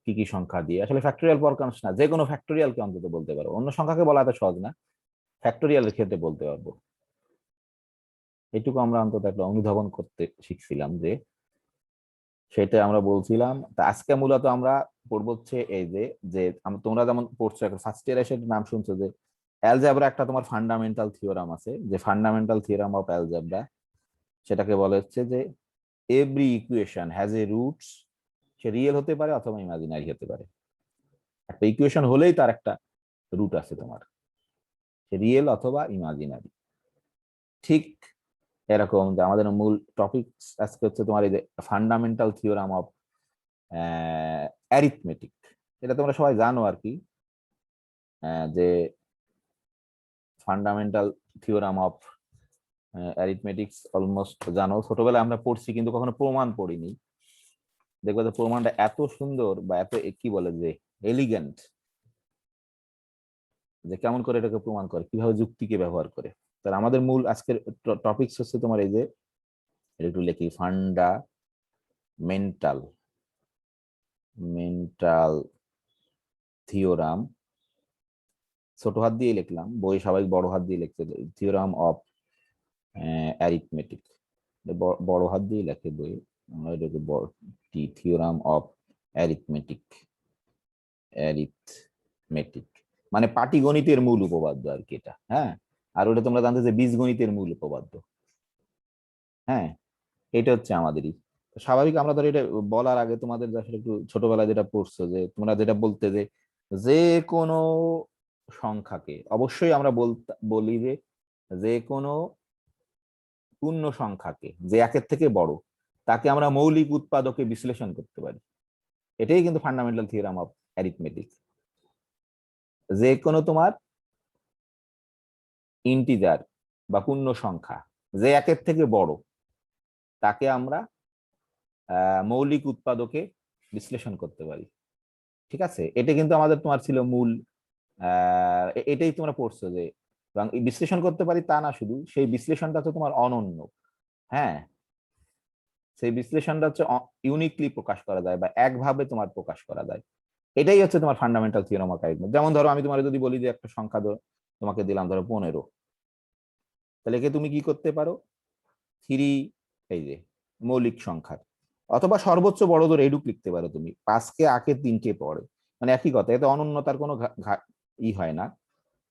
কি কি সংখ্যা দিয়ে, আসলে ফ্যাক্টোরিয়াল পরকাংশ না, যে কোনো ফ্যাক্টোরিয়ালকে অন্তত বলতে পারো, অন্য সংখ্যাকে বলা এত সহজ না, ফ্যাক্টোরিয়ালের ক্ষেত্রে বলতে পারবো। এটুকু আমরা অন্তত একটা অনুধাবন করতে শিখছিলাম, যে সেটা আমরা বলছিলাম। তা আজকে মূলত আমরা পড়বো হচ্ছে এই যে, যে তোমরা যেমন পড়ছো এখন ফার্স্ট ইয়ার এসে নাম শুনছো যে অ্যালজেব্রা একটা তোমার ফান্ডামেন্টাল থিওরাম আছে, যে ফান্ডামেন্টাল থিওরাম অফ অ্যালজেব্রা, সেটাকে বলা হচ্ছে যে every equation has a roots, say real হতে পারে অথবা ইমাজিনারি হতে পারে। একটা ইকুয়েশন হলেই তার একটা রুট আছে তোমার, সে রিয়েল অথবা ইমাজিনারি। ঠিক এরকম যে আমাদের মূল টপিক আজকে হচ্ছে তোমার এই যে ফান্ডামেন্টাল থিওরাম অফ অ্যারিথমেটিক। এটা তোমরা সবাই জানো আর কি, যে fundamental theorem of arithmetics almost জানো, ছোটবেলায় আমরা পড়ছি কিন্তু কখনো প্রমাণ পড়িনি। দেখবে যে প্রমাণটা এত সুন্দর বা এত কি বলে যে এলিগেন্ট, যে কেমন করে এটাকে প্রমাণ করে, কিভাবে যুক্তিকে ব্যবহার করে। তাহলে আমাদের মূল আজকের টপিকস হচ্ছে তোমার এই যে, একটু লিখি, ফান্ডামেন্টাল মেন্টাল থিওরাম, ছোট হাত দিয়ে লিখলাম, বই সবাই বড় হাত দিয়ে লিখতে, থিওরাম অফ অ্যারিথমেটিক বড় হাত দিয়ে লেখে বই, আমরা এটাকে থিওরাম অফ অ্যারিথমেটিক, অ্যারিথমেটিক মানে পাটিগণিতের মূল উপপাদ্য আর কি এটা। হ্যাঁ, আর ওটা তোমরা জানতে যে বীজগণিতের মূল উপপাদ্য। হ্যাঁ, এটা হচ্ছে আমাদেরই স্বাভাবিক। আমরা ধর এটা বলার আগে তোমাদের আসলে একটু ছোটবেলায় যেটা পড়ছো, যে তোমরা যেটা বলতে যে যে কোনো সংখ্যাকে, অবশ্যই আমরা বলি যে যে কোনো পূর্ণ সংখ্যাকে যে একের থেকে বড়, তাকে আমরা মৌলিক উৎপাদকে বিশ্লেষণ করতে পারি। এটাই কিন্তু ফান্ডামেন্টাল থিওরাম অফ অ্যারিথমেটিক। যে কোনো তোমার ইন্টিজার বা পূর্ণ সংখ্যা যে একের থেকে বড়, তাকে আমরা মৌলিক উৎপাদকে বিশ্লেষণ করতে পারি। ঠিক আছে, এটা কিন্তু আমাদের তোমার ছিল মূল, এটাই তোমরা পড়ছো যে বিশ্লেষণ করতে পারি তা না, শুধু সেই বিশ্লেষণটা তো তোমার অনন্য। হ্যাঁ, সেই বিশ্লেষণটা হচ্ছে ইউনিকলি প্রকাশ করা যায় বা একভাবে তোমার প্রকাশ করা যায়। এটাই হচ্ছে তোমার ফান্ডামেন্টাল থিওরাম অফ অ্যারিথমেটিক। যেমন ধরো আমি তোমার যদি বলি যে একটা সংখ্যা তোমাকে দিলাম ধরো 15, তাহলে একে তুমি কি করতে পারো, থ্রি, এই যে মৌলিক সংখ্যার, অথবা সর্বোচ্চ বড় ধরে এডুক লিখতে পারো তুমি, 5কে আকে 3কে পড়ে, মানে একই কথা, এতে অনন্যতার কোনো ই হয় না।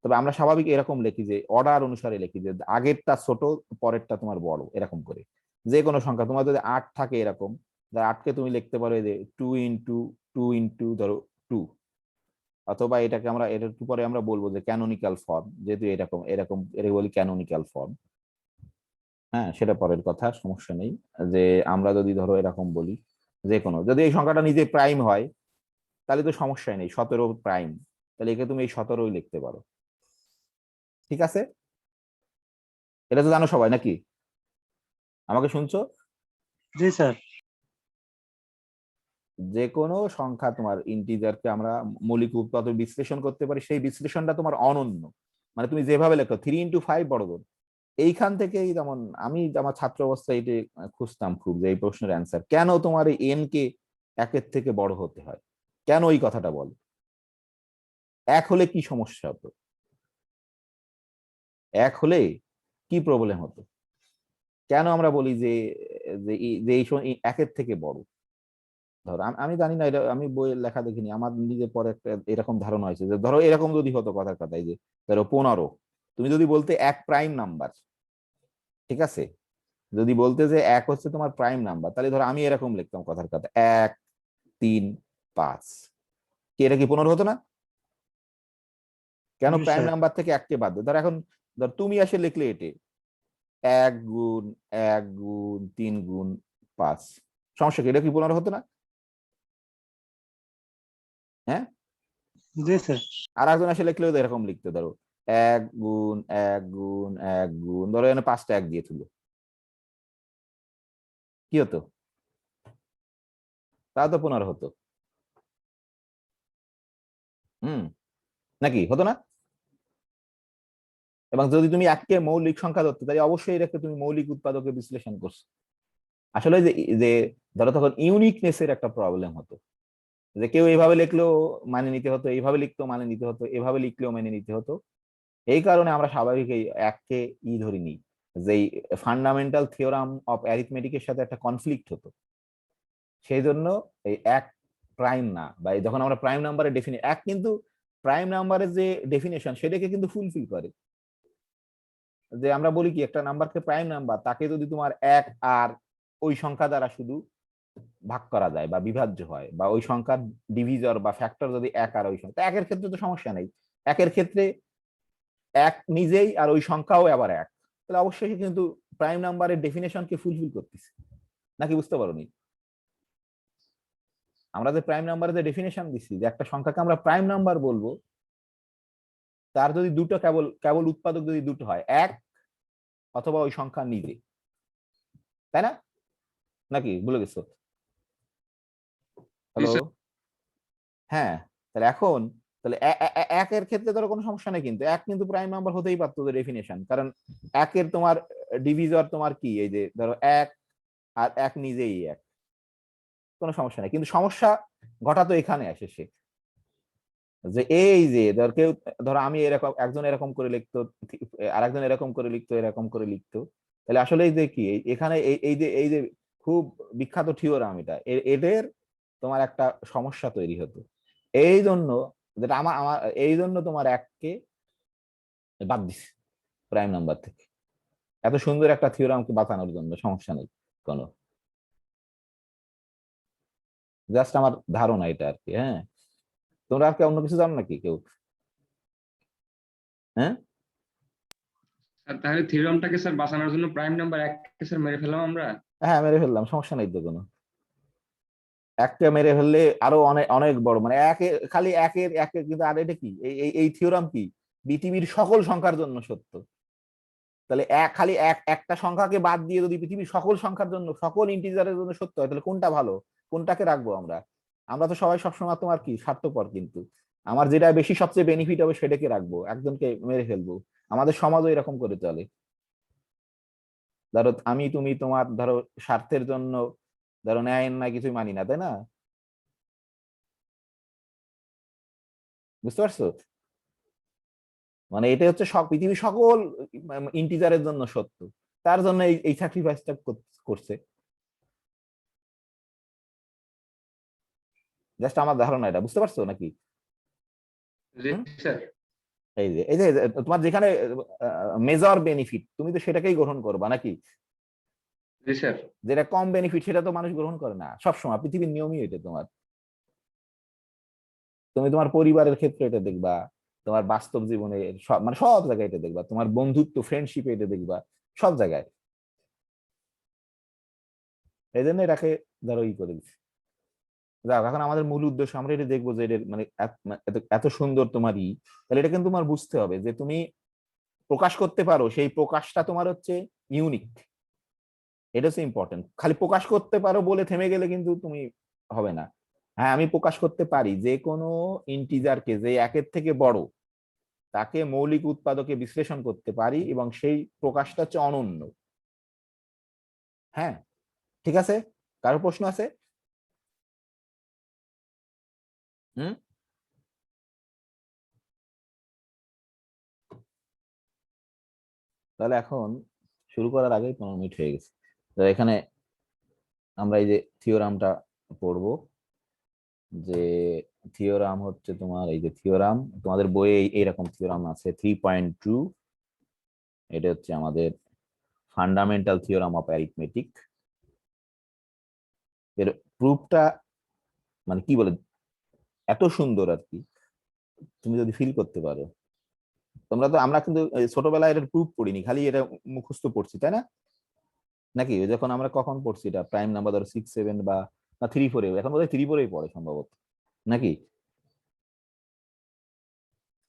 তবে আমরা স্বাভাবিক এরকম লিখি যে অর্ডার অনুসারে লিখি, যে আগেরটা ছোট পরেরটা তোমার বড়, এরকম করে। যে কোনো সংখ্যা তোমার যদি 8 থাকে এরকম, 8কে তুমি লিখতে পারো যে 2 ইন্টু ধরো 2, অথবা এটাকে আমরা এটার পরে আমরা বলবো যে ক্যানোনিক্যাল ফর্ম, যেহেতু এরকম এরকম এটা বলি ক্যানোনিক্যাল ফর্ম। হ্যাঁ, সেটা পরের কথা, সমস্যা নেই। যে আমরা যদি ধরো এরকম বলি, যে কোনো, যদি এই সংখ্যাটা নিজে প্রাইম হয় তাহলে তো সমস্যাই নেই, 17 প্রাইম, তাহলে একে তুমি এই 17ই লিখতে পারো। ঠিক আছে, এটা তো জানো সবাই নাকি? আমাকে শুনছো? জি স্যার। যে কোনো সংখ্যা তোমার ইন্টিজারকে আমরা মৌলিক উৎপাদক বিশ্লেষণ করতে পারি, সেই বিশ্লেষণটা তোমার অনন্য, মানে তুমি যেভাবে লেখো 3 × 5 বড় ধর, এইখান থেকেই, যেমন আমি আমার ছাত্র অবস্থায় এটা খুঁজতাম খুব, যে এই প্রশ্নের অ্যান্সার কেন তোমার এই এন কে একের থেকে বড় হতে হয়, কেন এই কথাটা বল, এক হলে কি সমস্যা হতো, এক হলে কি প্রবলেম হতো, কেন আমরা বলি যে এই একের থেকে বড়। ধরো আমি জানি না, এটা আমি বইয়ের লেখা দেখিনি, আমার নিজের পরে একটা এরকম ধারণা হয়েছে যে ধরো এরকম যদি হতো কথার কথাই, যে ধরো 15, তুমি যদি বলতে এক প্রাইম নাম্বার, ঠিক আছে, যদি বলতে যে এক হচ্ছে তোমার প্রাইম নাম্বার, তাহলে ধরো আমি এরকম লিখতাম কথার কথা 1, 3, 5, কি এটা কি 15 হতো না? কেন জি প্রাইম স্যার। নাম্বার থেকে এককে বাদ দেয়? ধর এখন ধর তুমি এসে লিখলে এটে 1 × 1 × 3 × 5, সমস্যা কি, এটা কি 15 হতো না? হ্যাঁ, জি স্যার। আর একজন এসে লিখলেও তো এরকম লিখতে, ধরো 1 × 1 × 1 ধরো এখানে 5টা 1 দিয়ে তুলো, কি হতো? তা তো 15 হতো। হুম, নাকি হতো না? এবং যদি তুমি এককে মৌলিক সংখ্যা ধরতে, তাহলে অবশ্যই এটাকে তুমি মৌলিক উৎপাদকে বিশ্লেষণ করছো। আসলে যে যে ধরো তখন ইউনিকনেস এর একটা প্রবলেম হতো, যে কেউ এইভাবে লিখলেও মানে নিতে হতো, এইভাবে লিখতেও মানে নিতে হতো, এভাবে লিখলেও মেনে নিতে হতো। এই কারণে আমরা স্বাভাবিক এই এককে ধরে নিই, যে ফান্ডামেন্টাল থিওরাম অফ অ্যারিথমেটিকের সাথে একটা কনফ্লিক্ট হতো। সেই জন্য এই এক প্রাইম না, বা যখন আমরা প্রাইম নাম্বারের এক কিন্তু প্রাইম নাম্বারের যে ডেফিনেশন সেটাকে কিন্তু ফুলফিল করে। যে আমরা বলি কি, একটা নাম্বারকে প্রাইম নাম্বার তাকে যদি তোমার এক আর ওই সংখ্যা দ্বারা শুধু ভাগ করা যায় বা বিভাজ্য হয়, বা ওই সংখ্যার ডিভিজর বা ফ্যাক্টর যদি এক আর ওই সংখ্যা, একের ক্ষেত্রে তো সমস্যা নেই। একের ক্ষেত্রে এক নিজেই আর ওই সংখ্যাও আবার এক, তাহলে অবশ্যই কিন্তু প্রাইম নাম্বারের ডেফিনেশনকে ফুলফিল করতেছে। নাকি বুঝতে পারোনি? আমরা যে প্রাইম নাম্বারের যে ডেফিনেশন দিচ্ছি, যে একটা সংখ্যাকে আমরা প্রাইম নাম্বার বলবো তার যদি দুটো কেবল কেবল উৎপাদক যদি দুটো হয়, এক অথবা ওই সংখ্যা নিজে, তাই না? নাকি ভুলে গেছো? হ্যালো, হ্যাঁ। তাহলে এখন তাহলে একের ক্ষেত্রে ধরো কোনো সমস্যা নেই, কিন্তু এক কিন্তু প্রাইম নাম্বার হতেই পারতো ডেফিনেশন, কারণ একের তোমার ডিভিজর তোমার কি, এই যে ধরো এক আর এক নিজেই এক, কোনো সমস্যা নেই। কিন্তু সমস্যা ঘটাতো এখানে আসে সে, যে এই যে ধর কেউ, ধরো আমি এরকম, একজন এরকম করে লিখতো, আর একজন এরকম করে লিখতো, এরকম করে লিখতো, তাহলে আসলে এই যে কি এখানে এই যে খুব বিখ্যাত থিওরাম, এটা এদের তোমার একটা সমস্যা তৈরি হতো। এই জন্য যেটা আমার আমার এই জন্য তোমার এককে বাদ দিচ্ছে প্রাইম নাম্বার থেকে, এত সুন্দর একটা থিওরামকে বাঁচানোর জন্য। সমস্যা নেই কোনো, জাস্ট আমার ধারণা এটা আর কি। হ্যাঁ, তোমরা আর কি অন্য কিছু জানো নাকি কেউ? হ্যাঁ, তাহলে থিওরামটাকে স্যার বাঁচানোর জন্য প্রাইম নাম্বার এককে স্যার মেরে ফেললাম আমরা। হ্যাঁ মেরে ফেললাম, সমস্যা নেই তো কোনো। একটা মেরে ফেললে আরো অনেক অনেক বড়, মানে একে খালি একের একের কিন্তু, আর এটা কি এই থিওরাম কি পৃথিবীর সকল সংখ্যার জন্য সত্য। তাহলে এক খালি একটা সংখ্যাকে বাদ দিয়ে যদি পৃথিবীর সকল সংখ্যার জন্য, সকল ইন্টিজারের জন্য সত্য হয়, তাহলে কোনটা ভালো, কোনটাকে রাখবো আমরা? আমরা তো সবাই সবসময় তোমার কি স্বার্থপর, কিন্তু আমার যেটা বেশি সবচেয়ে বেনিফিট হবে সেটাকে রাখবো, একজনকে মেরে ফেলবো। আমাদের সমাজও এরকম করে চলে। ধরো আমি তুমি তোমার ধরো স্বার্থের জন্য ধরো ন্যায় না কিছুই মানি না, তাই না? বুঝতে পারছো? মানে এটা হচ্ছে সব পৃথিবীর সকল ইন্টিজারের জন্য সত্য, তার জন্য এই স্যাক্রিফাইসটা করছে। জাস্ট আমার ধারণা, এটা বুঝতে পারছো নাকি? জি হুম? স্যার। এই যে তোমার যেখানে মেজর বেনিফিট, তুমি তো সেটাকেই গ্রহণ করবা নাকি? জি স্যার। যেটা কম বেনিফিট সেটা তো মানুষ গ্রহণ করে না সবসময়, পৃথিবীর নিয়মই এটা তোমার। তুমি তোমার পরিবারের ক্ষেত্রে এটা দেখবা, তোমার বাস্তব জীবনে সব, মানে সব জায়গায় এটা দেখবা, তোমার বন্ধুত্ব ফ্রেন্ডশিপে এটা দেখবা, সব জায়গায়। এই জন্য এটাকে ধরো করে দিচ্ছি। যাক, এখন আমাদের মূল উদ্দেশ্য আমরা এটা দেখবো যে এর মানে এত এত সুন্দর তোমারই, তাহলে এটা কিন্তু তোমার বুঝতে হবে যে তুমি প্রকাশ করতে পারো, সেই প্রকাশটা তোমার হচ্ছে ইউনিক। এটা হচ্ছে ইম্পর্টেন্ট। খালি প্রকাশ করতে পারো বলে থেমে গেলে কিন্তু তুমি হবে না। হ্যাঁ, আমি প্রকাশ করতে পারি যে কোনো ইন্টিজারকে যে একের থেকে বড়, তাকে মৌলিক উৎপাদকে বিশ্লেষণ করতে পারি, এবং সেই প্রকাশটা হচ্ছে অনন্য। হ্যাঁ, ঠিক আছে। কারো প্রশ্ন আছে? হুম। তাহলে এখন শুরু করার আগেই 15 মিনিট হয়ে গেছে। তো এখানে আমরা এই যে থিওরামটা পড়বো, যে থিওরাম হচ্ছে তোমার, এই যে থিওরাম তোমাদের বইয়ে এইরকম থিওরাম আছে 3.2। এটা হচ্ছে আমাদের ফান্ডামেন্টাল থিওরাম অফ অ্যারিথমেটিক। এর প্রুফটা মানে কি বলে, এত সুন্দর আর কি, তুমি যদি ফিল করতে পারো। তোমরা তো, আমরা কিন্তু ছোটবেলায় এর প্রুফ পড়িনি, খালি এটা মুখস্থ পড়ছি, তাই না? নাকি যখন আমরা কখন পড়ছি এটা, প্রাইম নাম্বার ধরো 6, 7 বা 3, 4-এ, এখন বোধহয় 3, 4-এই পড়ে সম্ভবত, নাকি?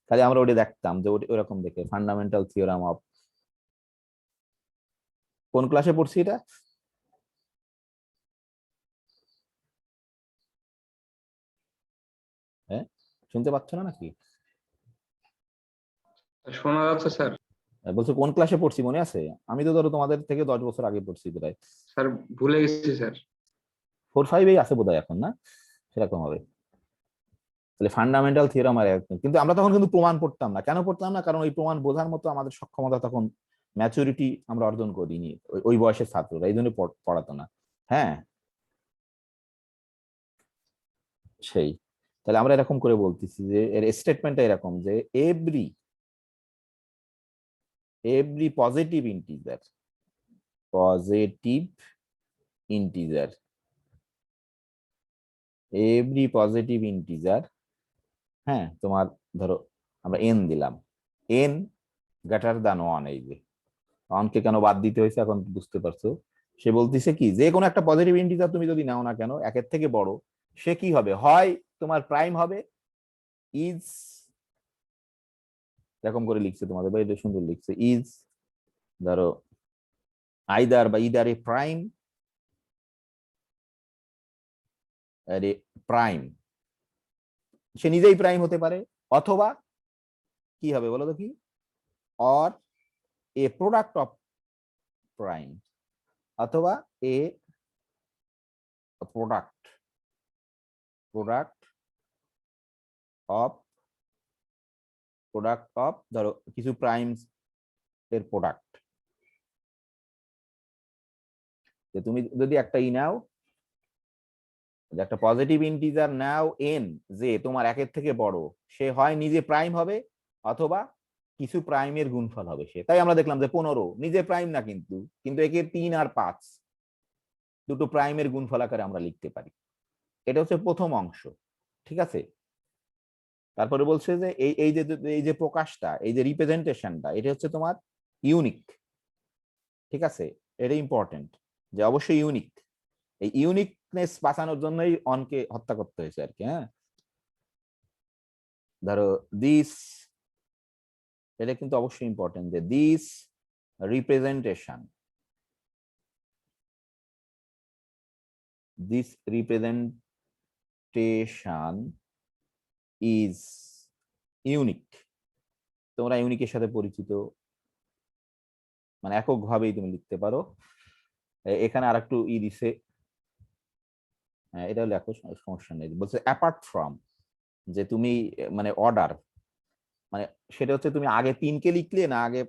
খালি আমরা ওটা দেখতাম যে ওরকম দেখে ফান্ডামেন্টাল থিওরাম অফ, কোন ক্লাসে পড়ছি এটা? হ্যাঁ, শুনতে পাচ্ছ না নাকি? শোনা যাচ্ছে স্যার। বলছো কোন ক্লাসে পড়ছি মনে আছে? আমি তো ধরো তোমাদের থেকে 10 বছর আগে পড়ছি প্রায়। স্যার ভুলে গেছি স্যার। 4, 5-এই আছে বোধহয় এখন, না সেরকম হবে। তাহলে ফান্ডামেন্টাল থিওরাম আর কিন্তু আমরা তখন কিন্তু প্রমাণ পড়তাম না। কেন পড়তাম না? কারণ ওই প্রমাণ বোঝার মতো আমাদের সক্ষমতা তখন, ম্যাচুরিটি আমরা অর্জন করিনি ওই বয়সের ছাত্ররা, এই জন্য পড়াতো না। হ্যাঁ, সেই। তাহলে আমরা এরকম করে বলতেছি যে এর স্টেটমেন্টটা এরকম যে every positive integer every positive integer, হ্যাঁ, তোমার ধরো আমরা এন দিলাম, এন গ্রেটার দ্যান 1, এই যে অনকে কেন বাদ দিতে হয়েছে এখন বুঝতে পারছো। সে বলতেছে কি, যে কোনো একটা পজিটিভ ইন্টিজার তুমি যদি নাও না কেন একের থেকে বড়, সে কি হবে, হয় তোমার প্রাইম হবে, ইজ, এরকম করে লিখছে তোমাদের ভাই, এটা সুন্দর লিখছে, ইজ ধরো ইদার এ প্রাইম, সে নিজেই প্রাইম হতে পারে, অথবা কি হবে বলো তো কি, or a product of prime, অথবা এ প্রোডাক্ট অফ ধরো কিছু প্রাইমস এর প্রোডাক্ট। যে তুমি যদি একটা নাও, একটা পজিটিভ ইন্টিজার নাও এন, যে তোমার একের থেকে বড়, সে হয় নিজে প্রাইম হবে, অথবা কিছু প্রাইমের গুণফল হবে সে। তাই আমরা দেখলাম যে 15 নিজে প্রাইম না, কিন্তু একে 3 আর 5 দুটো প্রাইমের গুণফল আকারে আমরা লিখতে পারি। এটা হচ্ছে প্রথম অংশ, ঠিক আছে। তারপরে বলছে যে এই যে প্রকাশটা, এই যে রিপ্রেজেন্টেশনটা, এটা হচ্ছে তোমার ইউনিক, ঠিক আছে। এটা ইম্পর্টেন্ট যে অবশ্যই ইউনিক। এই ইউনিকনেস বাঁচানোর জন্যই অনকে হত্যা করতে হয়েছে আর কি। হ্যাঁ, ধরো দিস, এটা কিন্তু অবশ্যই ইম্পর্টেন্ট যে দিস রিপ্রেজেন্টেশন ইজ ইউনিক। তোমরা ইউনিকের সাথে পরিচিত, মানে এককভাবেই তুমি লিখতে পারো। এখানে আর একটু দিছে, এটা লেখো, সমস্যা নেই। বলছে অ্যাপার্ট ফ্রম, যে তুমি মানে অর্ডার, মানে সেটা হচ্ছে তুমি আগে 3 কে লিখলে না আগে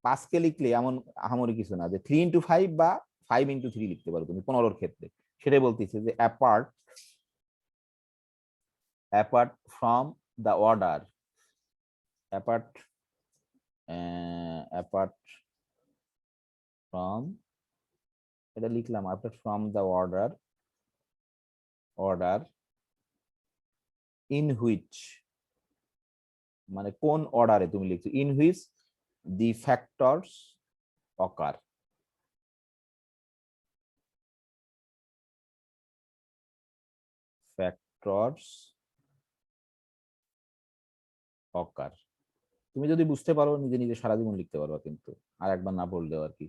5 কে লিখলে, এমন আহামরি কিছু না, যে 3 into 5 বা 5 into 3 লিখতে পারো তুমি 15 ক্ষেত্রে। সেটাই বলতেছে যে apart from the order, apart from, এটা লিখলাম apart from the order in which, মানে কোন অর্ডারে তুমি লিখছো, ইন হুইচ দি ফ্যাক্টরস অকার, তুমি যদি বুঝতে পারো নিজে নিজে সারা জীবন লিখতে পারো, কিন্তু আর একবার না পড়লেও আর কি।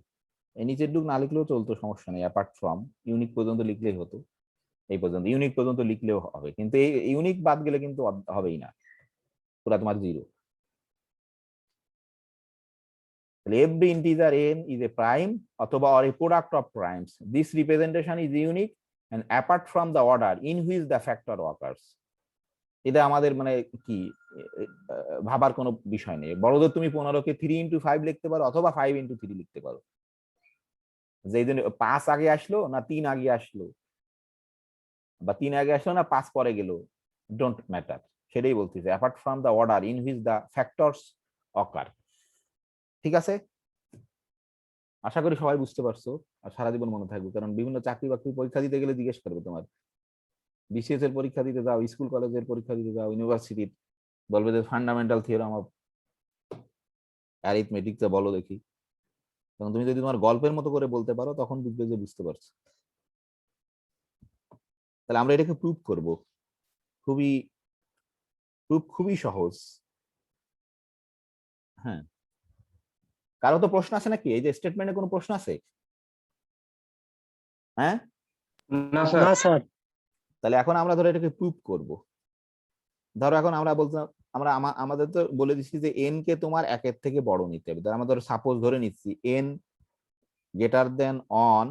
এই নিচের ডুক না লিখলেও চলতো, সমস্যা নেই। অ্যাপার্ট ফ্রম ইউনিক পর্যন্ত লিখলেই হতো, এই পর্যন্ত ইউনিক পর্যন্ত লিখলেও হবে, কিন্তু এই ইউনিক বাদ গেলে কিন্তু হবেই না, পুরা তোমার 0। তাহলে every integer n is a prime অথবা or a product of primes, this representation is unique and apart from the order in which the factor occurs. এটা আমাদের মানে কি ভাবার কোনো বিষয় নেই। বড়দের তুমি 15-কে 3 into 5 লিখতে পারো, অথবা 5 into 3 লিখতে পারো। যেই জন্য 5 আগে আসলো না 3 আগে আসলো, বা 3 আগে আসলো না 5 পরে গেল, ডোন্ট ম্যাটার। সেটাই বলতেছে apart from the order in which the factors occur. ঠিক আছে, আশা করি সবাই বুঝতে পারছো। আর সারা জীবন মনে থাকবে, কারণ বিভিন্ন চাকরি বাকরি পরীক্ষা দিতে গেলে জিজ্ঞেস করবে তোমার, বিসিএস এর পরীক্ষা দিতে যাও, স্কুল কলেজের পরীক্ষা দিতে যাও, ইউনিভার্সিটির, বলবে যে ফান্ডামেন্টাল থিওরাম অফ অ্যারিথমেটিকটা বলো দেখি। তখন তুমি যদি তোমার গল্পের মতো করে বলতে পারো, তখন বুঝবে যে বুঝতে পারছো। তাহলে আমরা এটাকে প্রুভ করব, খুবই সহজ। হ্যাঁ, কারো তো প্রশ্ন আছে নাকি? এই যে স্টেটমেন্টে কোনো প্রশ্ন আছে? হ্যাঁ, না না স্যার। স্যার। তাহলে এখন আমরা ধরো এটাকে প্রুভ করব। ধরো এখন আমরা বলতাম, আমাদের তো বলে দিচ্ছি যে এন কে তোমার 1-এর থেকে বড় নিতে হবে। আমরা ধরো সাপোজ ধরে নিচ্ছি এন গ্রেটার দেন অন,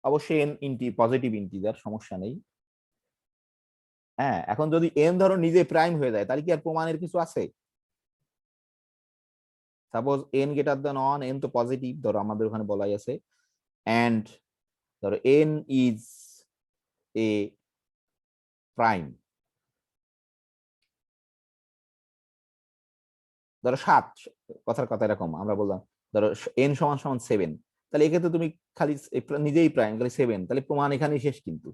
অবশ্যই এন পজিটিভ ইন্টিজার, সমস্যা নেই। হ্যাঁ, এখন যদি এন ধরো নিজে প্রাইম হয়ে যায় তাহলে কি আর প্রমাণের কিছু আছে? Suppose N greater than on, N তো পজিটিভ ধরো আমাদের ওখানে বলাই আছে, এন্ড ধরো এন ইজ এ প্রাইম, ধরো 7, কথার কথা এরকম আমরা বললাম ধরো এন সমান সমান 7, তাহলে এক্ষেত্রে তুমি খালি নিজেই প্রাইম খালি 7, তাহলে প্রমাণ এখানেই শেষ কিন্তু,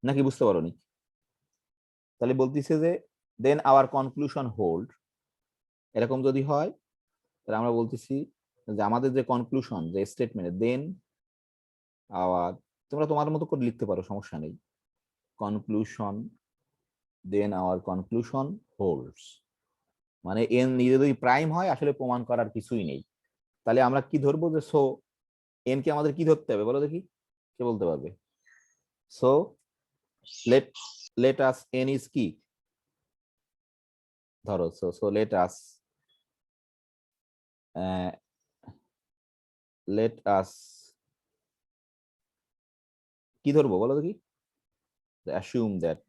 নাকি বুঝতে পারোনি? তাহলে বলতেছে যে দেন আওয়ার কনক্লুশন হোল্ড, এরকম যদি হয় তাহলে আমরা বলতেছি যে আমাদের যে কনক্লুশন যে স্টেটমেন্ট দেন আওয়ার, তোমরা তোমার মতো করে লিখতে পারো সমস্যা নেই, কনক্লুশন দেন আওয়ার কনক্লুশন হোল্ডস, মানে এন নিজে যদি প্রাইম হয় আসলে প্রমাণ করার কিছুই নেই। তাহলে আমরা কি ধরবো যে সো এন কে আমাদের কি ধরতে হবে বলো দেখি, কে বলতে পারবে? So let let us N is কি ধরো, সো সো লেট আস কি ধরবো বলো দেখি, অ্যাসিউম দ্যাট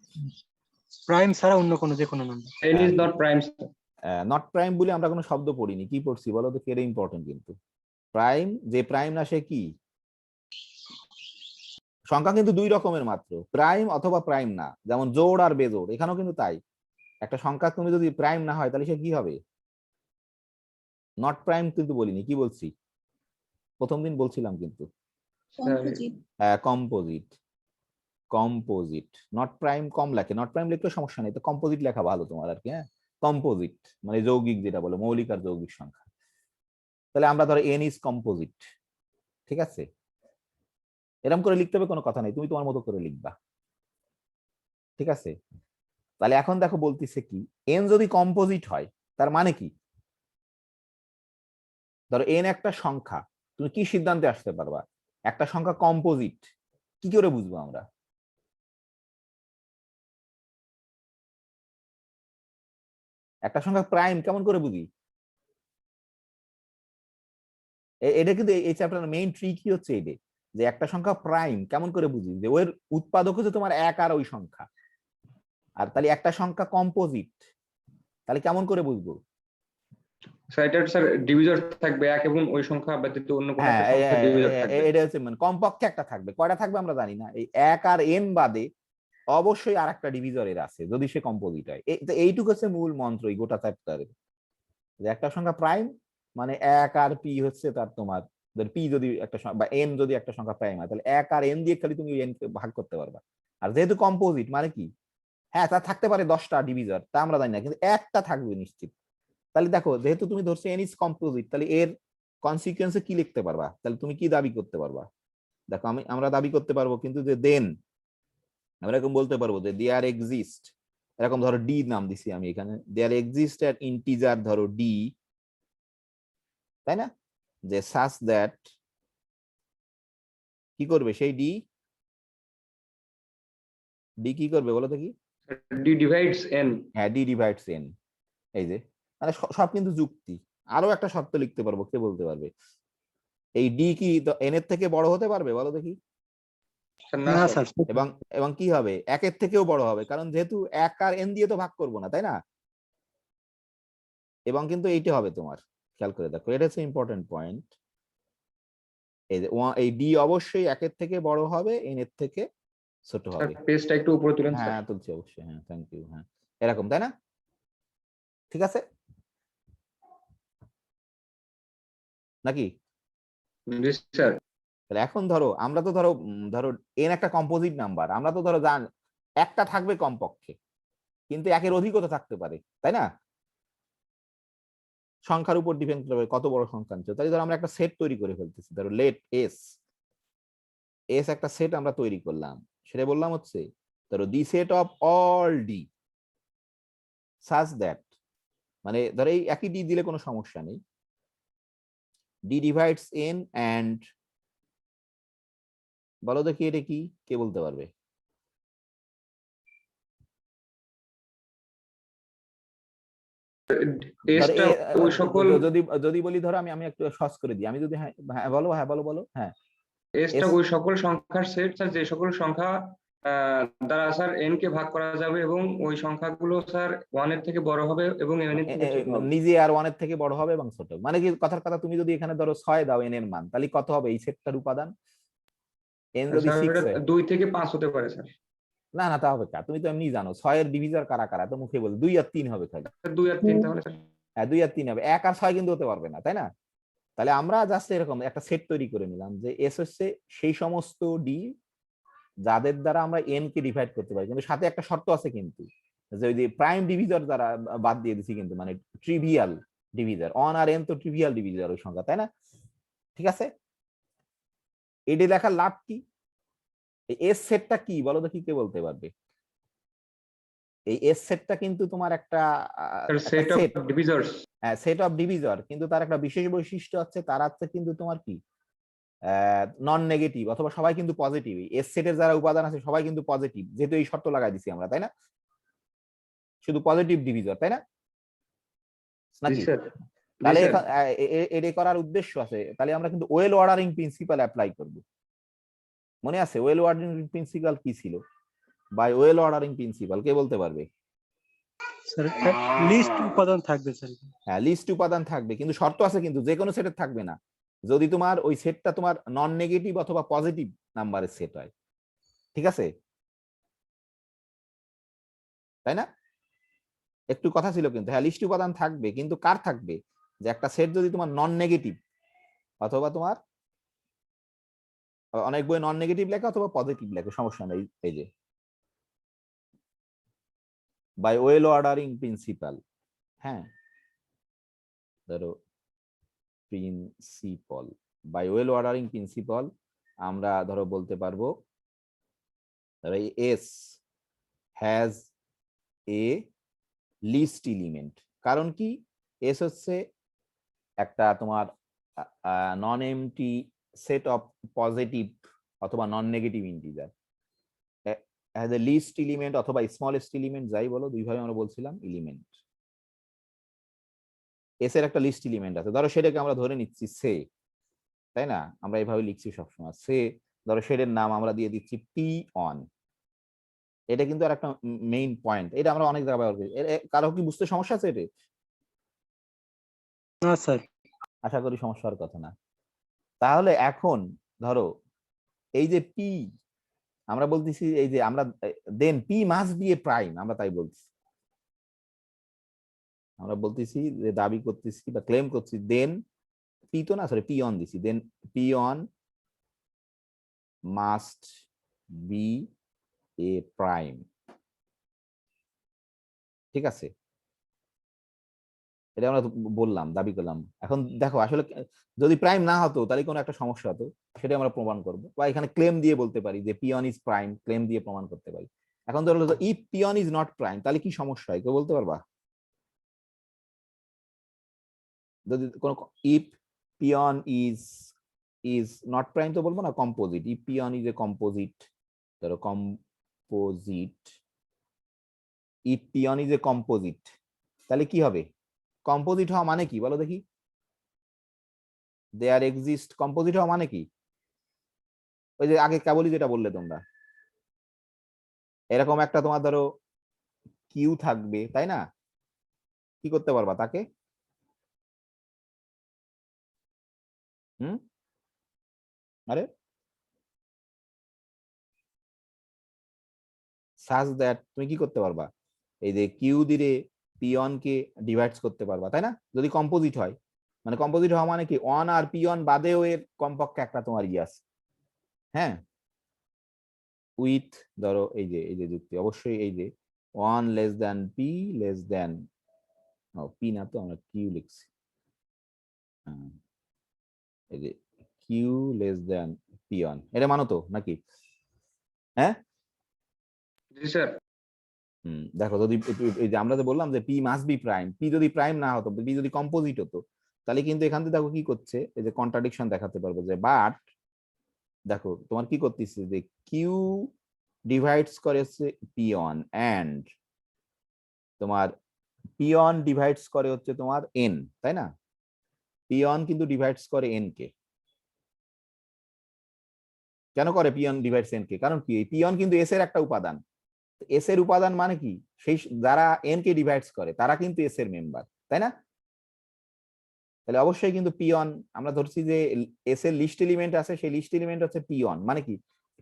প্রাইম ছাড়া অন্য কোনো যে কোনো number. n is not prime. Not prime বলে আমরা কোনো শব্দ পড়িনি, কি পড়ছি বলো তো, এটা ইম্পর্টেন্ট কিন্তু। প্রাইম যে প্রাইম না সে কি, সংখ্যা কিন্তু দুই রকমের মাত্র, প্রাইম অথবা প্রাইম না, যেমন জোড় আর বেজোড়, এখানেও কিন্তু তাই। একটা সংখ্যা তুমি যদি প্রাইম না হয় তাহলে সে কি হবে? নট প্রাইম কিন্তু বলিনি, কি বলছি প্রথম দিন বলছিলাম কিন্তু, কম্পোজিট, কম্পোজিট নট প্রাইম কম লেখে, নট প্রাইম লিখলে সমস্যা নেই, তো কম্পোজিট লেখা ভালো তোমার আর কি। হ্যাঁ, কম্পোজিট মানে যৌগিক, যেটা বলে মৌলিক আর যৌগিক সংখ্যা। তাহলে আমরা ধরো এন ইজ কম্পোজিট, ঠিক আছে, এরকম করে লিখতে হবে, কোনো কথা নেই, তুমি তোমার মতো করে লিখবা, ঠিক আছে। তাহলে এখন দেখো বলতেছে কি, এন যদি কম্পোজিট হয় তার মানে কি, ধরো এন একটা সংখ্যা, তুমি কি সিদ্ধান্তে আসতে পারবা একটা সংখ্যা কম্পোজিট, কি করে বুঝবো আমরা? একটা সংখ্যা প্রাইম কেমন করে বুঝি? এটা কিন্তু এই চ্যাপ্টারের মেইন ট্রিক কি হচ্ছে এটা, যে একটা সংখ্যা প্রাইম কেমন করে বুঝি, যে ওর উৎপাদক হচ্ছে তোমার এক আর ওই সংখ্যা, আর তাহলে একটা সংখ্যা কম্পোজিট, তাহলে কেমন করে বুঝবো? স্যার এটা স্যার ডিভিজর থাকবে এক এবং ওই সংখ্যা ব্যতীত অন্য কোনো হ্যাঁ, একটা সংখ্যা ডিভিজর থাকবে। এটা হচ্ছে মানে কমপক্ষে একটা থাকবে, কয়টা থাকবে আমরা জানি না, এই এক আর এন বাদে অবশ্যই আর একটা ডিভিজরের আছে যদি সে কম্পোজিট হয়। এইটুকু হচ্ছে মূল মন্ত্র এই গোটা চ্যাপ্টারের, যে একটা সংখ্যা প্রাইম মানে এক আর পি হচ্ছে তার তোমার, পি যদি একটা বা এন যদি একটা সংখ্যা প্রাইম হয় তাহলে এক আর এন দিয়ে খালি তুমি এন কে ভাগ করতে পারবা। আর যেহেতু কম্পোজিট মানে কি, হ্যাঁ তা থাকতে পারে 10টা ডিভিজর, তা আমরা জানি না, কিন্তু একটা থাকবে নিশ্চিত। তাহলে দেখো যেহেতু তুমি ধরছো এন ইজ কম্পোজিট, তাহলে এর কনসিকুয়েন্সে কি লিখতে পারবা, তাহলে তুমি কি দাবি করতে পারবা? দেখো আমরা দাবি করতে পারবো কিন্তু যে দেন আমরা এরকম বলতে পারবো যে দেয়ার এক্সিস্ট, এরকম ধরো ডি নাম দিছি আমি এখানে, দেয়ার এক্সিস্ট এর ইন্টিজার ধরো ডি, তাই না, যে সাচ দ্যাট কি করবে সেই ডি, ডি কি করবে বলো তো কি? D divides n। হ্যাঁ, ডি ডিভাইডস এন, এই যে মানে সব কিন্তু যুক্তি। আরো একটা শর্ত লিখতে পারবো, কে বলতে পারবে? এই ডি কি এন এর থেকে বড় হতে পারবে বলো দেখি? না না স্যার। স্যার, এবং এবং কি হবে, একের থেকেও বড় হবে, কারণ যেহেতু এক আর এন দিয়ে তো ভাগ করবো না, তাই না? এবং কিন্তু এইটা হবে তোমার, খেয়াল করে দেখো, এটা হচ্ছে ইম্পর্টেন্ট পয়েন্ট, এই যে এই ডি অবশ্যই একের থেকে বড় হবে, এন এর থেকে ছোট স্যার হবে। পেজটা একটু উপরে তুলেন স্যার। হ্যাঁ তুলছি অবশ্যই, হ্যাঁ থ্যাংক ইউ, হ্যাঁ এরকম, তাই না? ঠিক আছে নাকি? জি স্যার। তাহলে এখন ধরো আমরা তো ধরো এন একটা কম্পোজিট নাম্বার, আমরা তো ধরো জান একটা থাকবে কমপক্ষে, কিন্তু একের অধিকও তো থাকতে পারে, তাই না? সংখ্যার উপর ডিপেন্ড করবে কত বড় সংখ্যা নিচ্ছে। তাই ধরো আমরা একটা সেট তৈরি করে ফেলতেছি, ধরো লেট এস, এস একটা সেট আমরা তৈরি করলাম, সেটা বললাম হচ্ছে ধরো the set of all D such that, মানে ধরো এই একই ডি দিলে কোনো সমস্যা নেই, ডি ডিভাইডস এন অ্যান্ড, বলো দেখি এটা কি, কে বলতে পারবে? এসটা ওই সকল যদি যদি বলি ধরো আমি একটু সহজ করে দিই, আমি যদি হ্যাঁ হ্যাঁ বলো, হ্যাঁ বলো বলো, হ্যাঁ এসটা ওই সকল সংখ্যার সেট স্যার যে সকল সংখ্যা দ্বারা স্যার এন কে ভাগ করা যাবে এবং ওই সংখ্যাগুলো স্যার 1 এর থেকে বড় হবে এবং এন এর থেকে ছোট হবে। নিজে আর 1 এর থেকে বড় হবে এবং ছোট, মানে কি কথার কথা, তুমি যদি এখানে ধরো 6 দাও এন এর মান, তাহলে কত হবে এই সেটটার উপাদান? এন যদি স্যার 6 এটা হয়, 2 থেকে 5 হতে পারে স্যার। না না তা হবে কা, তুমি তো এমনি জানো 6 এর ডিভিজর কারা কারা, তো মুখে বল 2 আর 3 হবে খালি। 2 আর 3 তাহলে স্যার। হ্যাঁ 2 আর 3 হবে, 1 আর 6 কিন্তু হতে পারবে না, তাই না? তাহলে আমরা জাস্ট এরকম একটা সেট তৈরি করে নিলাম যে এস হচ্ছে সেই সমস্ত ডি যাদের দ্বারা আমরা এন কে ডিভাইড করতে পারি, কিন্তু সাথে একটা শর্ত আছে কিন্তু, যে ওই যে প্রাইম ডিভিজর দ্বারা বাদ দিয়ে দিছি কিন্তু, মানে ট্রিভিয়াল ডিভিজর, অন আর এন তো ট্রিভিয়াল ডিভিজর ওই সংখ্যা, তাই না? ঠিক আছে, এডি লেখার লাভ কি? এস সেটটা কি বলো তো, কি কে বলতে পারবে? এই এস সেটটা কিন্তু তোমার একটা set of divisors. Set of divisor, কিন্তু তার একটা বিশেষ বৈশিষ্ট্য আছে, তার আছে কিন্তু তোমার কি নন নেগেটিভ, অথবা সবাই কিন্তু পজিটিভ। এস সেটের যারা উপাদান আছে সবাই কিন্তু পজিটিভ, যেহেতু এই শর্ত লাগাই দিছি আমরা, তাই না? শুধু পজিটিভ ডিভিজর, তাই না? জি নাকি? স্যার। তাহলে এডে করার উদ্দেশ্য আছে, তাহলে আমরা কিন্তু ওয়েল অর্ডারিং প্রিন্সিপাল অ্যাপ্লাই করব। মনে আছে ওয়েল অর্ডারিং প্রিন্সিপাল কি ছিল? বাই ওয়েল অর্ডারিং প্রিন্সিপাল কে বলতে পারবে? স্যার লিস্ট উপাদান থাকবে স্যার। হ্যাঁ লিস্ট উপাদান থাকবে, কিন্তু শর্ত আছে কিন্তু, যে কোনো সেটের থাকবে না, যদি তোমার ওই সেটটা তোমার নন নেগেটিভ অথবা পজিটিভ নাম্বারের সেট হয়, ঠিক আছে, তাই না? একটু কথা ছিল কিন্তু, হ্যাঁ লিস্ট উপাদান থাকবে, কিন্তু কার থাকবে? যে একটা সেট যদি তোমার নন নেগেটিভ, অথবা তোমার অনেক বই নন নেগেটিভ লেখা অথবা পজিটিভ লেখা, সমস্যা নেই। এই যে বাই ওয়েল অর্ডারিং প্রিন্সিপাল, হ্যাঁ ধরো principle, by well ordering principle আমরা ধরো বলতে পারবো S has a least element. কারণ কি? এস হচ্ছে একটা তোমার non empty set of positive অথবা non negative integer, has a least element অথবা স্মলেস্ট এলিমেন্ট, যাই বলো দুইভাবে আমরা বলছিলাম এলিমেন্ট। এস এর একটা লিস্ট এলিমেন্ট আছে, ধরো সেটাকে আমরা ধরে নিচ্ছি সে, তাই না? আমরা এইভাবে লিখছি সবসময় সে, ধরো সেটার নাম আমরা দিয়ে দিচ্ছি পি অন। এটা কিন্তু আর একটা মেইন পয়েন্ট, এটা আমরা অনেক জায়গায় ব্যবহার করি। কারো কি বুঝতে সমস্যা আছে এটা? না স্যার। আশা করি সমস্যা হওয়ার কথা না। তাহলে এখন ধরো এই যে পি, আমরা বলতেছি এই যে আমরা then P must be a prime, আমরা তাই বলছি, আমরা বলতেছি যে দাবি করতেছি বা ক্লেম করছি, দেন পি তো না, সরি পি অন দিছি, then P one must be a prime, ঠিক আছে? এটা আমরা বললাম, দাবি করলাম। এখন দেখো আসলে যদি প্রাইম না হতো তাহলে কোনো একটা সমস্যা হতো, সেটা আমরা প্রমাণ করব, বা এখানে ক্লেম দিয়ে বলতে পারি যে পিয়ন ইজ প্রাইম, ক্লেম দিয়ে প্রমাণ করতে পারি। এখন ধরো if P one is not prime, তাহলে কি সমস্যা হয় কেউ বলতে পারবা? যদি কোনো if P one is is not prime তো বলবো না, composite, if P one is a composite, ধরো composite, if P one is a composite, তাহলে কি হবে? কম্পোজিট হওয়া মানে কি বলো দেখি? দেয়ার এক্সিস্ট, কম্পোজিট হওয়া মানে কি? ওই যে আগে কেবলই যেটা বললে তোমরা, এরকম একটা তোমার ধরো কিউ থাকবে, তাই না? কি করতে পারবা তাকে? হুম, আরে সাজ দ্যাট, তুমি কি করতে পারবা? এই যে কিউ দিয়ে পিয়ন কে ডিভাইডস করতে পারবা, তাই না? যদি কম্পোজিট হয়, মানে কম্পোজিট হওয়া মানে কি, ওয়ান আর পিয়ন বাদেও এর কমপক্ষে একটা তোমার ইয়ে আছে, হ্যাঁ উইথ, ধরো এই যে যুক্তি অবশ্যই এই যে one less than P less than, P না তো আমরা কিউ লিখছি, এই যে কিউ লেস দেন পিয়ন, এটা মানো তো নাকি? হ্যাঁ জি স্যার। দেখো যদি এই যে আমরা যে বললাম যে P must B prime, P যদি প্রাইম না হতো, পি যদি কম্পোজিট হতো, তাহলে কিন্তু এখান থেকে দেখো কি করছে, এই যে কন্ট্রাডিকশন দেখাতে পারবো যে বাট দেখো তোমার কি করতেছে, যে কিউ ডিভাইডস করে হচ্ছে পিয়ন, এন্ড তোমার পিয়ন ডিভাইডস করে হচ্ছে তোমার এন, তাই না? পিয়ন কিন্তু ডিভাইডস করে এন কে, কেন করে পিয়ন ডিভাইডস এন কে? কারণ কি পিয়ন কিন্তু এস এর একটা উপাদান। এস এর উপাদান মানে কি, সেই যারা এন কে ডিভাইডস করে তারা কিন্তু এস এর মেম্বার, তাই না? তাহলে অবশ্যই কিন্তু পিয়ন, আমরা ধরছি যে এস এর লিস্ট এলিমেন্ট আছে, সেই লিস্ট এলিমেন্ট হচ্ছে পিয়ন, মানে কি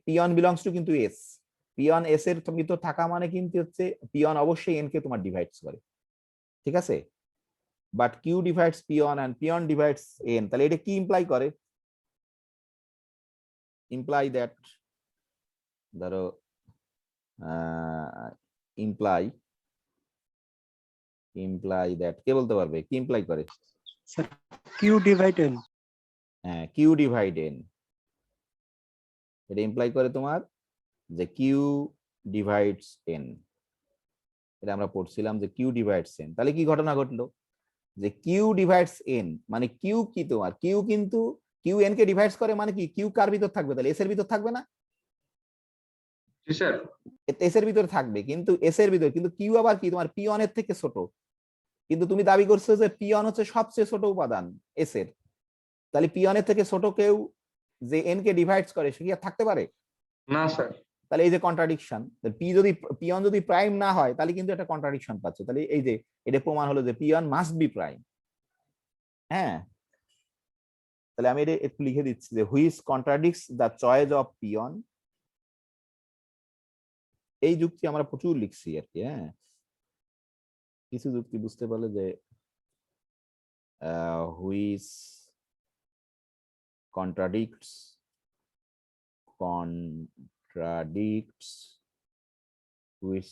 পিয়ন বিলংস টু কিন্তু এস। পিয়ন এস এর ভিতর থাকা মানে কিন্তু হচ্ছে পিয়ন অবশ্যই এন কে তোমার ডিভাইডস করে, ঠিক আছে? But Q divides P one and P one divides N, তাহলে এটা কি ইমপ্লাই করে? ইমপ্লাই দ্যাট, ধরো ইমপ্লাই দ্যাট, কে বলতে পারবে কি ইমপ্লাই করে? Sir Q divide N. হ্যাঁ, কিউ ডিভাইড এন, এটা ইমপ্লাই করে তোমার যে কিউ ডিভাইডস এন। এটা আমরা পড়ছিলাম যে কিউ ডিভাইডস এন। তাহলে কি ঘটনা ঘটলো, যে কিউ ডিভাইডস এন মানে কিউ কি তোমার, কিউ কিন্তু কিউ এন কে ডিভাইডস করে, মানে কি কিউ কার ভিতর থাকবে, তাহলে এস এর ভিতর থাকবে না? জি স্যার। এস এর ভিতর থাকবে, কিন্তু এস এর ভিতর কিন্তু কিউ আবার কি তোমার পিয়ন এর থেকে ছোট, কিন্তু তুমি দাবি করছো যে পিয়ন হচ্ছে সবচেয়ে ছোট উপাদান এস এর। তাহলে পিয়ন এর থেকে ছোট কেউ যে এন কে ডিভাইডস করে সে কি আর থাকতে পারে? না স্যার। তাহলে এই যে কন্ট্রাডিকশন, পি যদি পিয়ন যদি প্রাইম না হয় তাহলে কিন্তু একটা কন্ট্রাডিকশন পাচ্ছে। তাহলে এই যে এটা প্রমাণ হলো যে পিয়ন মাস্ট বি প্রাইম। হ্যাঁ, তাহলে আমি এটা একটু লিখে দিচ্ছি যে which contradicts the choice of peon. এই যুক্তি আমরা প্রচুর লিখছি আর কি। হ্যাঁ, কিছু যুক্তি বুঝতে পারলে যে which contradicts which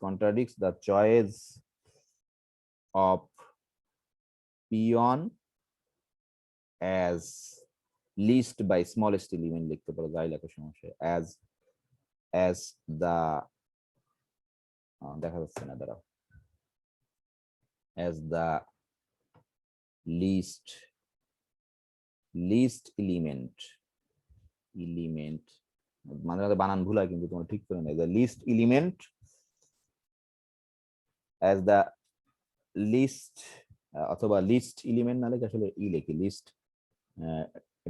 contradicts the choice of pion as least by smallest element, লিখতে পারো যাই লেখো সমস্যা, as the দেখা যাচ্ছে না, দাঁড়াও, as the least element মানে বানান ভুল হয় কিন্তু তোমার ঠিক করে নেই, the least element as the least অথবা লিস্ট এলিমেন্ট না লেখে আসলে ই লেখি লিস্ট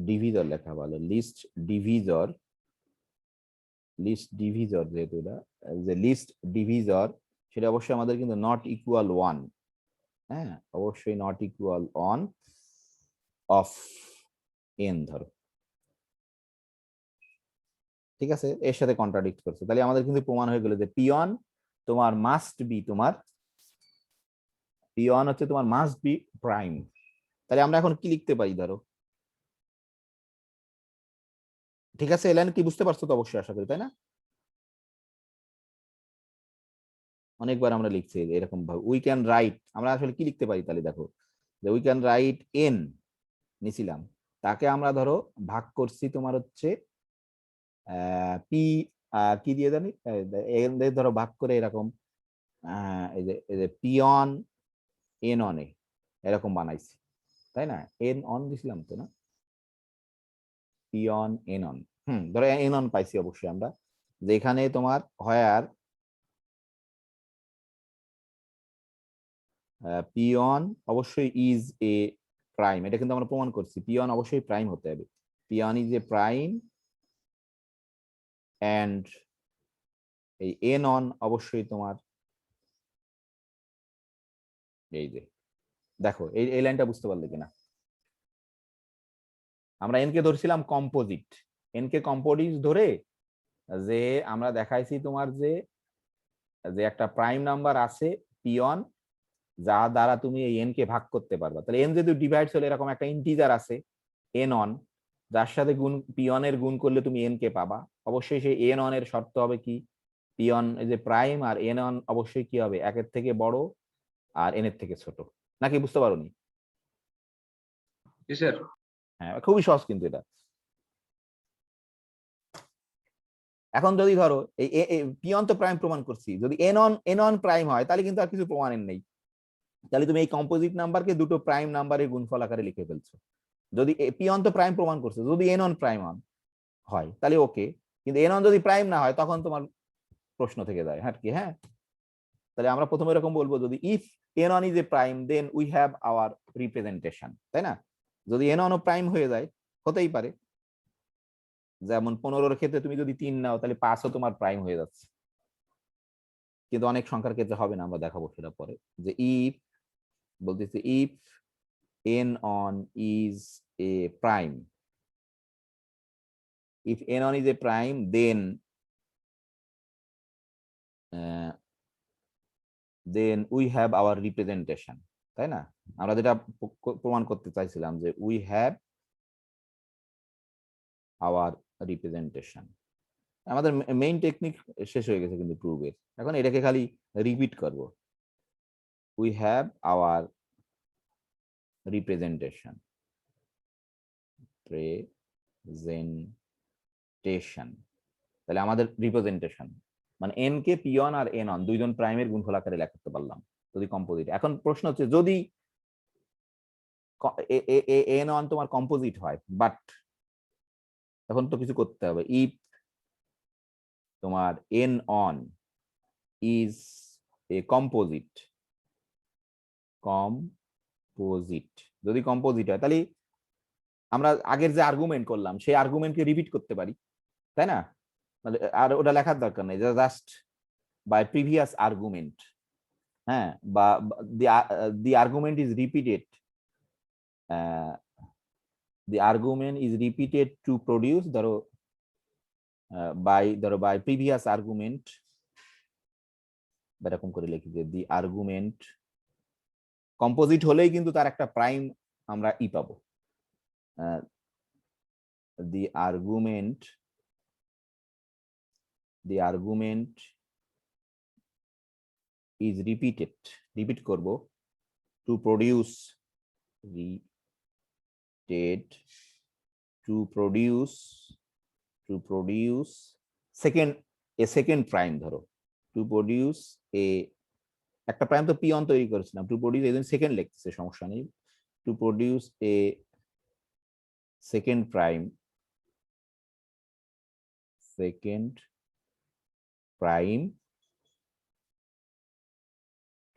ডিভিজর লেখা ভালো, লিস্ট ডিভিজর যেহেতু এটা যে লিস্ট ডিভিজর, সেটা অবশ্যই আমাদের কিন্তু নট ইকুয়াল 1। হ্যাঁ, অবশ্যই নট ইকুয়াল 1 অফ এন ধরো, ঠিক আছে, এর সাথে কন্ট্রাডিক্ট করছে। তাহলে আমাদের কিন্তু প্রমাণ হয়ে গেল যে পিয়ন তোমার মাস্ট বি পিয়ন হচ্ছে তোমার মাস্ট বি প্রাইম। তাহলে আমরা এখন কি লিখতে পারি ধরো, ঠিক আছে? এলেন কি বুঝতে পারছো তো অবশ্যই আশা করি, তাই না? অনেকবার আমরা লিখছি এরকম ভাবে উই ক্যান রাইট, আমরা আসলে কি লিখতে পারি তাহলে দেখো, যে উই ক্যান রাইট এন নিছিলাম, তাকে আমরা ধরো ভাগ করছি তোমার হচ্ছে পি কি দিয়ে জানি, এন দিয়ে ধরো ভাগ করে এরকম এই যে পিয়ন এন অন এ এরকম বানাইছি, তাই না? এন অন দিছিলাম তো না, পিয়ন এন অন, ধরো এন অন পাইছি অবশ্যই আমরা, যেখানে তোমার হোয়ার পিয়ন অবশ্যই ইজ এ প্রাইম, এটা কিন্তু আমরা প্রমাণ করছি পিয়ন অবশ্যই প্রাইম হতে হবে, P one is a prime and এই এন অন অবশ্যই তোমার এই যে দেখো এই লাইনটা বুঝতে পারলে কিনা? আমরা এন কে ধরছিলাম কম্পোজিট, এন কে কম্পোজিট ধরে যে আমরা দেখাইছি তোমার যে একটা প্রাইম নাম্বার আছে পিয়ন, যা দ্বারা তুমি এই এন কে ভাগ করতে পারবা। তাহলে এন যদি ডিভাইডস হলে এরকম একটা ইন্টিজার আছে এন অন, যার সাথে গুণ পিয়নের গুণ করলে তুমি এন কে পাবা। অবশ্যই সেই এন অন এর শর্ত হবে কি, পিয়ন যে প্রাইম আর এন অন অবশ্যই কি হবে, একের থেকে বড় আর এন এর থেকে ছোট। নাকি বুঝতে পারোনি? জি স্যার। হ্যাঁ, খুবই সহজ কিন্তু এটা। এখন যদি ধরো এই পিয়ন তো প্রাইম প্রমাণ করছি, যদি এন অন প্রাইম হয় তাহলে কিন্তু আর কিছু প্রমাণের নেই, তাহলে তুমি এই কম্পোজিট নাম্বারকে দুটো প্রাইম নাম্বারের গুণফল আকারে লিখে ফেলছো। যদি পিয়ন তো প্রাইম প্রমাণ করছে, যদি এন অন প্রাইম হয় তাহলে ওকে, কিন্তু এন অন যদি প্রাইম না হয় তখন তোমার প্রশ্ন থেকে যায়, হ্যাঁ কি? হ্যাঁ, তাহলে আমরা প্রথমে এরকম বলবো, যদি if n1 is a prime then we have our representation, তাই না? যদি n1 ও প্রাইম হয়ে যায়, হতেই পারে, যেমন 15-র ক্ষেত্রে তুমি যদি 3 নাও তাহলে 5ও তোমার প্রাইম হয়ে যাচ্ছে, কিন্তু অনেক সংখ্যার ক্ষেত্রে হবে না, আমরা দেখাবো সেটা পরে। যে ইফ বলতেছে if n1 is a prime, if n1 is a prime then we have our representation, তাই না? আমরা যেটা প্রমাণ করতে চাইছিলাম যে we have our representation। আমাদের মেইন টেকনিক শেষ হয়ে গেছে কিন্তু প্রুভের, এখন এটাকে খালি রিপিট করব। we have our representation, তাহলে আমাদের রিপ্রেজেন্টেশন মানে n কে p1 আর n1 দুইজন প্রাইমের গুণফল আকারে লেখাতে পারলাম যদি কম্পোজিট। এখন প্রশ্ন হচ্ছে যদি n1 তোমার কম্পোজিট হয়, বাট এখন তো কিছু করতে হবে। ইফ তোমার n1 ইজ এ কম্পোজিট, যদি কম্পোজিট হয় তাহলে আমরা আগের যে আর্গুমেন্ট করলাম সেই আর্গুমেন্টকে রিপিট করতে পারি, তাই না? আর ওটা লেখার দরকার নেই, জাস্ট বাই প্রিভিয়াস আর্গুমেন্ট, হ্যাঁ, বা the argument is repeated, the argument is repeated to produce, ধরো by previous argument, এরকম করে লিখি যে the argument কম্পোজিট হলেই কিন্তু তার একটা প্রাইম আমরা ই পাবো। the argument is repeat করব to produce second prime, ধরো টু প্রডিউস একটা প্রাইম তো p1 তৈরি করেছিলাম, টু প্রডিউস এই সেকেন্ড লিখতেছে, সমস্যা নেই, to produce A second prime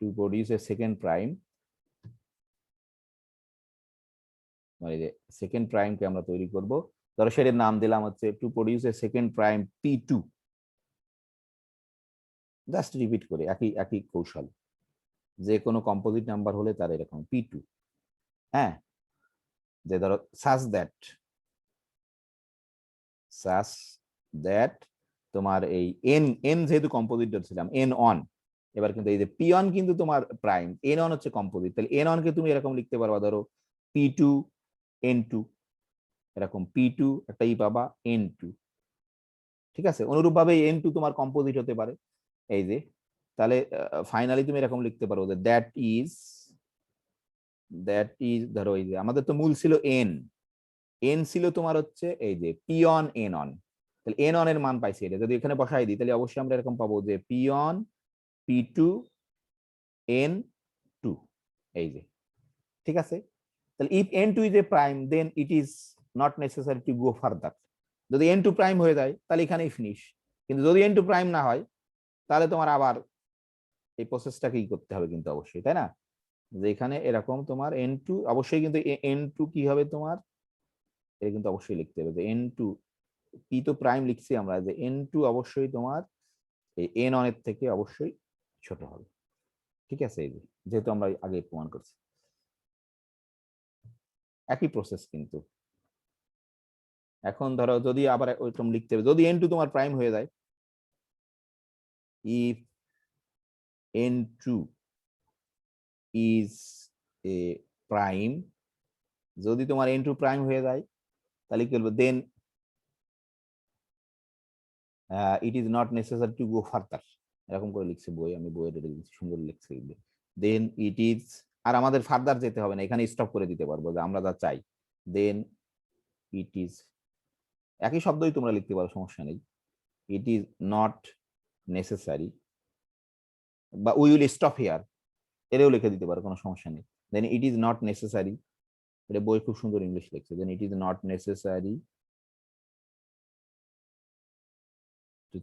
to produce a second prime, মানে যে সেকেন্ড প্রাইমকে আমরা তৈরি করব, ধরো সেটার নাম দিলাম হচ্ছে to produce A second prime p2, just repeat করে একই কৌশল, যে কোনো কম্পোজিট নাম্বার হলে তার এরকম p2, হ্যাঁ, যে ধরো সাচ দ্যাট তোমার এই n যেহেতু কম্পোজিট ছিলাম n1, এবার কিন্তু এই যে p1 কিন্তু তোমার প্রাইম, n1 হচ্ছে কম্পোজিট, তাহলে n1 কে তুমি এরকম লিখতে পারবা, ধরো p2 n2, এরকম p2 একটা ই পাবা n2, ঠিক আছে? অনুরূপ ভাবে n2 তোমার কম্পোজিট হতে পারে, এই যে, তাহলে ফাইনালি তুমি এরকম লিখতে পারো যে দ্যাট ইজ ধরো এই যে আমাদের তো মূল ছিল n ছিল তোমার হচ্ছে এই যে p1 n1, তাহলে n1 এর মান পাইছি, এটা যদি এখানে বসাই দিই তাহলে অবশ্যই আমরা এরকম পাবো যে p1 p2 n2, এই যে, ঠিক আছে? তাহলে if n2 is a prime then it is not necessary to go further, যদি n2 প্রাইম হয়ে যায় তাহলে এখানেই ফিনিশ, কিন্তু যদি n2 প্রাইম না হয় তাহলে তোমার আবার এই প্রসেসটাকেই করতে হবে কিন্তু অবশ্যই, তাই না? যে এখানে এরকম তোমার n2 অবশ্যই, কিন্তু n2 কি হবে তোমার, এটা কিন্তু অবশ্যই লিখতে হবে যে n2 p তো প্রাইম লিখছি আমরা, যে n2 অবশ্যই তোমার এই n1 এর থেকে অবশ্যই ছোট হবে, ঠিক আছে? এই যেহেতু আমরা আগে প্রমাণ করছি, একই প্রসেস কিন্তু। এখন ধরো যদি আবার ওইরকম লিখতে হবে, যদি n2 তোমার প্রাইম হয়ে যায়, if n2 is a prime, যদি তোমার n2 প্রাইম হয়ে যায় তাহলে কি বলবো, then it is not necessary to go further, এরকম করে লিখছে বই, আমি বইয়ের সুন্দর লিখছি, দেন ইট ইজ, আর আমাদের ফার্দার যেতে হবে না, এখানে স্টপ করে দিতে পারবো যে আমরা যা চাই, দেন ইট ইজ, একই শব্দই তোমরা লিখতে পারো, সমস্যা নেই, ইট ইজ নট নেসেসারি, বা উই উইল স্টপ হিয়ার, এটাও লিখে দিতে পারো, কোনো সমস্যা নেই, দেন ইট ইজ নট নেসেসারি, এটা বই খুব সুন্দর ইংলিশ লিখছে, দেন ইট ইজ নট নেসেসারি,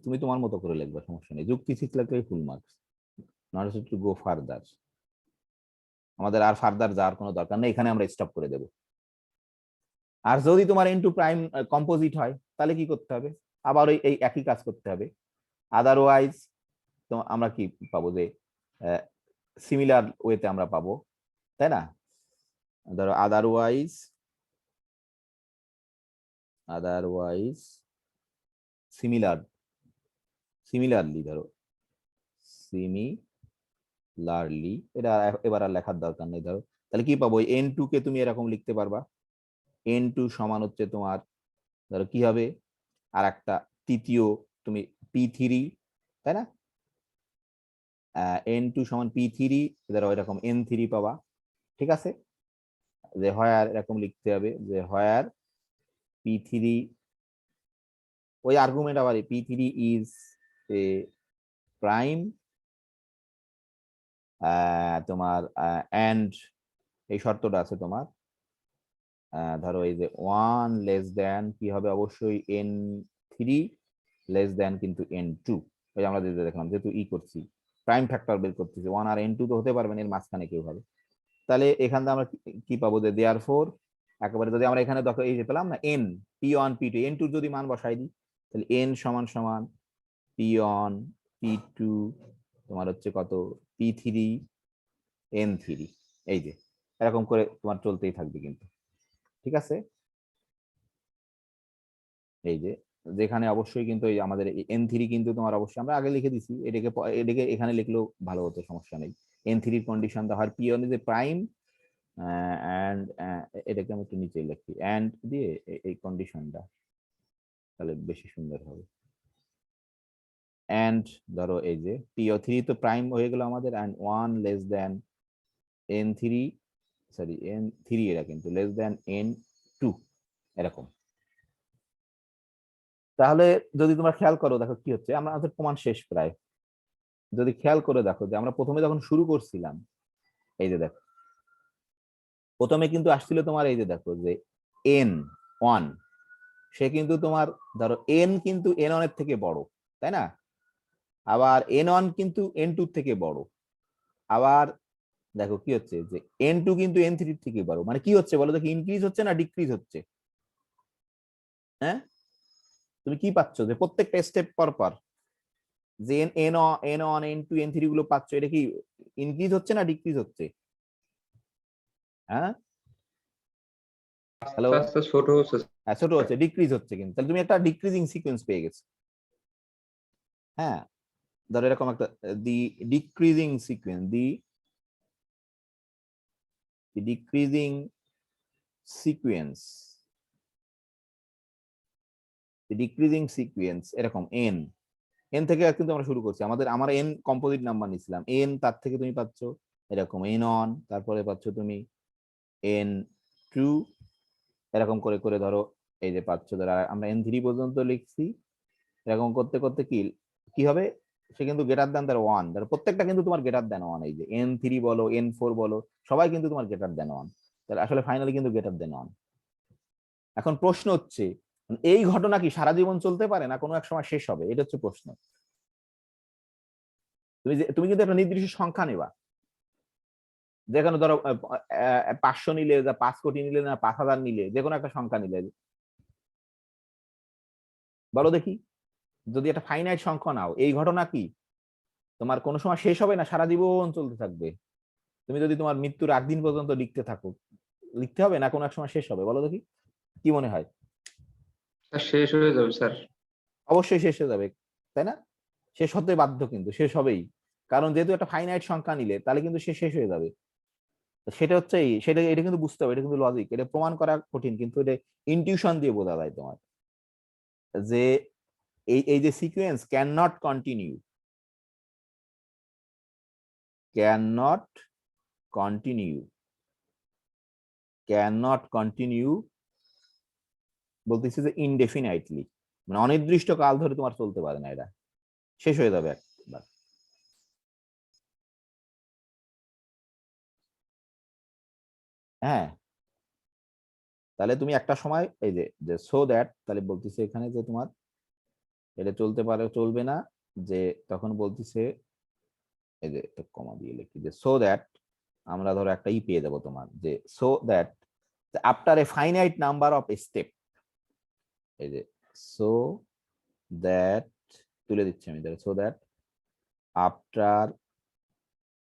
তুমি তোমার মতো করে লিখবে, সমস্যা নেই, যুক্তি ঠিক লাগলে full marks, not to go further, আমাদের আর ফার্দার যাওয়ার কোনো দরকার নেই, এখানে আমরা স্টপ করে দেব। আর যদি তোমার ইনটু প্রাইম কম্পোজিট হয় তাহলে কি করতে হবে, আবার ওই এই একই কাজ করতে হবে। আদারওয়াইজ তো আমরা কি পাবো, যে সিমিলার ওয়েতে আমরা পাবো, তাই না? ধরো আদারওয়াইজ সিমিলারলি, ধরো সিমিলারলি, এটা এবার আর লেখার দরকার নেই। ধরো তাহলে কি পাবো, n2 কে তুমি এরকম লিখতে পারবা, n2 সমান হচ্ছে তোমার, ধরো কি হবে, আর একটা তৃতীয় তুমি p3, তাই না? n2 সমান p3, ধরো এরকম n3 পাবা, ঠিক আছে? যে হোয়ার এরকম লিখতে হবে, যে হোয়ার p3, ওই আর্গুমেন্ট আবার p3 ইজ এ প্রাইম, তোমার এন্ড এই শর্তটা আছে তোমার, ধরো এই যে 1 লেস দেন কি হবে, অবশ্যই n3 লেস দেন কিন্তু n2, ওই আমরা যেটা দেখলাম, যেহেতু করছি প্রাইম ফ্যাক্টর বের করতেছি, 1 আর n2 তো হতে পারবে না, এর মাঝখানে কেউ হবে। তাহলে এখান থেকে আমরা কি পাবো, যে দেয়ারফর একেবারে যদি আমরা এখানে দেখো এই যে পেলাম না n p1 p2, n2 যদি মান বসাই দিই তাহলে n সমান সমান p1 p2 তোমার হচ্ছে কত p3 n3, এই যে এরকম করে তোমার চলতেই থাকবে কিন্তু, ঠিক আছে? এই যে যেখানে অবশ্যই কিন্তু এই আমাদের n3 কিন্তু তোমার অবশ্যই আমরা আগে লিখে দিছি, এটাকে এখানে লিখলেও ভালো হতো, সমস্যা নেই। n3 এর কন্ডিশন দেওয়া হয় p1 is a prime, and এটাকে আমি একটু নিচে লিখি, এন্ড দিয়ে এই কন্ডিশনটা, তাহলে বেশি সুন্দর হবে। এন্ড ধরো এই যে p3 তো প্রাইম হয়ে গেল আমাদের, and 1 less than n3, sorry n3 এটা কিন্তু লেস দেন n2, এরকম। তাহলে যদি তোমরা খেয়াল করো, দেখো কি হচ্ছে, আমরা আমাদের প্রমাণ শেষ প্রায়। যদি খেয়াল করে দেখো যে আমরা প্রথমে যখন শুরু করছিলাম, এই যে দেখো প্রথমে কিন্তু আসছিল তোমার, এই যে দেখো যে n1, সে কিন্তু তোমার ধরো n কিন্তু n1 এর থেকে বড়, তাই না? আবার n1 কিন্তু n2 থেকে বড়, আবার দেখো কি হচ্ছে, যে n2 কিন্তু n3 থেকে বড়, মানে কি হচ্ছে বলো দেখি, ইনক্রিজ হচ্ছে না ডিক্রিজ হচ্ছে? হ্যাঁ, তুমি কি পাচ্ছ, যে প্রত্যেকটা স্টেপ পর পর যে n1 n2 n3 গুলো পাচ্ছ, এটা কি ইনক্রিজ হচ্ছে না ডিক্রিজ হচ্ছে? হ্যাঁ, হ্যালো, আস্তে আস্তে ছোট হচ্ছে। হ্যাঁ ছোট হচ্ছে, ডিক্রিজ হচ্ছে কিন্তু, তাহলে তুমি একটা ডিক্রিজিং সিকোয়েন্স পেয়ে গেছো। হ্যাঁ, ধরো এরকম একটা the decreasing sequence, decreasing sequence, decreasing sequence এরকম এন থেকে কিন্তু আমরা শুরু করছি, আমার এন কম্পোজিট নাম্বার নিছিলাম, এন তার থেকে তুমি পাচ্ছ এরকম n1, তারপরে পাচ্ছ তুমি n2, এরকম করে করে ধরো এই যে পাচ্ছ, ধরো আমরা n3 পর্যন্ত লিখছি, এরকম করতে করতে কি কি হবে, সে কিন্তু গ্রেটার দ্যান তার 1, ধরো প্রত্যেকটা কিন্তু তোমার গ্রেটার দ্যান 1, এই যে n3 বলো n4 বলো সবাই কিন্তু তোমার গ্রেটার দ্যান 1, তাহলে আসলে ফাইনালি কিন্তু গ্রেটার দ্যান 1। এখন প্রশ্ন হচ্ছে, এই ঘটনা কি সারা জীবন চলতে পারে না কোনো এক সময় শেষ হবে, এটা হচ্ছে প্রশ্ন। তুমি কিন্তু একটা নির্দিষ্ট সংখ্যা নেবা, যেখানে ধরো 500 নিলে, 5 কোটি নিলে, না 5000 নিলে, যে কোনো একটা সংখ্যা নিলে, বলো দেখি, যদি একটা ফাইনাইট সংখ্যা নাও, এই ঘটনা কি তোমার কোনো সময় শেষ হবে না, সারা জীবন চলতে থাকবে? তুমি যদি তোমার মৃত্যুর আগ দিন পর্যন্ত লিখতে থাকো, লিখতে হবে না কোনো এক সময় শেষ হবে, বলো দেখি, কি মনে হয়? স্যার শেষ হয়ে যাবে স্যার। অবশ্যই শেষ হয়ে যাবে, তাই না? শেষ হতে বাধ্য, কিন্তু শেষ হবেই, কারণ যেহেতু একটা ফাইনাইট সংখ্যা নিলে তাহলে কিন্তু সে শেষ হয়ে যাবে। সেটা হচ্ছে সেটা, এটা কিন্তু বুঝতে হবে, এটা কিন্তু লজিক, এটা প্রমাণ করা কঠিন, কিন্তু এটা ইনটিউশন দিয়ে বোঝা যায় তোমার, যে এই যে sequence can not continue, can not continue, can not continue বলতেছি যে ইনডেফিনাইটলি, মানে অনির্দিষ্ট কাল ধরে তোমার চলতে পারে না, এটা শেষ হয়ে যাবে একবার। হ্যাঁ, তাহলে তুমি একটা সময় এই যে সো দ্যাট, তাহলে বলতেছে এখানে যে তোমার এটা চলতে পারে চলবে না, যে তখন বলতেছে এই যে একটা কমা দিয়ে লিখি যে সো দ্যাট আমরা ধরো একটা পেয়ে যাবো তোমার যে so that after a finite number of step, এই যে সো দ্যাট তুলে দিচ্ছি আমি, so that after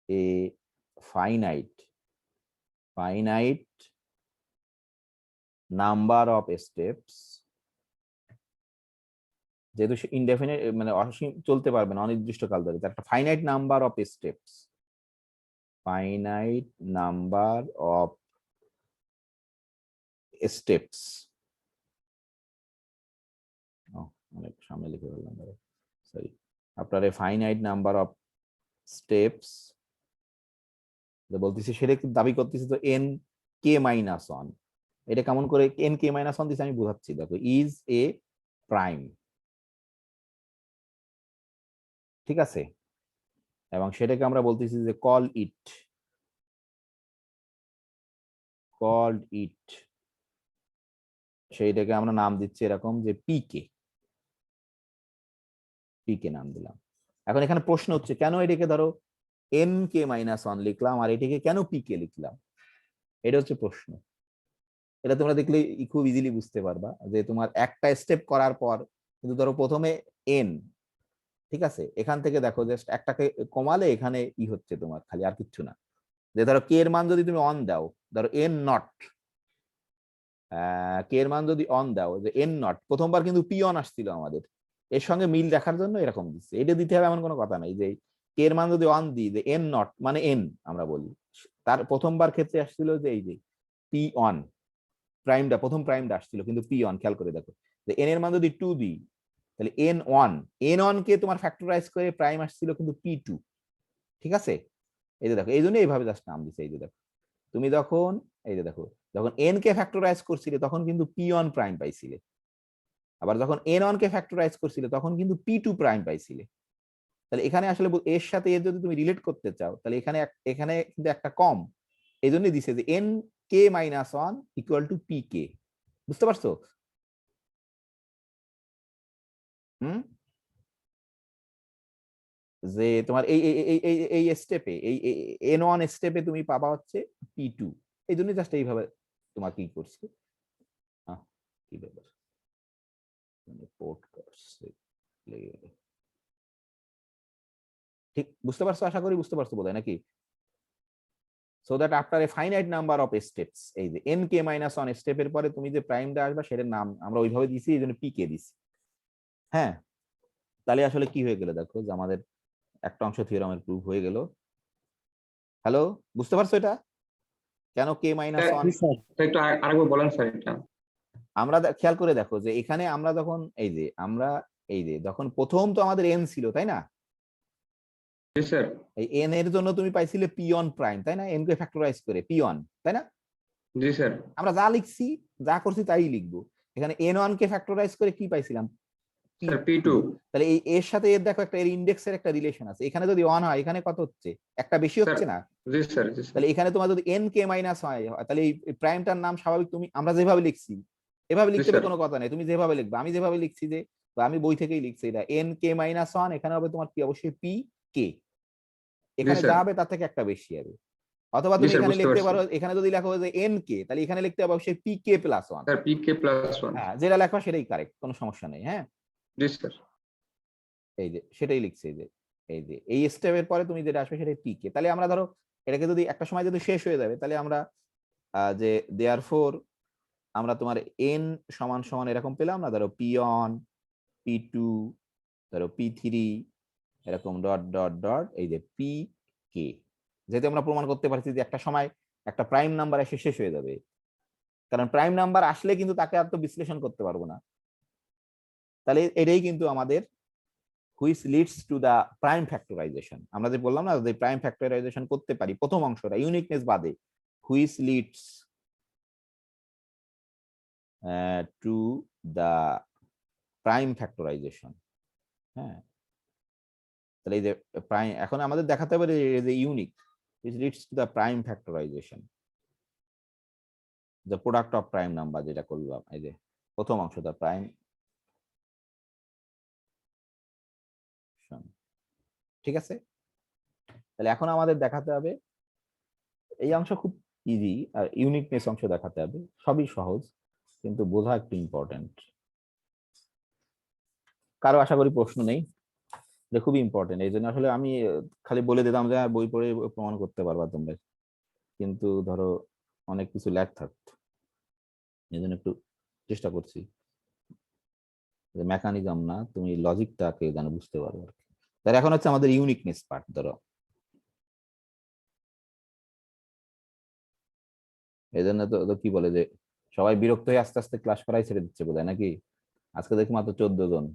a finite number of steps, যেহেতু ইনডেফিনিট মানে অসীম চলতে পারবে না অনির্দিষ্ট কাল ধরে, একটা finite number of steps, finite number of steps, অনেক সামনে লিখে ফেললাম, sorry, after a finite number of steps বলতেছি, সেটা দাবি করতেছি তো এন কে মাইনাস ওয়ান, এটা কেমন করে এন কে মাইনাস ওয়ান দিচ্ছে আমি বোঝাচ্ছি, দেখো ইজ এ প্রাইম, ঠিক আছে, এবং সেটাকে আমরা বলতেছি যে কল ইট, সেইটাকে আমরা নাম দিচ্ছি এরকম যে পিকে নাম দিলাম। এখন এখানে প্রশ্ন হচ্ছে কেন এটাকে ধরো এন কে মাইনাস ওয়ান লিখলাম আর এটাকে কেন পিকে লিখলাম, এটা হচ্ছে প্রশ্ন। এটা তোমরা দেখলে খুব ইজিলি বুঝতে পারবা যে তোমার একটা স্টেপ করার পর কিন্তু ধরো প্রথমে এন, ঠিক আছে, এখান থেকে দেখো জাস্ট একটাকে কমালে এখানে হচ্ছে তোমার খালি, আর কিচ্ছু না। যে ধরো কে এর মান যদি তুমি অন দাও, ধরো এন নট, কে এর মান যদি অন দাও, যে এন নট প্রথমবার কিন্তু পি অন আসছিল আমাদের, এর সঙ্গে মিল দেখার জন্য এরকম দিচ্ছে, এটা দিতে হবে এমন কোনো কথা নাই। যে কে এর মান যদি অন দিই, যে এন নট মানে এন আমরা বলি, তার প্রথমবার ক্ষেত্রে আসছিল যে এই যে পি অন প্রাইমটা, প্রথম প্রাইমটা আসছিল কিন্তু পি অন, খেয়াল করে দেখো যে এন এর মান যদি 2 দিই তাহলে এন ওয়ান কে তোমার ফ্যাক্টরাইজ করে প্রাইম আসছিল কিন্তু পি2, ঠিক আছে। এই যে দেখো এই জন্য এইভাবে জাস্ট নাম দিচ্ছে। এই যে দেখো তুমি যখন এই যে দেখো যখন এন কে ফ্যাক্টরাইজ করছিলে তখন কিন্তু পি1 প্রাইম পাইছিলে, আবার যখন এন1 কে ফ্যাক্টরাইজ করছিলে তখন কিন্তু পি2 প্রাইম পাইছিলে। তাহলে এখানে আসলে এর সাথে এর যদি তুমি রিলেট করতে চাও তাহলে এখানে কিন্তু একটা কম, এই জন্যই দিছে যে N K minus one equal to P K, বুঝতে পারছো? হুম, যে তোমার এই স্টেপে এই এন1 স্টেপে তুমি পাবা হচ্ছে পি2, এই জন্য জাস্ট এইভাবে তোমার কি করছে, কি ব্যাপার পোর্ট করছে, ঠিক বুঝতে পারছো? আশা করি বুঝতে পারছো বোধহয় নাকি? So that after a finite number of steps, এই যে এন কে মাইনাস ওয়ান স্টেপের পরে তুমি যে প্রাইমটা আসবে সেটার নাম আমরা ওইভাবে দিছি, এই জন্য পি কে দিছি। হ্যাঁ, তাহলে আসলে কি হয়ে গেল দেখো যে আমাদের একটা অংশ থিওরামের প্রুফ হয়ে গেল। হ্যালো, বুঝতে পারছো এটা কেন কে মাইনাস ওয়ান? একটু আরেকবার বলেন স্যার এটা। আমরা খেয়াল করে দেখো যে এখানে আমরা যখন এই যে যখন প্রথম তো আমাদের এন ছিল তাই না, জি স্যার। এই এন এর জন্য তুমি পাইছিলে পি1 প্রাইম তাই না, এন কে ফ্যাক্টরাইজ করে পি1 তাই না, জি স্যার। আমরা যা লিখছি যা করছি তাই লিখবো। এখানে এন1 কে ফ্যাক্টরাইজ করে কি পাইছিলাম, স্যার পি2। তাহলে এই এর সাথে এর দেখো একটা এর ইন্ডেক্সের একটা রিলেশন আছে, এখানে যদি 1 হয় এখানে কত হচ্ছে, একটা বেশি হচ্ছে না। জি স্যার। জি স্যার। তাহলে এখানে তোমার যদি এন কে মাইনাস হয় তাহলে এই প্রাইমটার নাম স্বাভাবিক তুমি আমরা যেভাবে লিখছি এভাবে লিখতে হবে কোনো কথা নেই, তুমি যেভাবে লিখবে, আমি যেভাবে লিখছি যে বা আমি বই থেকেই লিখছি এটা এন কে মাইনাস ওয়ান, এখানে হবে তোমার কি অবশ্যই পি কে, এখানে যা হবে তার থেকে একটা বেশি হবে। অথবা তুমি এখানে লিখতে পারো, এখানে যদি লেখো যে এন কে তাহলে এখানে লিখতে হবে অবশ্যই P k plus one, sir P k plus one. হ্যাঁ যেটা লেখা সেটাই কারেক্ট, কোনো সমস্যা নেই। হ্যাঁ, জি স্যার। এই যে সেটাই লিখছে যে এই স্টেপের পরে তুমি যেটা আসবে সেটাই পি কে। তাহলে আমরা ধরো এটাকে যদি একটা সময় যদি শেষ হয়ে যাবে তাহলে আমরা যে দেয়ারফোর আমরা তোমার এন সমান সমান এরকম পেলাম না, ধরো পি1 পি2 ধরো পি3 এরকম ডট ডট ডট এই যে পি কে, যেহেতু আমরা প্রমাণ করতে পারছি যে একটা সময় একটা প্রাইম নাম্বার এসে শেষ হয়ে যাবে, কারণ প্রাইম নাম্বার আসলে কিন্তু তাকে আর তো বিশ্লেষণ করতে পারবো না। তাহলে এটাই কিন্তু আমাদের which leads to the prime factorization, আমরা যে বললাম না যে প্রাইম ফ্যাক্টরাইজেশন করতে পারি প্রথম অংশটা ইউনিকনেস বাদে, which leads to the prime factorization. হ্যাঁ, তাহলে এই যে প্রাইম এখন আমাদের দেখাতে হবে যে unique which leads to the prime factorization, the product of prime number, যেটা করলাম এই যে প্রথম অংশ দা প্রাইম, ঠিক আছে। তাহলে এখন আমাদের দেখাতে হবে, এই অংশ খুব ইজি, আর ইউনিকনেস অংশ দেখাতে হবে, সবই সহজ কিন্তু বোঝা একটু ইম্পর্টেন্ট। কারো আশা করি প্রশ্ন নেই? এটা খুবই ইম্পর্টেন্ট, এই জন্য আসলে আমি খালি বলে দিতাম যে বই পড়ে প্রমাণ করতে পারবা তোমরা, কিন্তু ধরো অনেক কিছু ল্যাগ থাকতো, এই জন্য একটু চেষ্টা করছি যে মেকানিজম না, তুমি লজিকটাকে যেন বুঝতে পারো আর কি। তার এখন হচ্ছে আমাদের ইউনিকনেস পার্ট। ধরো এই জন্য তো কি বলে যে সবাই বিরক্ত হয়ে আস্তে আস্তে ক্লাস করাই ছেড়ে দিচ্ছে বোধহয় নাকি? আজকে দেখি মাত্র 14 জন,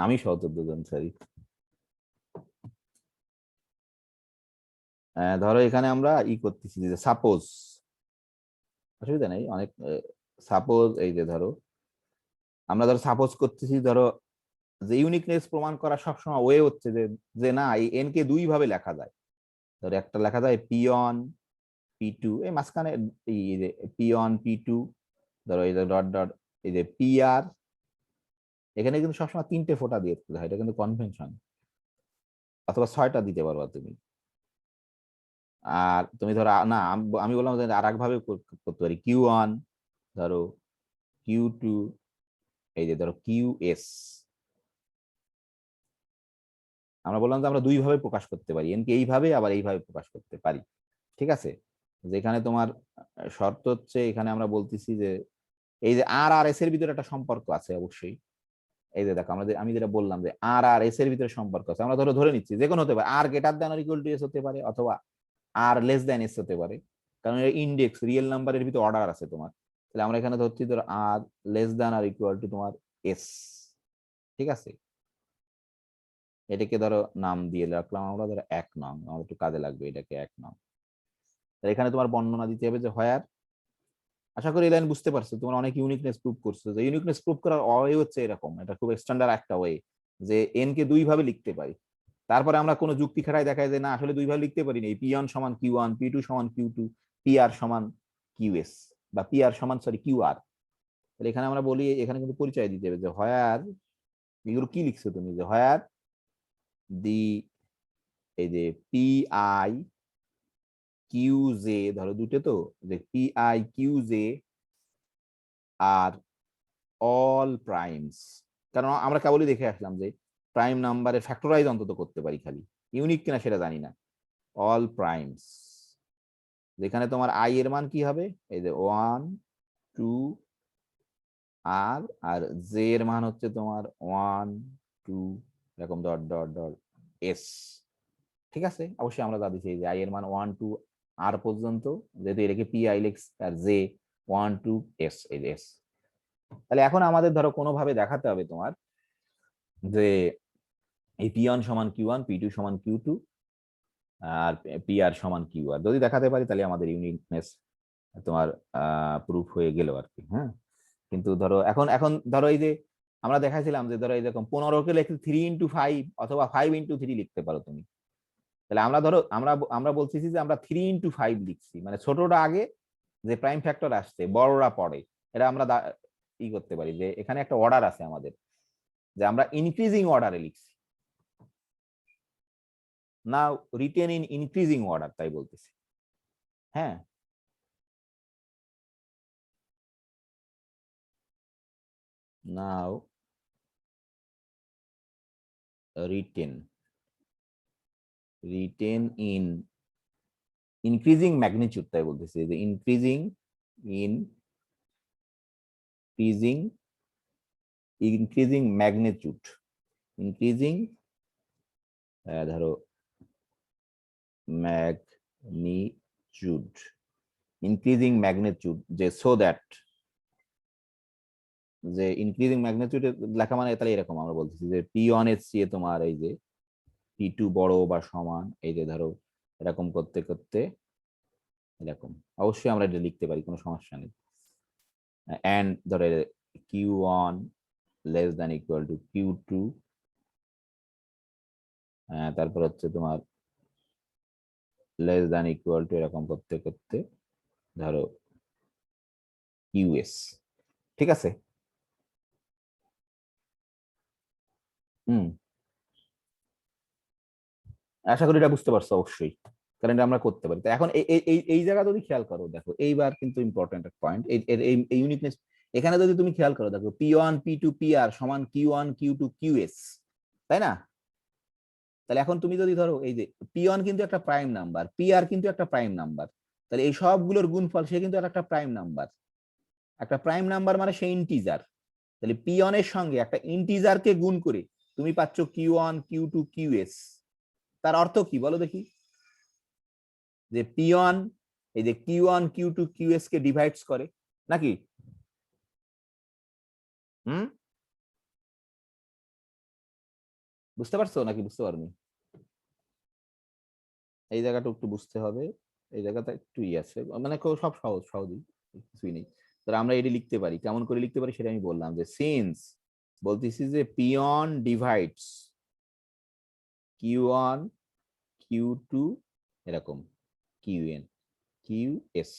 আমি সহ 14 জন, সরি। ধরো এখানে আমরা করতেছি যে সাপোজ, অসুবিধা নেই অনেক, সাপোজ এই যে ধরো আমরা ধরো সাপোজ করতেছি, ধরো যে ইউনিকনেস প্রমাণ করা সবসময় ওয়ে হচ্ছে যে যে না এই এন কে দুই ভাবে লেখা যায়। ধরো একটা লেখা যায় P1 P2, এই মাঝখানে এই যে P1 P2, ধরো এই যে ডট ডট এই যে PR, এখানে কিন্তু সবসময় 3টে ফোঁটা দিয়ে দিতে হয়, এটা কিন্তু কনভেনশন, অথবা 6টা দিতে পারবা তুমি। আর তুমি ধরো না আমি বললাম যে আর এক ভাবে করতে পারি, Q1 ধরো Q2, এই যে ধরো QS। আমরা বললাম যে আমরা দুই ভাবে প্রকাশ করতে পারি, এনকে এইভাবে আবার এইভাবে প্রকাশ করতে পারি, ঠিক আছে? যেখানে তোমার শর্ত হচ্ছে, এখানে আমরা বলতেছি যে এই যে আর আর এস এর ভিতরে একটা সম্পর্ক আছে অবশ্যই। এই যে দেখো আমি যেটা বললাম যে আর আর এস এর ভিতরে সম্পর্ক আছে, আমরা ধরে নিচ্ছি যে কোনো হতে পারে, R greater than or equal to S হতে পারে, অথবা আর লেস দ্যান এস হতে পারে, কারণ ইন্ডেক্স রিয়েল নাম্বারের ভিতরে অর্ডার আছে তোমার। তাহলে আমরা এখানে ধরছি ধরো R less than or equal to তোমার এস, ঠিক আছে? এটাকে ধরো নাম দিয়ে রাখলাম আমরা, ধরো 1 নং, আমার একটু কাজে লাগবে, এটাকে 1 নং। এখানে তোমার বর্ণনা দিতে হবে যে হোয়ার, আশা করি এই লাইন বুঝতে পারছো, তোমরা অনেক ইউনিকনেস প্রুভ করছো, যে ইউনিকনেস প্রুভ করার ওয়ে হচ্ছে এরকম, এটা খুব স্ট্যান্ডার্ড একটা ওয়ে, যে এন কে দুই ভাবে লিখতে পারি। তারপরে আমরা কোনো যুক্তি খাটাই দেখায় যে না আসলে দুই ভাবে লিখতে পারি না, P1 সমান Q1, P2 সমান Q2, PR সমান QS, বা PR সমান QR। তাহলে এখানে আমরা বলি, এখানে কিন্তু পরিচয় দিতে হবে যে হোয়ার, এগুলো কি লিখছো তুমি, যে হোয়ার দি এই যে PI QJ, ধরো দুটো তো, যে PI QJ আর অল প্রাইমস, কারণ আমরা কেবলই দেখে আসলাম যে প্রাইম নাম্বারের ফ্যাক্টরাইজ অন্তত করতে পারি, খালি ইউনিক কিনা সেটা জানি না। অল প্রাইমস, যেখানে তোমার আই এর মান কি হবে, এই যে 1 2 আর আর জে এর মান হচ্ছে তোমার 1 2 এরকম ডট ডট ডট এস, ঠিক আছে? অবশ্যই আমরা যা দিচ্ছি, এই যে আই এর মান 1 2 আর পর্যন্ত, যেহেতু এটাকে PI লিখস, আর জে 1 2 এস, এই এস। তাহলে এখন আমাদের ধরো কোনোভাবে দেখাতে হবে তোমার যে এই P1 সমান Q1, P2 সমান Q2, আর PR সমান QR, যদি দেখাতে পারি তাহলে আমাদের ইউনিকনেস তোমার প্রুফ হয়ে গেল আর কি। হ্যাঁ, কিন্তু ধরো এখন এখন ধরো এই যে আমরা দেখাইছিলাম যে ধরো এরকম 15কে লিখে 3x5 অথবা 5x3 লিখতে পারো তুমি। তাহলে আমরা ধরো আমরা বলতেছি যে আমরা 3x5 লিখছি, মানে ছোটটা আগে, যে প্রাইম ফ্যাক্টর আসছে বড়রা পরে, এটা আমরা করতে পারি যে এখানে একটা অর্ডার আছে আমাদের, যে আমরা ইনক্রিজিং অর্ডারে লিখছি, নাও রিটেন ইন ইনক্রিজিং অর্ডার, তাই বলতেছি। হ্যাঁ, নাও রিটেন ইন ইনক্রিজিং ম্যাগনিটিউড, তাই বলতেছি যে ইনক্রিজিং ম্যাগনিটিউড, ইনক্রিজিং ধরো ম্যাগনিটিউড, ইনক্রিজিং ম্যাগনিটিউড, যে সো দ্যাট, যে ইনক্রিজিং ম্যাগনিটিউড লেখা মানে তাহলে এরকম আমরা বলতেছি যে P1 এর চেয়ে তোমার এই যে P2 বড় বা সমান, এই যে ধরো এরকম করতে করতে এরকম, অবশ্যই আমরা এটা লিখতে পারি, কোনো সমস্যা নেই। এন্ড ধরো Q1 less than equal two Q2, তারপর হচ্ছে তোমার লেস দ্যান ইকুয়াল টু এরকম করতে করতে ধরো QS, ঠিক আছে? হুম, আশা করি এটা বুঝতে পারছো অবশ্যই, কারণ এটা আমরা করতে পারি। তো এখন এই জায়গা যদি খেয়াল করো, দেখো এইবার কিন্তু ইম্পর্টেন্ট একটা পয়েন্ট, এই ইউনিকনেস এখানে যদি তুমি খেয়াল করো, দেখো P1 P2 PR সমান Q1 Q2 QS, তাই না? তাহলে এখন তুমি যদি ধরো এই যে P1 কিন্তু একটা প্রাইম নাম্বার, PR কিন্তু একটা প্রাইম নাম্বার, তাহলে এই সবগুলোর গুণফল সে কিন্তু একটা প্রাইম নাম্বার। একটা প্রাইম নাম্বার মানে সে ইন্টিজার। তাহলে P1 এর সঙ্গে একটা ইন্টিজারকে গুণ করে তুমি পাচ্ছ Q1 Q2 QS। তার অর্থ কি বলো দেখি? যে P1 এই যে Q1 Q2 QS কে ডিভাইডস করে নাকি? হুম, বুঝতে পারছো নাকি বুঝতে পারোনি? এই জায়গাটা একটু বুঝতে হবে, এই জায়গাটা একটু আছে, মানে সব সহজ সহজই, কিছুই নেই। তো আমরা এটি লিখতে পারি, কেমন করে লিখতে পারি সেটা আমি বললাম, যে সিন্স বলতেছি যে P1 ডিভাইডস Q1 Q2 এরকম QN QS,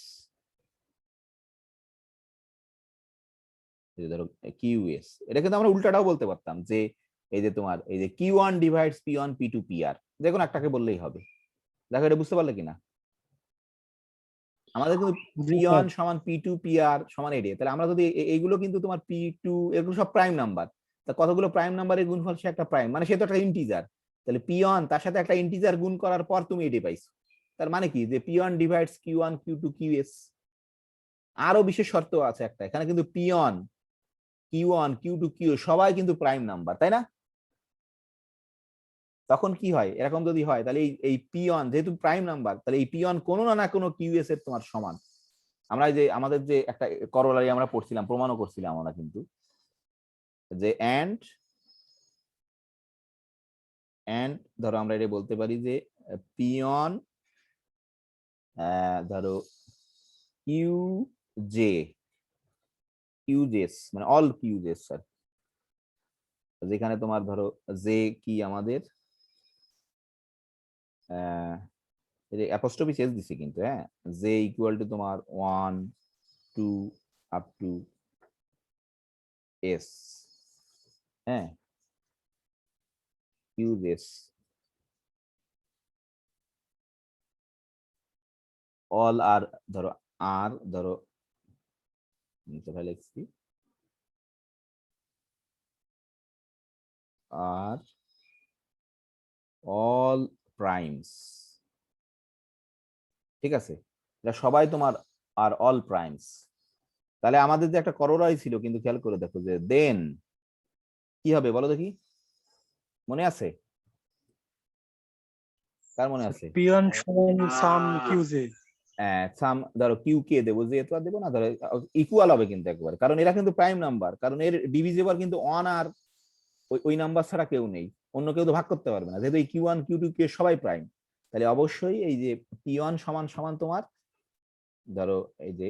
ধরো QS, এটা কিন্তু আমরা উল্টাটাও বলতে পারতাম, যে এই যে তোমার এই যে Q1 divides P1 P2 PR, যে কোনো একটাকে বললেই হবে। দেখো এটা বুঝতে পারলে কিনা? আমাদের কিন্তু জি স্যার। P1 সমান P2 PR সমান এডে, তাহলে আমরা যদি এইগুলো কিন্তু তোমার P2 এগুলো সব প্রাইম নাম্বার, তা কতগুলো প্রাইম নাম্বারের গুণফল সে একটা প্রাইম, মানে সে তো একটা ইন্টিজার। তাহলে P1 তার সাথে একটা ইন্টিজার গুণ করার পর তুমি এডে পাইছো, তার মানে কি যে P1 divides Q1 Q2 QS। আরো বিশেষ শর্ত আছে একটা, এখানে কিন্তু P1 Q1 Q2 Q সবাই কিন্তু প্রাইম নাম্বার, তাই না? তখন কি হয়, এরকম যদি হয় তাহলে এই P1 যেহেতু প্রাইম নাম্বার, তাহলে এই P1 কোনো না কোনো QS এর তোমার সমান। আমরা যে আমাদের যে একটা করোলারি আমরা পড়ছিলাম, প্রমাণও করছিলাম আমরা কিন্তু, যে এন্ড ধরো আমরা এটা বলতে পারি যে P1 ধরো QJ QJs মানে অল QJs স্যার, যেখানে তোমার ধরো যে কি আমাদের অ্যাপোস্ট্রফি শেষ দিছি কিন্তু, হ্যাঁ, জে ইকুয়াল টু তোমার 1 2 আপ টু এস, হ্যাঁ, কিউজেস অল আর ধরো আর ধরো কোথায় লিখছি আর অল প্রাইমস, ঠিক আছে, এটা সবাই তোমার আর অল প্রাইমস। তাহলে আমাদের যে একটা করোলাই ছিল কিন্তু, খেয়াল করে দেখো যে দেন কি হবে বলো দেখি, মনে আছে? কার মনে আছে? P1 সমান সাম কিউজে। সাম ধরো কিউ কে দেবো, যে তো আর দেবো না, ধরো ইকুয়াল হবে কিন্তু একবার, কারণ এরা কিন্তু প্রাইম নাম্বার, কারণ এর ডিভিজিবল কিন্তু ওয়ান আর ওই নাম্বার ছাড়া কেউ নেই, অন্য কেউ তো ভাগ করতে পারবে না, যেহেতু এই Q1 Q2 কে সবাই প্রাইম। তাহলে অবশ্যই এই যে P1 সমান সমান তোমার ধরো এই যে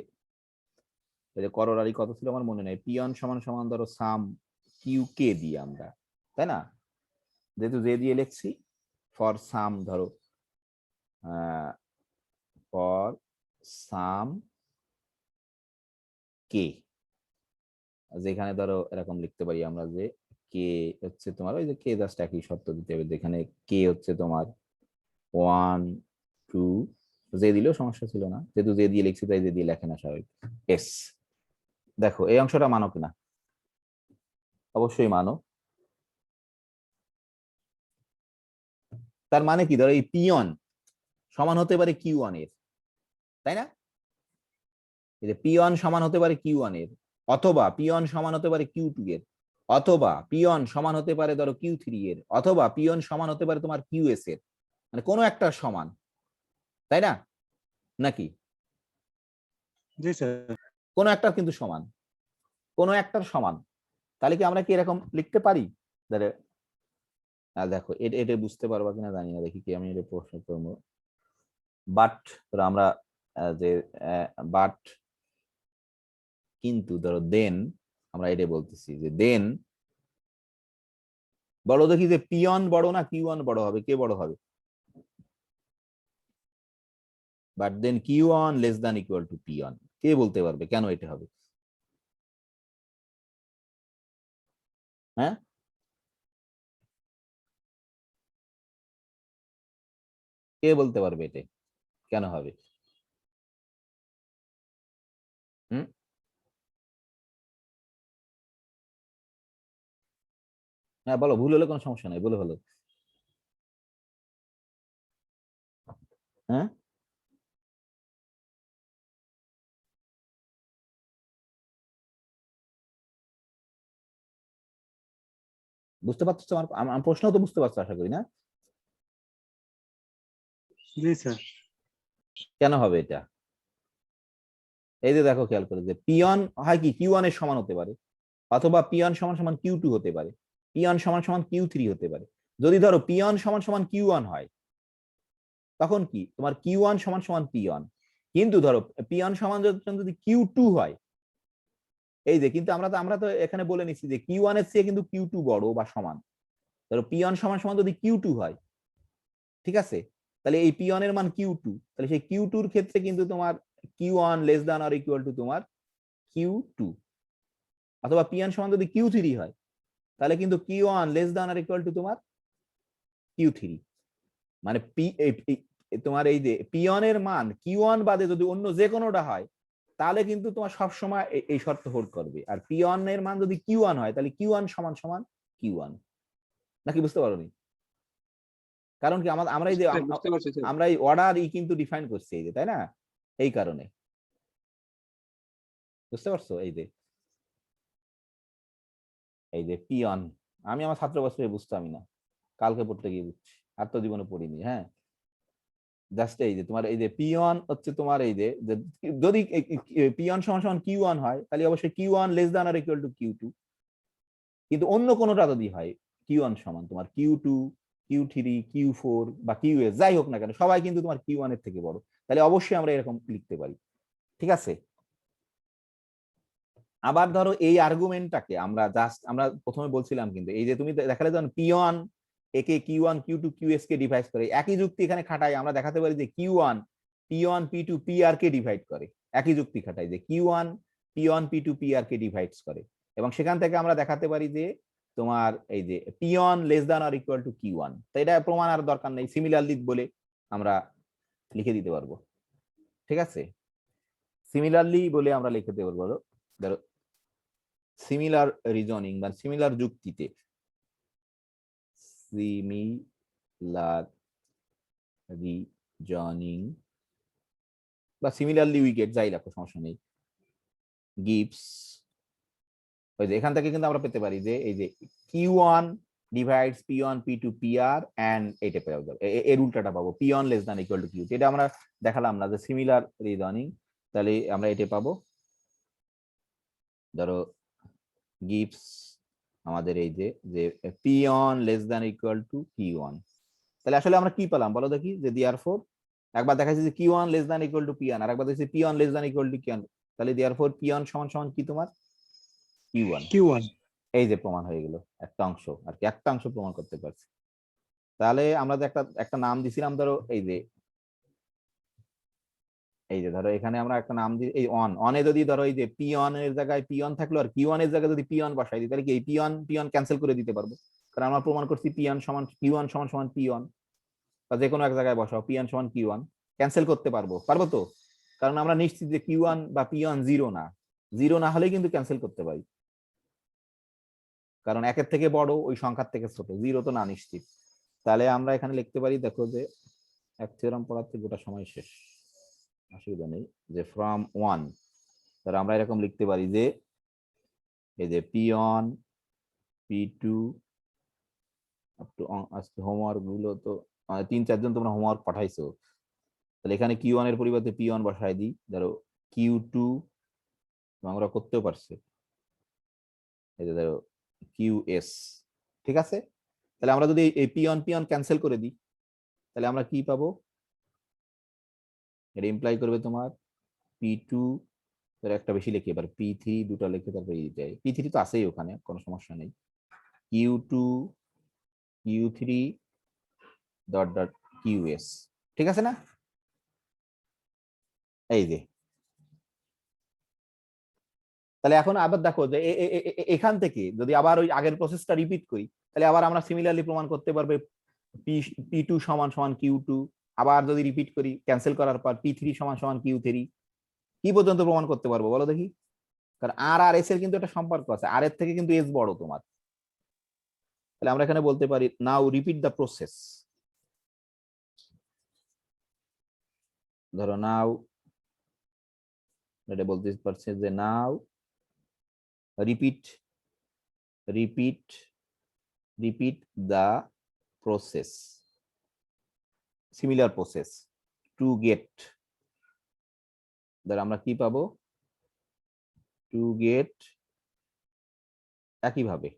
করোলারি কত ছিল আমার মনে নেই, P1 সমান সমান ধরো সাম কিউ কে দিয়ে আমরা, তাই না? যেহেতু যে দিয়ে লিখছি ফর সাম ধরো ফর সাম কে, যেখানে ধরো এরকম লিখতে পারি আমরা যে কে হচ্ছে তোমার ওই যে কে জাস্ট একই শর্ত দিতে হবে, যেখানে কে হচ্ছে তোমার 1 2, যে দিলেও সমস্যা ছিল না, যেহেতু যে দিয়ে লিখছি তাই যে দিয়ে লেখে না স্বাভাবিক, এস। দেখো এই অংশটা মানো কিনা? অবশ্যই মানো। তার মানে কি, ধরো এই P1 সমান হতে পারে Q1 এর, তাই না? এই যে P1 সমান হতে পারে Q1 এর, অথবা P1 সমান হতে পারে Q2 এর, অথবা P1 সমান হতে পারে ধরো Q3 এর, অথবা P1 সমান হতে পারে তোমার QS এর, মানে কোনো একটা সমান, তাই না? নাকি জি স্যার। কোনো একটার কিন্তু সমান, কোনো একটার সমান, তাহলে কি আমরা কি এরকম লিখতে পারি? দেখো এটা বুঝতে পারবা কিনা জানি না, দেখি কি আমি এটা প্রশ্ন করবো। বাট ধরো আমরা যে বাট কিন্তু ধরো দেন আমরা এটা বলতেছি যে দেন বলো দেখি যে P1 বড় না Q1 বড় হবে, কে বড় হবে? But then Q1 less than equal to P1, কে বলতে পারবে কেন এটা হবে? হ্যাঁ, কে বলতে পারবে এটা কেন হবে? হুম, হ্যাঁ বলো, ভুল হলে কোনো সমস্যা নাই, বলে ভালো। হ্যাঁ, বুঝতে পারছো আমার আমার প্রশ্ন তো বুঝতে পারছো আশা করি, না? জি স্যার। কেন হবে এটা? এই যে দেখো, খেয়াল করে যে পিয়ন হয় কি কিউ1 এর সমান হতে পারে, অথবা পিয়ন সমান সমান কিউ2 হতে পারে, পিয়ন সমান সমান কিউ3 হতে পারে। যদি ধরো পিয়ন সমান সমান কিউ1 হয়, তখন কি তোমার কিউ1 সমান সমান পিয়ন। কিন্তু ধরো পিয়ন সমান যদি কিউ2 হয়, এই যে কিন্তু আমরা তো এখানে বলে নিচ্ছি যে কিউ1 এর চেয়ে কিন্তু কিউ2 বড় বা সমান। ধরো পিয়ন সমান সমান যদি কিউ2 হয়, ঠিক আছে, তাহলে এই পিয়ন এর মান কিউ2, তাহলে সেই কিউ2 এর ক্ষেত্রে কিন্তু তোমার Q one less than or equal to তোমার কিউ2। অথবা পিয়ন সমান যদি কিউ3 হয়, তাহলে কিন্তু Q one less than or equal to তোমার কিউ3। মানে তোমার এই যে পিয়নের মান কিউ1 বাদে যদি অন্য যে কোনোটা হয়, তাহলে কিন্তু তোমার সবসময় এই শর্ত হোল্ড করবে। আর পিয়নের মান যদি কিউ1 হয়, তাহলে কিউ1 সমান সমান কিউ1। নাকি বুঝতে পারোনি? কারণ কি আমরা এই যে বুঝতে পারছি স্যার। আমরা এই অর্ডার কিন্তু ডিফাইন করছি, এই যে, তাই না? এই কারণে, বুঝতে পারছো? এই যে পিয়ন, আমি আমার ছাত্র বছরে বুঝতামই না, কালকে পড়তে গিয়ে বুঝছি, আর তো জীবনে পড়িনি। হ্যাঁ, জাস্ট এই যে তোমার এই যে পিওন হচ্ছে তোমার এই যে যদি পিওন সমান সমান কিউ1 হয়, তাহলে অবশ্যই Q one less than or equal to Q two. কিন্তু অন্য কোনোটা যদি হয়, কিউ1 সমান তোমার কিউ2, কিউ3, কিউ4 বা কিউএস যাই হোক না কেন, সবাই কিন্তু তোমার কিউ1 এর থেকে বড়, তাহলে অবশ্যই আমরা এরকম লিখতে পারি। ঠিক আছে? আবার ধরো এই আর্গুমেন্টটাকে আমরা প্রথমে বলছিলাম, কিন্তু এই যে তুমি দেখালে যখন পিওন একে কিউ1, কিউ2, কিউএস কে ডিভাইড করে, একই যুক্তি এখানে খাটাই আমরা দেখাতে পারি যে কিউ1 পি1, পি2, পিআর কে ডিভাইড করে। একই যুক্তি খাটাই যে কিউ1 পি1, পি2, পিআর কে ডিভাইড করে, এবং সেখান থেকে আমরা দেখাতে পারি যে তোমার এই যে P one less than or equal to Q one. তো এটা প্রমাণ আর দরকার নেই, সিমিলারলি বলে আমরা লিখে দিতে পারবো। ঠিক আছে, সিমিলারলি বলে আমরা লিখে দিতে পারবো। ধরো সিমিলার রিজনিং বা সিমিলার যুক্তিতে, সিমিলার রিজনিং বা সিমিলারলি উইকেট যাই রাখো, সমস্যা নেই, গিভস, ওই যে এখান থেকে কিন্তু আমরা পেতে পারি যে এই যে Q one divides P one, P two, PR and এটা পেয়ে যাবো, এর উল্টাটা পাবো, P one less than equal to Q. এটা আমরা দেখালাম না যে সিমিলার রিজনিং, তাহলে আমরা এটা পাবো। ধরো গিভস আমাদের এই যে P one less than equal to Q one, তাহলে আসলে আমরা কি পেলাম বলো দেখি, যে দেয়ারফর একবার দেখাচ্ছি যে Q one less than equal to P one, আর একবার দেখছি P one less than equal to Q n, তাহলে দেয়ারফর পিওন সমান সমান কি তোমার কিউ1। কিউ1। এই যে প্রমাণ হয়ে গেল, একটা অংশ আর কি, একটা অংশ প্রমাণ করতে পারছি। তাহলে আমরা যে একটা একটা নাম দিছিলাম, ধরো এই যে ধরো এখানে আমরা একটা নাম দিই এই অনে যদি ধরো এই যে পিওন এর জায়গায় পিওন থাকলো আর কিউন এর জায়গায় যদি পিওন বসাই দিই, তাহলে কি এই পিওন পিওন ক্যান্সেল করে দিতে পারবো, কারণ আমরা প্রমাণ করছি পিওন সমান কিউন সমান সমান পিওন। বা যে কোনো এক জায়গায় বসাও পিওন সমান কিউন, ক্যান্সেল করতে পারবো তো, কারণ আমরা নিশ্চিত যে কিউন বা পিওন জিরো না, জিরো না হলেই কিন্তু ক্যান্সেল করতে পারি, কারণ একের থেকে বড় ওই সংখ্যার থেকে ছোট, জিরো তো না নিশ্চিত। তাহলে আমরা এখানে লিখতে পারি, দেখো যে এক থিওরাম পড়াতে গোটা সময় শেষ, অসুবিধা নেই, যে ফ্রম ওয়ান, তাহলে আমরা এরকম লিখতে পারি যে এই যে পি1, পি2 আজকে হোমওয়ার্ক গুলো তো 3-4 জন তোমরা হোমওয়ার্ক পাঠাইছো, তাহলে এখানে কিউ1 এর পরিবর্তে পি1 বসাই দিই, ধরো কিউ2 আমরা করতেও পারছি, এই যে ধরো কিউএস। ঠিক আছে, তাহলে আমরা যদি এই পিওন পিওন ক্যান্সেল করে দিই, তাহলে আমরা কি পাবো, এটা ইমপ্লাই করবে তোমার পি2, একটা বেশি লিখে, এবার পি3 দুটো লিখে, তারপরে পি3 তো আছেই ওখানে, কোনো সমস্যা নেই, কিউ2, কিউ3 ডট ডট কিউএস। ঠিক আছে না? এই যে তাহলে এখন আবার দেখো যে এখান থেকে যদি আবার ওই আগের প্রসেসটা রিপিট করি, তাহলে আবার আমরা সিমিলারলি প্রমাণ করতে পারবে পি2 সমান সমান কিউ2, আবার যদি রিপিট করি ক্যান্সেল করার পর P3 সমান সমান Q3 কি পর্যন্ত প্রমাণ করতে পারবো বলো দেখি? কারণ আর আর এস এর কিন্তু একটা সম্পর্ক আছে, আর এর থেকে কিন্তু এস বড় তোমার। তাহলে আমরা এখানে বলতে পারি নাও রিপিট দ্য প্রসেস। ধরো নাও এটা বলতে পারছে যে now repeat repeat repeat the process, similar process to get, ধর আমরা কি পাবো, টু গেট একইভাবে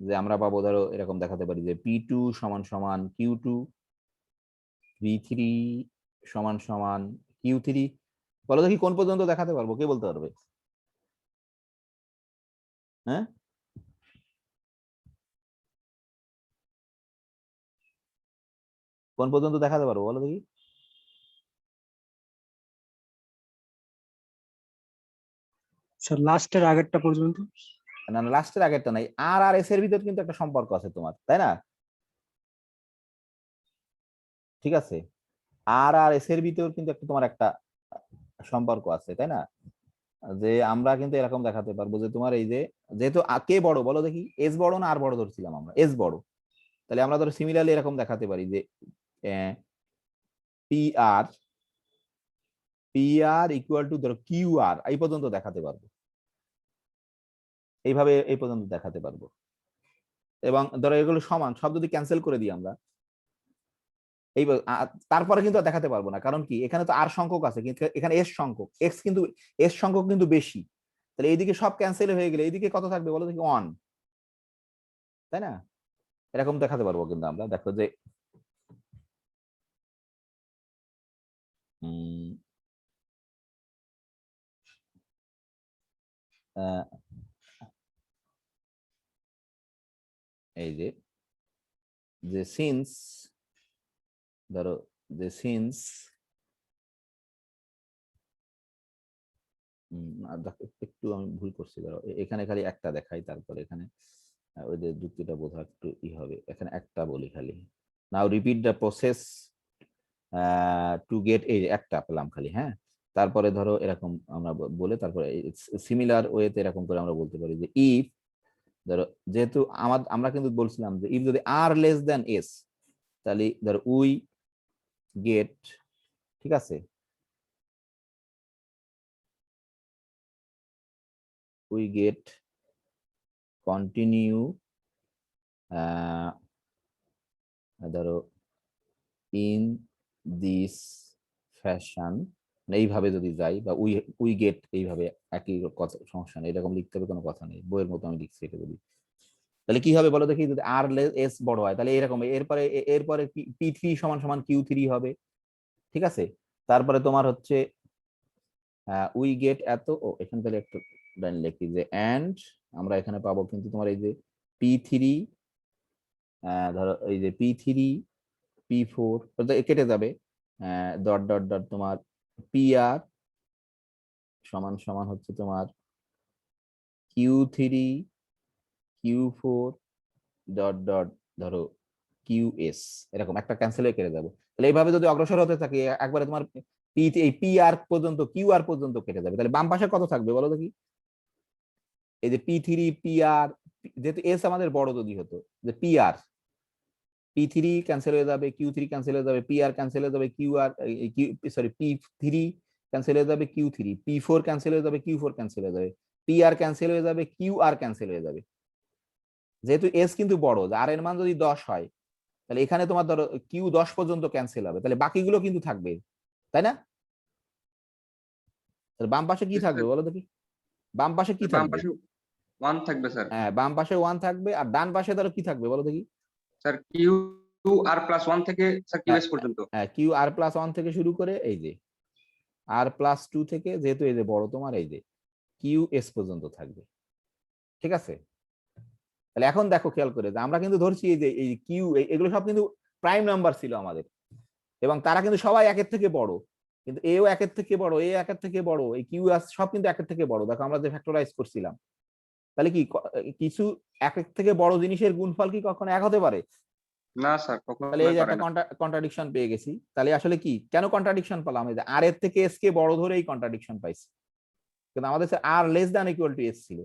যে আমরা পাবো ধরো এরকম দেখাতে পারি যে P2 সমান সমান Q2, P3 সমান সমান Q3। বলো দেখি কোন পর্যন্ত দেখাতে পারবো, কে বলতে পারবে? হ্যাঁ কোন পর্যন্ত দেখাতে পারবো বলো দেখি? স্যার লাস্টের আগেরটা পর্যন্ত। না না, লাস্টের আগেরটা নাই, আর আর এস এর ভিতর কিন্তু একটা সম্পর্ক আছে তোমার, তাই না? ঠিক আছে, আর আর এস এর ভিতর কিন্তু একটা তোমার একটা সম্পর্ক আছে, তাই না? যে আমরা কিন্তু এরকম দেখাতে পারবো যে তোমার এই যে যেহেতু কে বড় বলো দেখি, এস বড় না আর বড় ধরছিলাম আমরা, এস বড়, তাহলে আমরা ধরো সিমিলারলি এরকম দেখাতে পারি যে পি আর ইকুয়াল টু ধরো কিউ আর, এই পর্যন্ত দেখাতে পারবো, এইভাবে এই পর্যন্ত দেখাতে পারবো। এবং ধরো এগুলো সমান সব যদি ক্যান্সেল করে দিই আমরা, এই তারপরে কিন্তু আর দেখাতে পারবো না, কারণ কি এখানে তো আর সংখ্যক আছে কিন্তু এখানে এস সংখ্যক, এক্স কিন্তু এস সংখ্যক কিন্তু বেশি, তাহলে এইদিকে সব ক্যান্সেল হয়ে গেলে এইদিকে কত থাকবে বলো দেখি, 1, তাই না? এরকম দেখাতে পারবো কিন্তু আমরা, দেখো যে এই যে সিন্স ধরো যে সিন্স একটু আমি ভুল করছি, ধরো এখানে খালি একটা দেখাই, তারপরে এখানে ওই যে যুক্তিটা বোঝা একটু হবে, এখানে একটা বলি খালি, now repeat the process to get, এই একটা পেলাম খালি, হ্যাঁ। তারপরে ধরো এরকম আমরা বলে তারপরে সিমিলার ওয়েতে এরকম করে আমরা বলতে পারি যে ইফ, ধরো যেহেতু আমরা কিন্তু বলছিলাম যে ইফ যদি আর লেস দেন এস, তাহলে ধরো উই গেট, ঠিক আছে, উই গেট কন্টিনিউ ধরো ইন দিস ফ্যাশন, এইভাবে যদি যাই বা উই গেট এইভাবে একই কথা, সমস্যা নেই, এরকম লিখতে হবে কোনো কথা নেই, বইয়ের মতো আমি লিখছি এটা যদি, তাহলে কি হবে বলো দেখি, যদি আর এস বড় হয় তাহলে এরকম, এরপরে এরপরে P3 সমান সমান Q3 হবে, ঠিক আছে। তারপরে তোমার হচ্ছে উই গেট এত, ও এখান থেকে একটু লাইন লিখি যে এন্ড আমরা এখানে পাবো কিন্তু তোমার এই যে P3 ধরো এই যে P3 P4 কেটে যাবে, ডট ডট ডট তোমার PR সমান সমান হচ্ছে তোমার Q3 Q4 ডট ডট ধরো QS, এরকম একটা ক্যান্সেল হয়ে কেটে যাবে। তাহলে এইভাবে যদি অগ্রসর হতে থাকে একবারে তোমার এই PR পর্যন্ত QR পর্যন্ত কেটে যাবে, তাহলে বাম পাশে কত থাকবে বলো দেখি, এই যে P3 PR, যেহেতু এস আমাদের বড় যদি হতো, যে P3 ক্যান্সেল হয়ে যাবে, Q3 ক্যান্সেল হয়ে যাবে, PR ক্যান্সেল হয়ে যাবে, সরি P3 ক্যান্সেল হয়ে যাবে, Q3 P4 ক্যান্সেল হয়ে যাবে, Q4 ক্যান্সেল হয়ে যাবে, PR ক্যান্সেল হয়ে যাবে, QR ক্যান্সেল হয়ে যাবে। যেহেতু এস কিন্তু বড়, আর এর মান যদি 10 হয় তাহলে এখানে তোমার ধরো Q10 পর্যন্ত ক্যান্সেল হবে, তাহলে বাকিগুলো কিন্তু থাকবে, তাই না? তাহলে বাম পাশে কি থাকবে বলো দেখি, বাম পাশে কি বাম থাকবে? পাশে 1 থাকবে স্যার। হ্যাঁ বাম পাশে 1 থাকবে, আর ডান পাশে ধরো কি থাকবে বলো দেখি? স্যার কিউ আর প্লাস 1 থেকে স্যার কিউএস পর্যন্ত। হ্যাঁ কিউ আর প্লাস 1 থেকে শুরু করে এই যে আর প্লাস 2 থেকে, যেহেতু এই যে বড় তোমার এই যে QS পর্যন্ত থাকবে, ঠিক আছে। তাহলে এখন দেখো খেয়াল করে যে আমরা কিন্তু ধরছি এই যে এই কিউ, এগুলো সব কিন্তু প্রাইম নাম্বার ছিল আমাদের, এবং তারা কিন্তু সবাই একের থেকে বড়, কিন্তু এও একের থেকে বড়, এ একের থেকে বড়, এই QS সব কিন্তু একের থেকে বড়, দেখো আমরা যে ফ্যাক্টরাইজ করছিলাম, তাহলে কি কিছু একের থেকে বড় জিনিসের গুণফল কি কখনো এক হতে পারে? না স্যার, তাহলে এই কখনোই যে পারে একটা না। কন্ট্রাডিকশন পেয়ে গেছি। তাহলে আসলে কি কেন কন্ট্রাডিকশন পেলাম? এই যে আর এর থেকে এস কে বড় ধরেই কন্ট্রাডিকশন পাইছি, কিন্তু আমাদের R less than equal to S ছিল,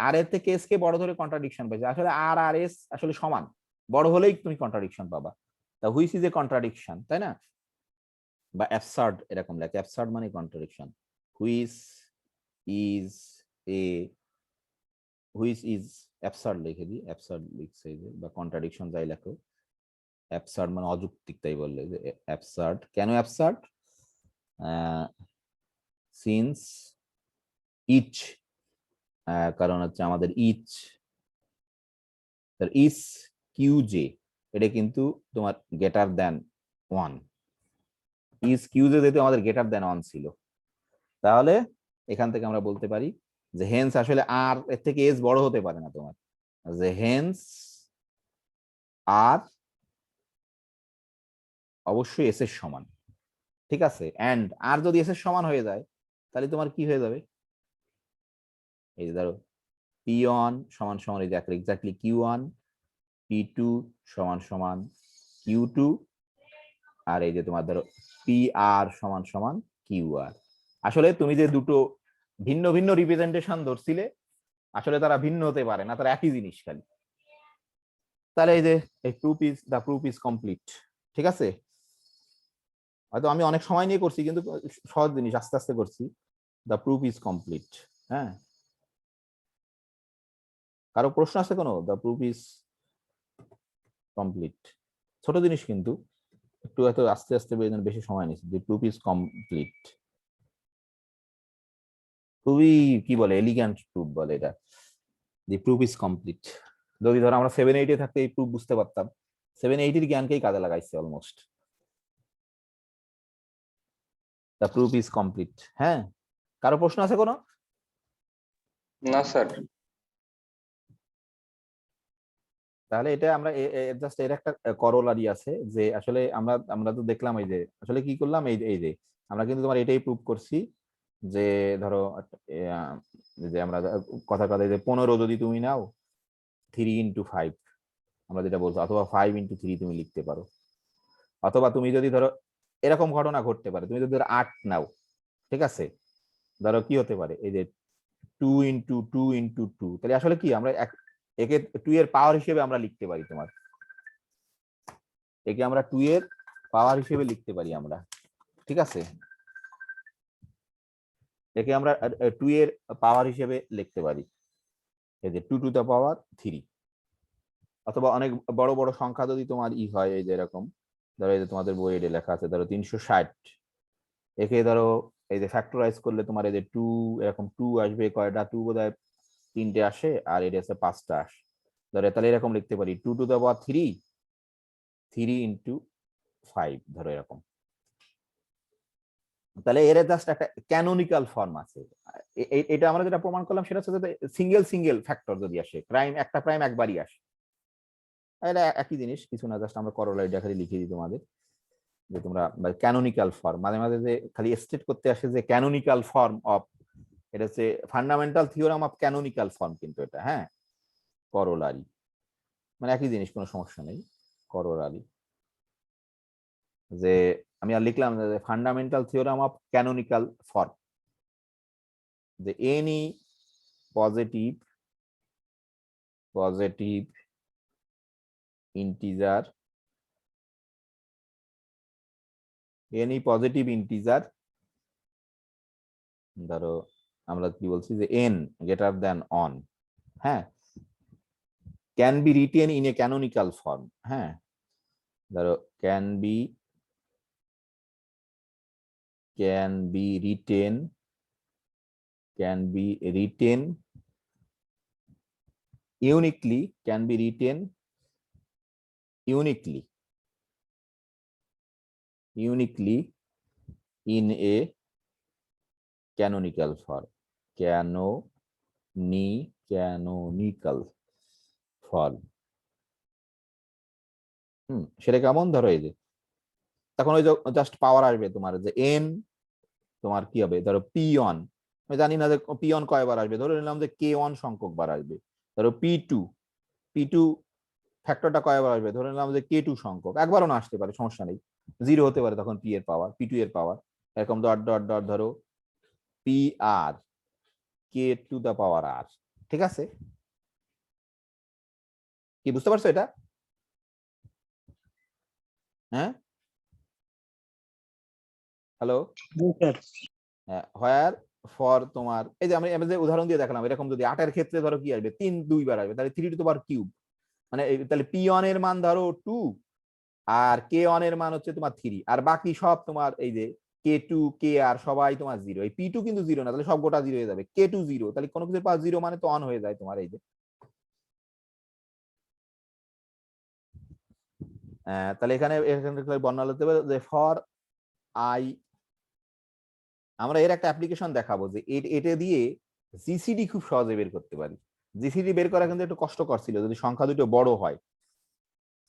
আর এর থেকে এস কে বড় ধরে কন্ট্রাডিকশন পাইছি। আসলে আর আর এস আসলে সমান, বড় হলেই তুমি কন্ট্রাডিকশন পাবা। তা হুইচ ইজ এ কন্ট্রাডিকশন, তাই না? বা অ্যাবসার্ড এরকম লেখে, অ্যাবসার্ড মানে contradiction. Which is a, which is absurd লিখে দিই, অ্যাবসার্ড লিখছে এই যে, বা কন্ট্রাডিকশন যাই লেখো, অ্যাবসার্ড মানে অযৌক্তিক, তাই বললে যে অ্যাবসার্ড। কেন অ্যাবসার্ড? সিন্স ইচ, কারণ হচ্ছে আমাদের ইচ ইস কিউ জে, এটা কিন্তু তোমার গ্রেটার দ্যান ওয়ান। ইস কিউ জে যেহেতু আমাদের গ্রেটার দ্যান ওয়ান ছিল, তাহলে এখান থেকে আমরা বলতে পারি যে হেন্স আসলে আর এর থেকে এস বড় হতে পারে না তোমার, যে হেন্স আর অবশ্যই এস এর সমান। ঠিক আছে, এন্ড আর যদি এস এর সমান হয়ে যায় তাহলে তোমার কি হয়ে যাবে? এই যে ধরো পি ওয়ান সমান সমান এই যে exactly Q one, P two সমান সমান কিউ টু, আর এই যে তোমার ধরো পি আর সমান সমান কিউ আর। আসলে তুমি যে দুটো ভিন্ন ভিন্ন রিপ্রেজেন্টেশন ধরছিলে, আসলে তারা ভিন্ন হতে পারে না, তারা একই জিনিস খালি। তাহলে এই যে এই প্রুফ ইজ কমপ্লিট। ঠিক আছে, হয়তো আমি অনেক সময় নিয়ে করছি, কিন্তু সহজ জিনিস আস্তে আস্তে করছি। The proof is complete. হ্যাঁ, কারো প্রশ্ন আছে কোনো? দ্য প্রুফ ইজ কমপ্লিট, ছোট জিনিস কিন্তু একটু এত আস্তে আস্তে বেশি সময় নিচ্ছে। দি প্রুফ ইজ কমপ্লিট খুবই কি বলে, এলিগ্যান্ট প্রুফ বলে এটা। দি প্রুফ ইজ কমপ্লিট, যদি ধরো আমরা 7-8 থাকতে এই প্রুফ বুঝতে পারতাম, 7-8 জ্ঞানকেই কাজে লাগাইছে almost. The proof is complete. হ্যাঁ, কারো প্রশ্ন আছে কোনো? না স্যার। তাহলে এটা আমরা জাস্ট এর একটা করোলারি আছে, যে আসলে আমরা তো দেখলাম এই যে আসলে কি করলাম, এই যে আমরা কিন্তু তোমার এটাই প্রুভ করছি যে ধরো যে আমরা কথা যে 15 যদি তুমি নাও 3 × 5 আমরা যেটা বলছো, অথবা 5 × 3 তুমি লিখতে পারো, অথবা তুমি যদি ধরো এরকম ঘটনা ঘটতে পারে, তুমি যদি ধরো 8 নাও, ঠিক আছে, ধরো কি হতে পারে এই যে 2 × 2 × 2, তাহলে আসলে কি আমরা একে 2 এর পাওয়ার হিসেবে আমরা লিখতে পারি, তোমার একে আমরা 2 এর পাওয়ার হিসেবে লিখতে পারি আমরা। ঠিক আছে, একে আমরা 2 এর পাওয়ার হিসেবে লিখতে পারি, এই যে 2⁻3। অথবা অনেক বড় বড় সংখ্যা যদি তোমার হয়, এই যে এরকম ধরো এই যে তোমাদের বইয়ে লেখা আছে ধরো 360, একে ধরো এই যে ফ্যাক্টরাইজ করলে তোমার এই যে 2 এরকম 2 আসবে, কয়টা 2 বোধহয় 3টে আসে, আর এটা আছে 5টা আসে ধরো, তাহলে এরকম লিখতে পারি 2⁻3 3 × 5 ধরো এরকম। তাহলে এর জাস্ট একটা ক্যানোনিক্যাল ফর্ম আছে। এটা আমরা যেটা প্রমাণ করলাম সেটা হচ্ছে সিঙ্গেল সিঙ্গেল ফ্যাক্টর যদি আসে, প্রাইম একটা প্রাইম একবারই আসে, এটা একই জিনিস, কিছু না, জাস্ট আমরা করোলারিটা খালি লিখে দিই তোমাদের, যে তোমরা ক্যানোনিক্যাল ফর্ম মাঝে মাঝে যে খালি স্টেট করতে আসে যে ক্যানোনিক্যাল ফর্ম অফ, এটা হচ্ছে fundamental theorem of canonical form, কিন্তু এটা হ্যাঁ করোলারি মানে একই জিনিস, কোনো সমস্যা নেই। করোলারি যে আমি আর লিখলাম যে fundamental theorem of canonical form, যে এনি পজিটিভ ইন্টিজার, ধরো আমরা কি বলছি যে n গ্রেটার দ্যান অন, হ্যাঁ, can be written in a canonical form. হ্যাঁ, ধরো can be written uniquely, in a canonical form, canonical form. সেটা কেমন, ধরো এই যে তখন ওই জাস্ট পাওয়ার আসবে তোমার যে এন, তোমার কি হবে ধরো পি ওয়ান, আমি জানি না যে পি ওয়ান কয়বার আসবে, ধরে নিলাম যে কে ওয়ান সংখ্যক বার আসবে, ধরো পি টু ফ্যাক্টরটা কয়বার আসবে, ধরে নিলাম যে কে টু সংখ্যক, একবারও না আসতে পারে, সমস্যা নেই, 0 হতে পারে তখন পি এর পাওয়ার, পি টু এর পাওয়ার, এরকম ডট ডট ডট ধরো পি আর কে টু দা পাওয়ার আর। ঠিক আছে, কি বুঝতে পারছো এটা? হ্যাঁ, হ্যালো, স্যার হোয়ার ফর তোমার এই যে আমি যে উদাহরণ দিয়ে দেখালাম, এরকম যদি 8 এর ক্ষেত্রে ধরো কি আসবে, 3 দুইবার আসবে, তাহলে 3 টু পাওয়ার কিউব, মানে তাহলে পি অন এর মান ধরো 2 আর কে অন এর মান হচ্ছে তোমার 3, আর বাকি সব তোমার এই যে কে টু কে আর সবাই তোমার 0, এই পি টু কিন্তু 0 না, তাহলে সব গোটা 0 হয়ে যাবে, কে টু 0, তাহলে কোনো কিছু পাওয়ার 0 মানে তো অন হয়ে যায় তোমার এই যে। তাহলে এখানে বর্ণনা হতে পারে যে ফর আই, আমরা এর একটা অ্যাপ্লিকেশন দেখাবো যে এটা দিয়ে জিসিডি খুব সহজে বের করতে পারি। জিসিডি বের করা কিন্তু একটু কষ্টকর ছিল যদি সংখ্যা দুটো বড় হয়।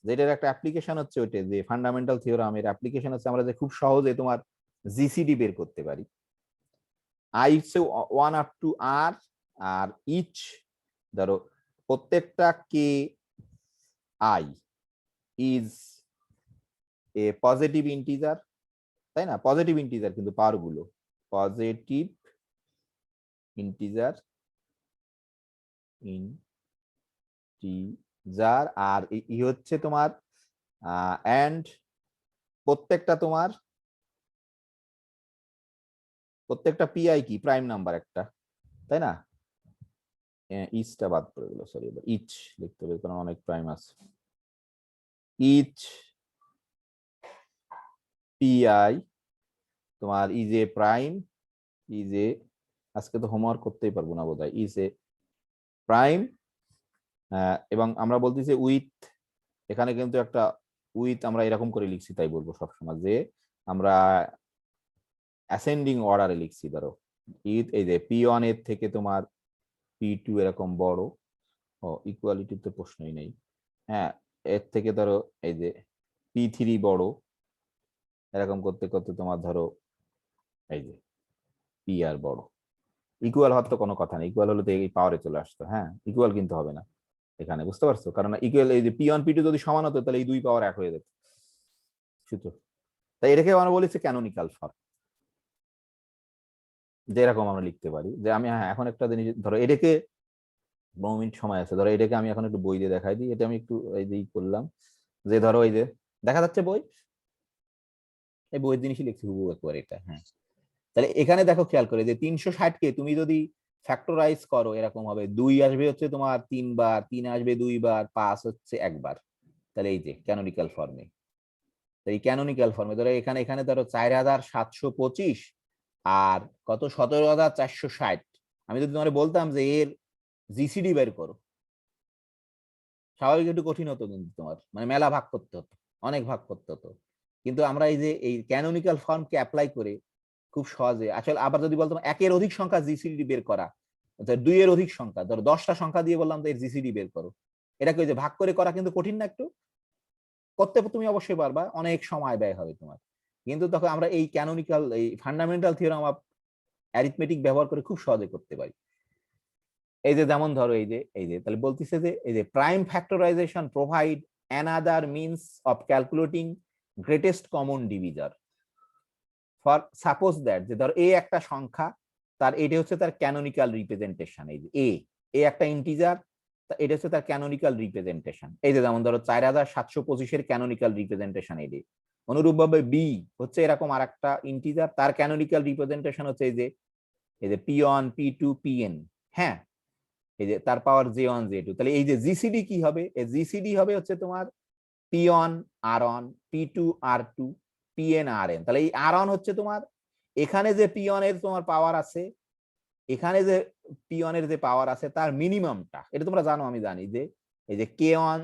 যেটার একটা অ্যাপ্লিকেশন হচ্ছে ওইটা যে ফান্ডামেন্টাল থিওরামের অ্যাপ্লিকেশন হচ্ছে আমরা যে খুব সহজে তোমার জিসিডি বের করতে পারি। আই হচ্ছে 1 আপ টু আর, আর ইচ ধরো প্রত্যেকটা কে I is a positive integer, তাই না? পজিটিভ ইন্টিজার কিন্তু পাওয়ার গুলো পজিটিভ ইন্টিজার ইন্টিজার, আর ই হচ্ছে তোমার এন্ড প্রত্যেকটা পিআই কি প্রাইম নাম্বার একটা, তাই না? ইচটা বাদ পড়ে গেল, সরি, এবার ইচ লিখতে হবে কারণ অনেক প্রাইম আছে। ইচ পিআই তোমার is a prime, is a, আজকে তো হোমওয়ার্ক করতেই পারবো না বোধহয়, ইজ এ প্রাইম, এবং আমরা বলতেছি উইথ, এখানে কিন্তু একটা উইথ আমরা এরকম করে লিখছি, তাই বলবো সবসময় যে আমরা অ্যাসেন্ডিং অর্ডারে লিখছি। ধরো ইথ এই যে পি ওয়ান এর থেকে তোমার পি টু এরকম বড়, ও ইকুয়ালিটির তো প্রশ্নই নেই, হ্যাঁ, এর থেকে ধরো এই যে পি থ্রি বড়, এরকম করতে করতে তোমার ধরো এই যে পি আর বড়। ইকুয়াল হওয়ার তো কোনো কথা নেই, ইকুয়াল হলে তো এই পাওয়ারে চলে আসতো, হ্যাঁ, ইকুয়াল কিন্তু হবে না এখানে, বুঝতে পারছো? কারণ ইকুয়াল এই যে পি ওয়ান পি টু যদি সমান হতো তাহলে এই দুই পাওয়ার এক হয়ে যেত সূত্র। তাই এটাকে আমরা বলেছি ক্যানোনিক্যাল ফর্ম, যে এরকম আমরা লিখতে পারি যে আমি, হ্যাঁ, এখন একটা জিনিস ধরো এটাকে 9 মিনিট সময় আছে, ধরো এটাকে আমি এখন একটু বই দিয়ে দেখাই দিই, এটা আমি একটু এই যে করলাম যে ধরো এই যে দেখা যাচ্ছে বই, এই বইয়ের জিনিসই লিখছি হুবহু একবার এটা, হ্যাঁ। তাহলে এখানে দেখো খেয়াল করে যে 360 কে তুমি যদি ফ্যাক্টরাইজ করো এরকম হবে, 2 আসবে হচ্ছে তোমার 3 বার, 3 আসবে 2 বার, 5 হচ্ছে একবার, তাহলে এই যে ক্যানোনিক্যাল ফর্মে, এই ক্যানোনিক্যাল ফর্মে ধরো এখানে এখানে ধরো 4725 আর কত 17460, আমি যদি তোমার বলতাম যে এর জিসিডি বের করো, স্বাভাবিক একটু কঠিন হতো, কিন্তু তোমার মানে মেলা ভাগ করতে হতো, অনেক ভাগ করতে হতো, কিন্তু আমরা এই যে এই ক্যানোনিক্যাল ফর্মকে অ্যাপ্লাই করে খুব সহজে, আসলে আবার যদি বলতাম একের অধিক সংখ্যা জিসিডি বের করা, 2 এর অধিক সংখ্যা, ধরো 10টা সংখ্যা দিয়ে বললাম তো এর জিসিডি বের করো, এটাকে ওই যে ভাগ করে করা কিন্তু কঠিন না একটু? করতে তুমি অবশ্যই পারবা, অনেক সময় ব্যয় হবে তোমার, কিন্তু তখন আমরা এই ক্যানোনিক্যাল এই ফান্ডামেন্টাল থিওরাম অফ অ্যারিথমেটিক ব্যবহার করে খুব সহজে করতে পারি। এই যে যেমন ধরো এই যে তাহলে বলতেছে যে এই যে prime factorization provide another means of calculating greatest common divisor for suppose that, যে ধরো এ একটা সংখ্যা, তার এটা হচ্ছে তার ক্যানোনিক্যাল রিপ্রেজেন্টেশন, এই যে এ একটা ইন্টিজার, এটা হচ্ছে তার ক্যানোনিক্যাল রিপ্রেজেন্টেশন, এই যে যেমন ধরো 4725 ক্যানোনিক্যাল রিপ্রেজেন্টেশন এই যে, অনুরূপভাবে বি হচ্ছে এরকম আর একটা ইন্টিজার, তার ক্যানোনিক্যাল রিপ্রেজেন্টেশন হচ্ছে এই যে P one P two P N, হ্যাঁ, এই যে তার power J one J two, তাহলে এই যে জিসিডি কি হবে, এই জিসিডি হবে হচ্ছে তোমার পি ওয়ান আর ওয়ান, পি টু আর টু, পি এন আর এন, তাহলে এই আর ওয়ান হচ্ছে তোমার এখানে যে পি ওয়ান এর তোমার পাওয়ার আছে, এখানে যে পি ওয়ান এর যে পাওয়ার আছে তার মিনিমামটা, এটা তোমরা জানো, আমি জানি যে এই যে কে ওয়ান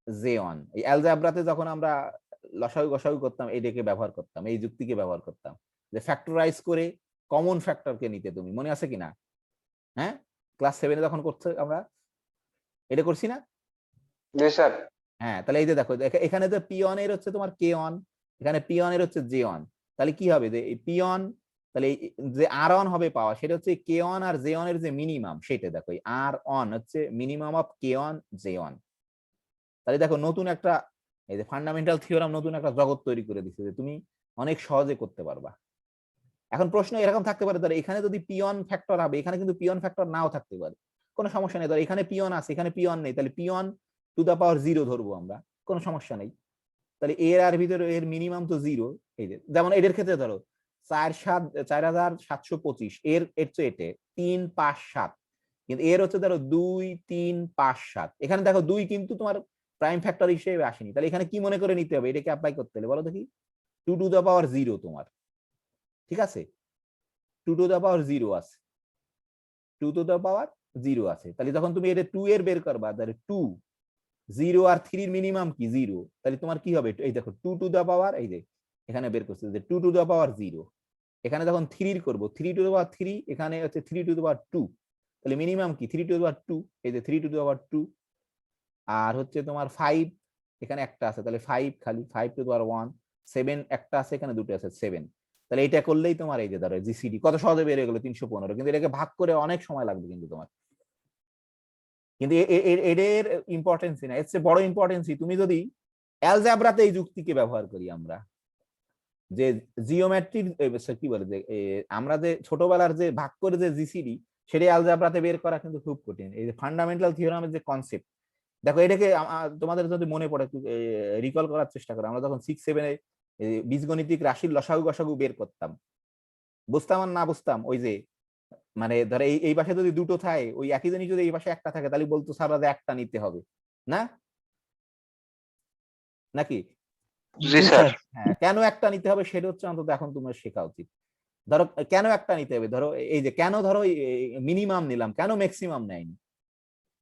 জে ওয়ান, এই অ্যালজেব্রাতে যখন আমরা লসাগু গসাগু করতাম এটাকে ব্যবহার করতাম, এই যুক্তিকে ব্যবহার করতাম যে ফ্যাক্টরাইজ করে কমন ফ্যাক্টরকে নিতে, তুমি মনে আছে কিনা? হ্যাঁ, ক্লাস 7 যখন করছে আমরা এটা করছি না? জি স্যার। হ্যাঁ, তাহলে এই যে দেখো এখানে যে পি ওয়ান এর হচ্ছে তোমার কে ওয়ান, এখানে পি ওয়ান এর হচ্ছে জে ওয়ান, তাহলে কি হবে যে এই পি ওয়ান, তাহলে যে আর ওয়ান হবে পাওয়া সেটা হচ্ছে কে ওয়ান আর জে ওয়ান এর যে মিনিমাম সেটা দেখো, আর ওয়ান হচ্ছে minimum of K one J one, তাহলে দেখো নতুন একটা এই যে ফান্ডামেন্টাল থিওরাম নতুন একটা জগৎ তৈরি করে দিচ্ছে যে তুমি অনেক সহজে করতে পারবা। এখন প্রশ্ন এরকম থাকতে পারে, ধরো এখানে যদি পিয়ন ফ্যাক্টর হবে, এখানে কিন্তু পিয়ন ফ্যাক্টর নাও থাকতে পারে, কোনো সমস্যা নেই। ধরো এখানে পিয়ন আছে, এখানে পিয়ন নেই, তাহলে পিয়ন টু দা পাওয়ার 0 ধরবো আমরা, কোনো সমস্যা নেই। তাহলে এর আর ভিতরে এর মিনিমাম তো 0। এই যে যেমন এদের ক্ষেত্রে ধরো 4725, এর এর চেয়ে এটে 3, 5, 7, কিন্তু এর হচ্ছে ধরো 2, 3, 5, 7। এখানে দেখো 2 কিন্তু তোমার প্রাইম ফ্যাক্টর হিসেবে আসেনি, তাহলে এখানে কি মনে করে নিতে হবে, এটাকে অ্যাপ্লাই করতে হলে বলো দেখি 2 টু দা পাওয়ার 0 তোমার, ঠিক আছে, 2 টু দা পাওয়ার 0 আছে, 2 টু দা পাওয়ার 0 আছে। তাহলে যখন তুমি এটা 2 এর বের করবা, তাহলে 2, 0 আর 3 এর মিনিমাম কি 0, তাহলে তোমার কি হবে, এই দেখো 2 টু দা পাওয়ার, এই যে এখানে বের করছে যে 2 টু দা পাওয়ার 0, এখানে যখন 3 করব 3 টু দা পাওয়ার 3, এখানে হচ্ছে 3 টু দা পাওয়ার 2, তাহলে মিনিমাম কি 3 টু দা পাওয়ার 2, এই যে 3 টু দা পাওয়ার 2। আর হচ্ছে তোমার 5, এখানে একটা আছে, তাহলে 5 খালি 5 টু দা পাওয়ার 1, 7 একটা আছে, এখানে দুটো আছে 7। তাহলে এটা করলেই তোমার এই যে ধরো জিসিডি কত সহজে বের হয়ে গেল 315, কিন্তু এটাকে ভাগ করে অনেক সময় লাগবে কিন্তু তোমার। কিন্তু এর ইম্পর্টেন্সই না, এর চেয়ে বড় ইম্পর্টেন্সই তুমি যদি অ্যালজেব্রাতে এই যুক্তিকে ব্যবহার করি আমরা, যে জিওমেট্রির কি বলে যে আমরা যে ছোটবেলার যে ভাগ করে যে জিসিডি, সেটা অ্যালজেব্রাতে বের করা কিন্তু খুব কঠিন। এই যে ফান্ডামেন্টাল থিওরামের যে কনসেপ্ট, দেখো এটাকে তোমাদের যদি মনে পড়ে একটু রিকল করার চেষ্টা করো, আমরা যখন 6, 7 এ বীজগণিতিক রাশির লসাগু গসাগু বের করতাম, বুঝতাম আর না বুঝতাম, ওই যে মানে ধরো এই পাশে যদি দুটো থাকে, ওই একই জিনিস যদি এই পাশে একটা থাকে, তাহলে বলতো স্যার যে একটা নিতে হবে না, নাকি? জি স্যার। হ্যাঁ, কেন একটা নিতে হবে সেটা হচ্ছে অন্তত এখন তোমার শেখা উচিত। ধরো কেন একটা নিতে হবে, ধরো এই যে কেন ধরো মিনিমাম নিলাম, কেন ম্যাক্সিমাম নেয়নি,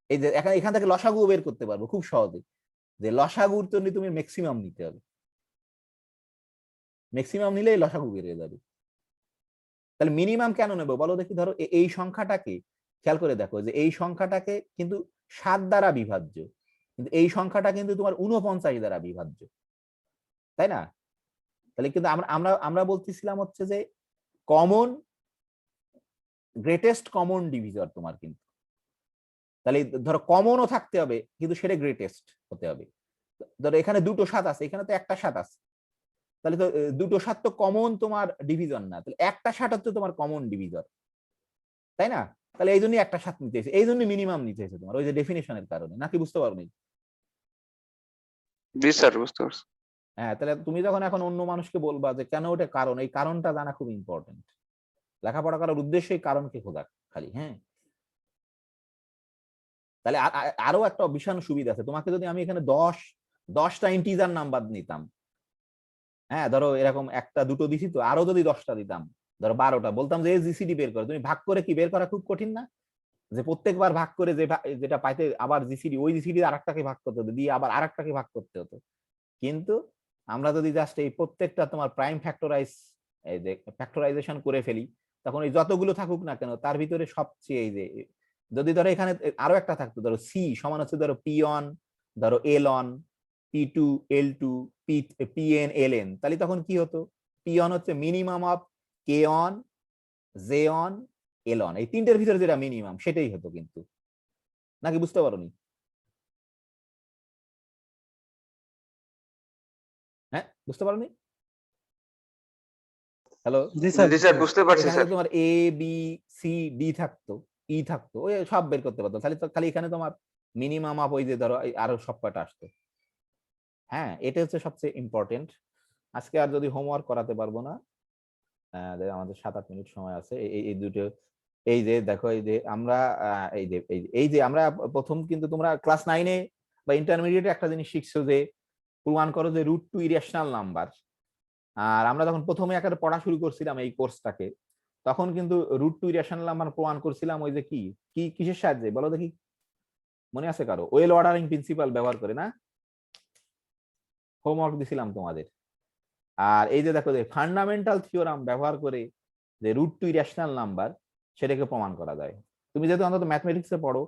এই যে এখান থেকে লসাগু বের করতে পারবো খুব সহজে, যে লসাগুর জন্য তুমি ম্যাক্সিমাম নিতে হবে, ম্যাক্সিমাম নিলেই লসাগু বেরিয়ে যাবে। তাহলে মিনিমাম কেন নেবো বলো দেখি, ধরো এই সংখ্যাটাকে খেয়াল করে দেখো, যে এই সংখ্যাটাকে কিন্তু 7 দ্বারা বিভাজ্য, কিন্তু এই সংখ্যাটা কিন্তু তোমার 49 দ্বারা বিভাজ্য, তাই না? তাহলে কিন্তু আমরা আমরা আমরা বলতেছিলাম হচ্ছে যে কমন, গ্রেটেস্ট কমন ডিভিজর তোমার কিন্তু, তাহলে ধরো কমনও থাকতে হবে কিন্তু সেটা গ্রেটেস্ট হতে হবে। ধরো এখানে 2টো 7 আছে, এখানে তো একটা 7 আছে, তাহলে তো 2টো 7 তো কমন তোমার ডিভিজন না, তাহলে একটা 7 হচ্ছে তোমার কমন ডিভিজর, তাই না? তাহলে এই জন্যই একটা 7 নিতে হয়েছে, এই জন্য মিনিমাম নিতে হয়েছে তোমার, ওই যে ডেফিনেশনের কারণে, নাকি বুঝতে পারোনি? জি স্যার, বুঝতে পারছি। হ্যাঁ, তাহলে তুমি যখন এখন অন্য মানুষকে বলবা যে কেন ওটা কারণ, এই কারণটা জানা খুব ইম্পর্টেন্ট। লেখাপড়া করার উদ্দেশ্যই কারণকে খোঁজা খালি, হ্যাঁ। তাহলে আরো একটা বিশাল সুবিধা আছে, তোমাকে যদি আমি এখানে 10টা ইন্টিজার নাম্বার নিতাম, হ্যাঁ ধরো এরকম একটা দুটো দিছি, তো আরো যদি 10টা দিতাম, ধরো 12টা, বলতাম যে জিসিডি বের করো, তুমি ভাগ করে কি বের করা খুব কঠিন না? যে প্রত্যেকবার ভাগ করে যেটা পাইতে আবার জিসিডি, ওই জিসিডি আরেকটাকে ভাগ করতে হতো, দিয়ে আবার আরেকটাকে ভাগ করতে হতো। কিন্তু আমরা যদি জাস্ট এই প্রত্যেকটা তোমার প্রাইম ফ্যাক্টরাইজ, এই যে ফ্যাক্টরাইজেশন করে ফেলি, তখন এই যতগুলো থাকুক না কেন তার ভিতরে সবচেয়ে এই যে, যদি ধরো এখানে আরো একটা থাকতো, ধরো সি সমান হচ্ছে ধরো P1, ধরো L1, P2, L2, Pn, Ln, তাহলে তখন কি হতো, P1 হচ্ছে minimum of K1, J1, L1, এই তিনটের ভিতরে যেটা মিনিমাম সেটাই হতো কিন্তু, নাকি বুঝতে পারোনি? হ্যাঁ, বুঝতে পারোনি? হ্যালো, জি স্যার। জি স্যার, বুঝতে পারছি এখানে স্যার। তোমার A, B, C, D থাকতো, ই থাকতো, ওই সব বের করতে পারতো, তাহলে তো খালি এখানে তোমার মিনিমাম অফ ওই যে ধরো আরো সব কয়টা আসতো। হ্যাঁ, এটা হচ্ছে সবচেয়ে ইম্পর্টেন্ট। আজকে আর যদি হোমওয়ার্ক করাতে পারবো না, আমাদের 7-8 মিনিট সময় আছে, এই দুটো, এই যে দেখো, এই যে আমরা এই যে আমরা প্রথম, কিন্তু তোমরা ক্লাস 9-এ বা ইন্টারমিডিয়েটে একটা জিনিস শিখছো যে প্রমাণ করো যে রুট টু ইরেশনাল নাম্বার। আর আমরা যখন প্রথমে একেবারে পড়া শুরু করছিলাম এই কোর্সটাকে, তখন কিন্তু রুট টু ইরেশনাল নাম্বার প্রমাণ করছিলাম ওই যে কি কি কিসের সাহায্যে বলো দেখি, মনে আছে কারো? ওয়েল অর্ডারিং প্রিন্সিপাল ব্যবহার করে না, হোমওয়ার্ক দিছিলাম তোমাদের। আর এই যে দেখো যে ফান্ডামেন্টাল থিওরাম ব্যবহার করে যে রুট টু ইরেশনাল নাম্বার, সেটাকে প্রমাণ করা যায়। তুমি যেহেতু অন্তত ম্যাথমেটিক্সে পড়ো,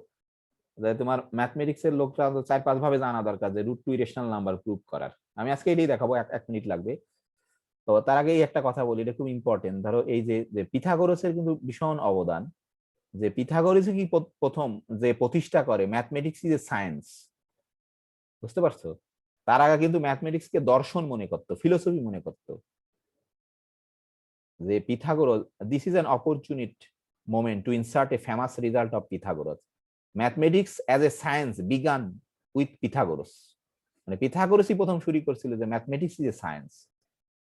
তোমার ম্যাথমেটিক্সের লোকটা অন্তত 4-5 ভাবে জানা দরকার যে root two irrational number prove করার। আমি আজকে এটাই দেখাবো, 1 মিনিট লাগবে। তো তার আগে একটা কথা বলি, এটা খুব ইম্পর্টেন্ট। ধরো এই যে পিথাগোরাসের কিন্তু ভীষণ অবদান, যে পিথাগোরাস কি প্রথম যে প্রতিষ্ঠা করে ম্যাথমেটিক্স ইজ এ সায়েন্স, বুঝতে পারছো? তার আগে কিন্তু ম্যাথমেটিক্স কে দর্শন মনে করতো, ফিলোসফি মনে করতো। যে Pythagoras, this is an opportunity moment to insert a famous result of Pythagoras. Mathematics as a science began with Pythagoras. মানে পিথাগোরাসই প্রথম শুরু করছিল যে ম্যাথমেটিক্স ইজ এ সায়েন্স।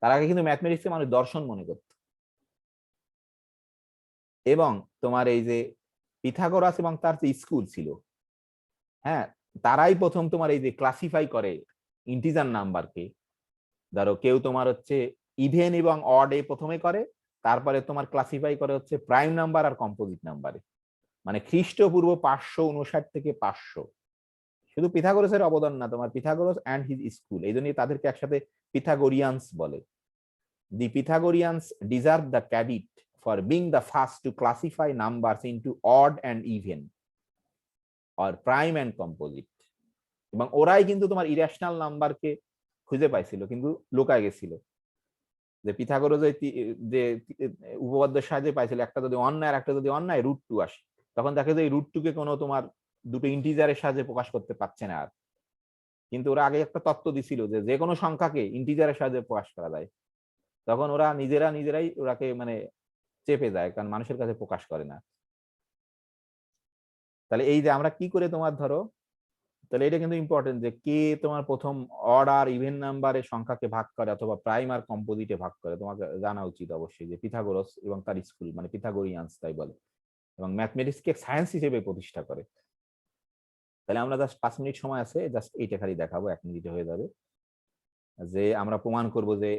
তার আগে কিন্তু ম্যাথমেটিক্সকে মানুষ দর্শন মনে করত। এবং তোমার এই যে পিথাগোরাস এবং তার যে স্কুল ছিল, হ্যাঁ, তারাই প্রথম তোমার এই যে ক্লাসিফাই করে ইন্টিজার নাম্বারকে। ধরো কেউ তোমার হচ্ছে ইভেন এবং অড এ প্রথমে করে, তারপরে তোমার ক্লাসিফাই করে হচ্ছে প্রাইম নাম্বার আর কম্পোজিট নাম্বারে। মানে খ্রিস্টপূর্ব 559 থেকে 500। শুধু পিথাগোরাসের অবদান না, তোমার পিথাগোরাস অ্যান্ড হিজ স্কুল, এই জন্যই তাদেরকে একসাথে পিথাগোরিয়ান্স বলে। The Pythagoreans deserve the credit for being the first to classify numbers into odd and even or prime and composite. এবং ওরাই কিন্তু তোমার ইরেশনাল নাম্বারকে খুঁজে পাইছিল, কিন্তু লুকায় গেছিল। যে পিথাগোরাস যে উপপাদ্যের সাহায্যে পাইছিল, একটা যদি অন্যায় আর একটা যদি অন্যায় √2 আসে, তখন দেখে যে এই √2 কে কোনো তোমার দুটো ইন্টিজারের সাহায্যে প্রকাশ করতে পারছে না আর। কিন্তু ওরা আগে একটা তত্ত্ব দিছিল যে যে কোনো সংখ্যাকে ইন্টিজারের সাহায্যে প্রকাশ করা যায়। তখন ওরা নিজেরাই ওরাকে মানে চেপে যায়, কারণ মানুষের কাছে প্রকাশ করে না। তাহলে এই যে আমরা কি করে তোমার ধরো, তাহলে এটা কিন্তু ইম্পর্টেন্ট যে কে তোমার প্রথম অড আর ইভেন নাম্বারের সংখ্যাকে ভাগ করে অথবা প্রাইম আর কম্পোজিটে ভাগ করে, তোমাকে জানা উচিত অবশ্যই যে পিথাগোরাস এবং তার স্কুল, মানে পিথাগোরিয়ান্স তাই বলে, এবং ম্যাথমেটিক্সকে সায়েন্স হিসেবে প্রতিষ্ঠা করে। তাহলে আমরা জাস্ট 5 মিনিট সময় আছে, জাস্ট এইটা খালি দেখাবো, 1 মিনিটে হয়ে যাবে। যে আমরা প্রমাণ করব যে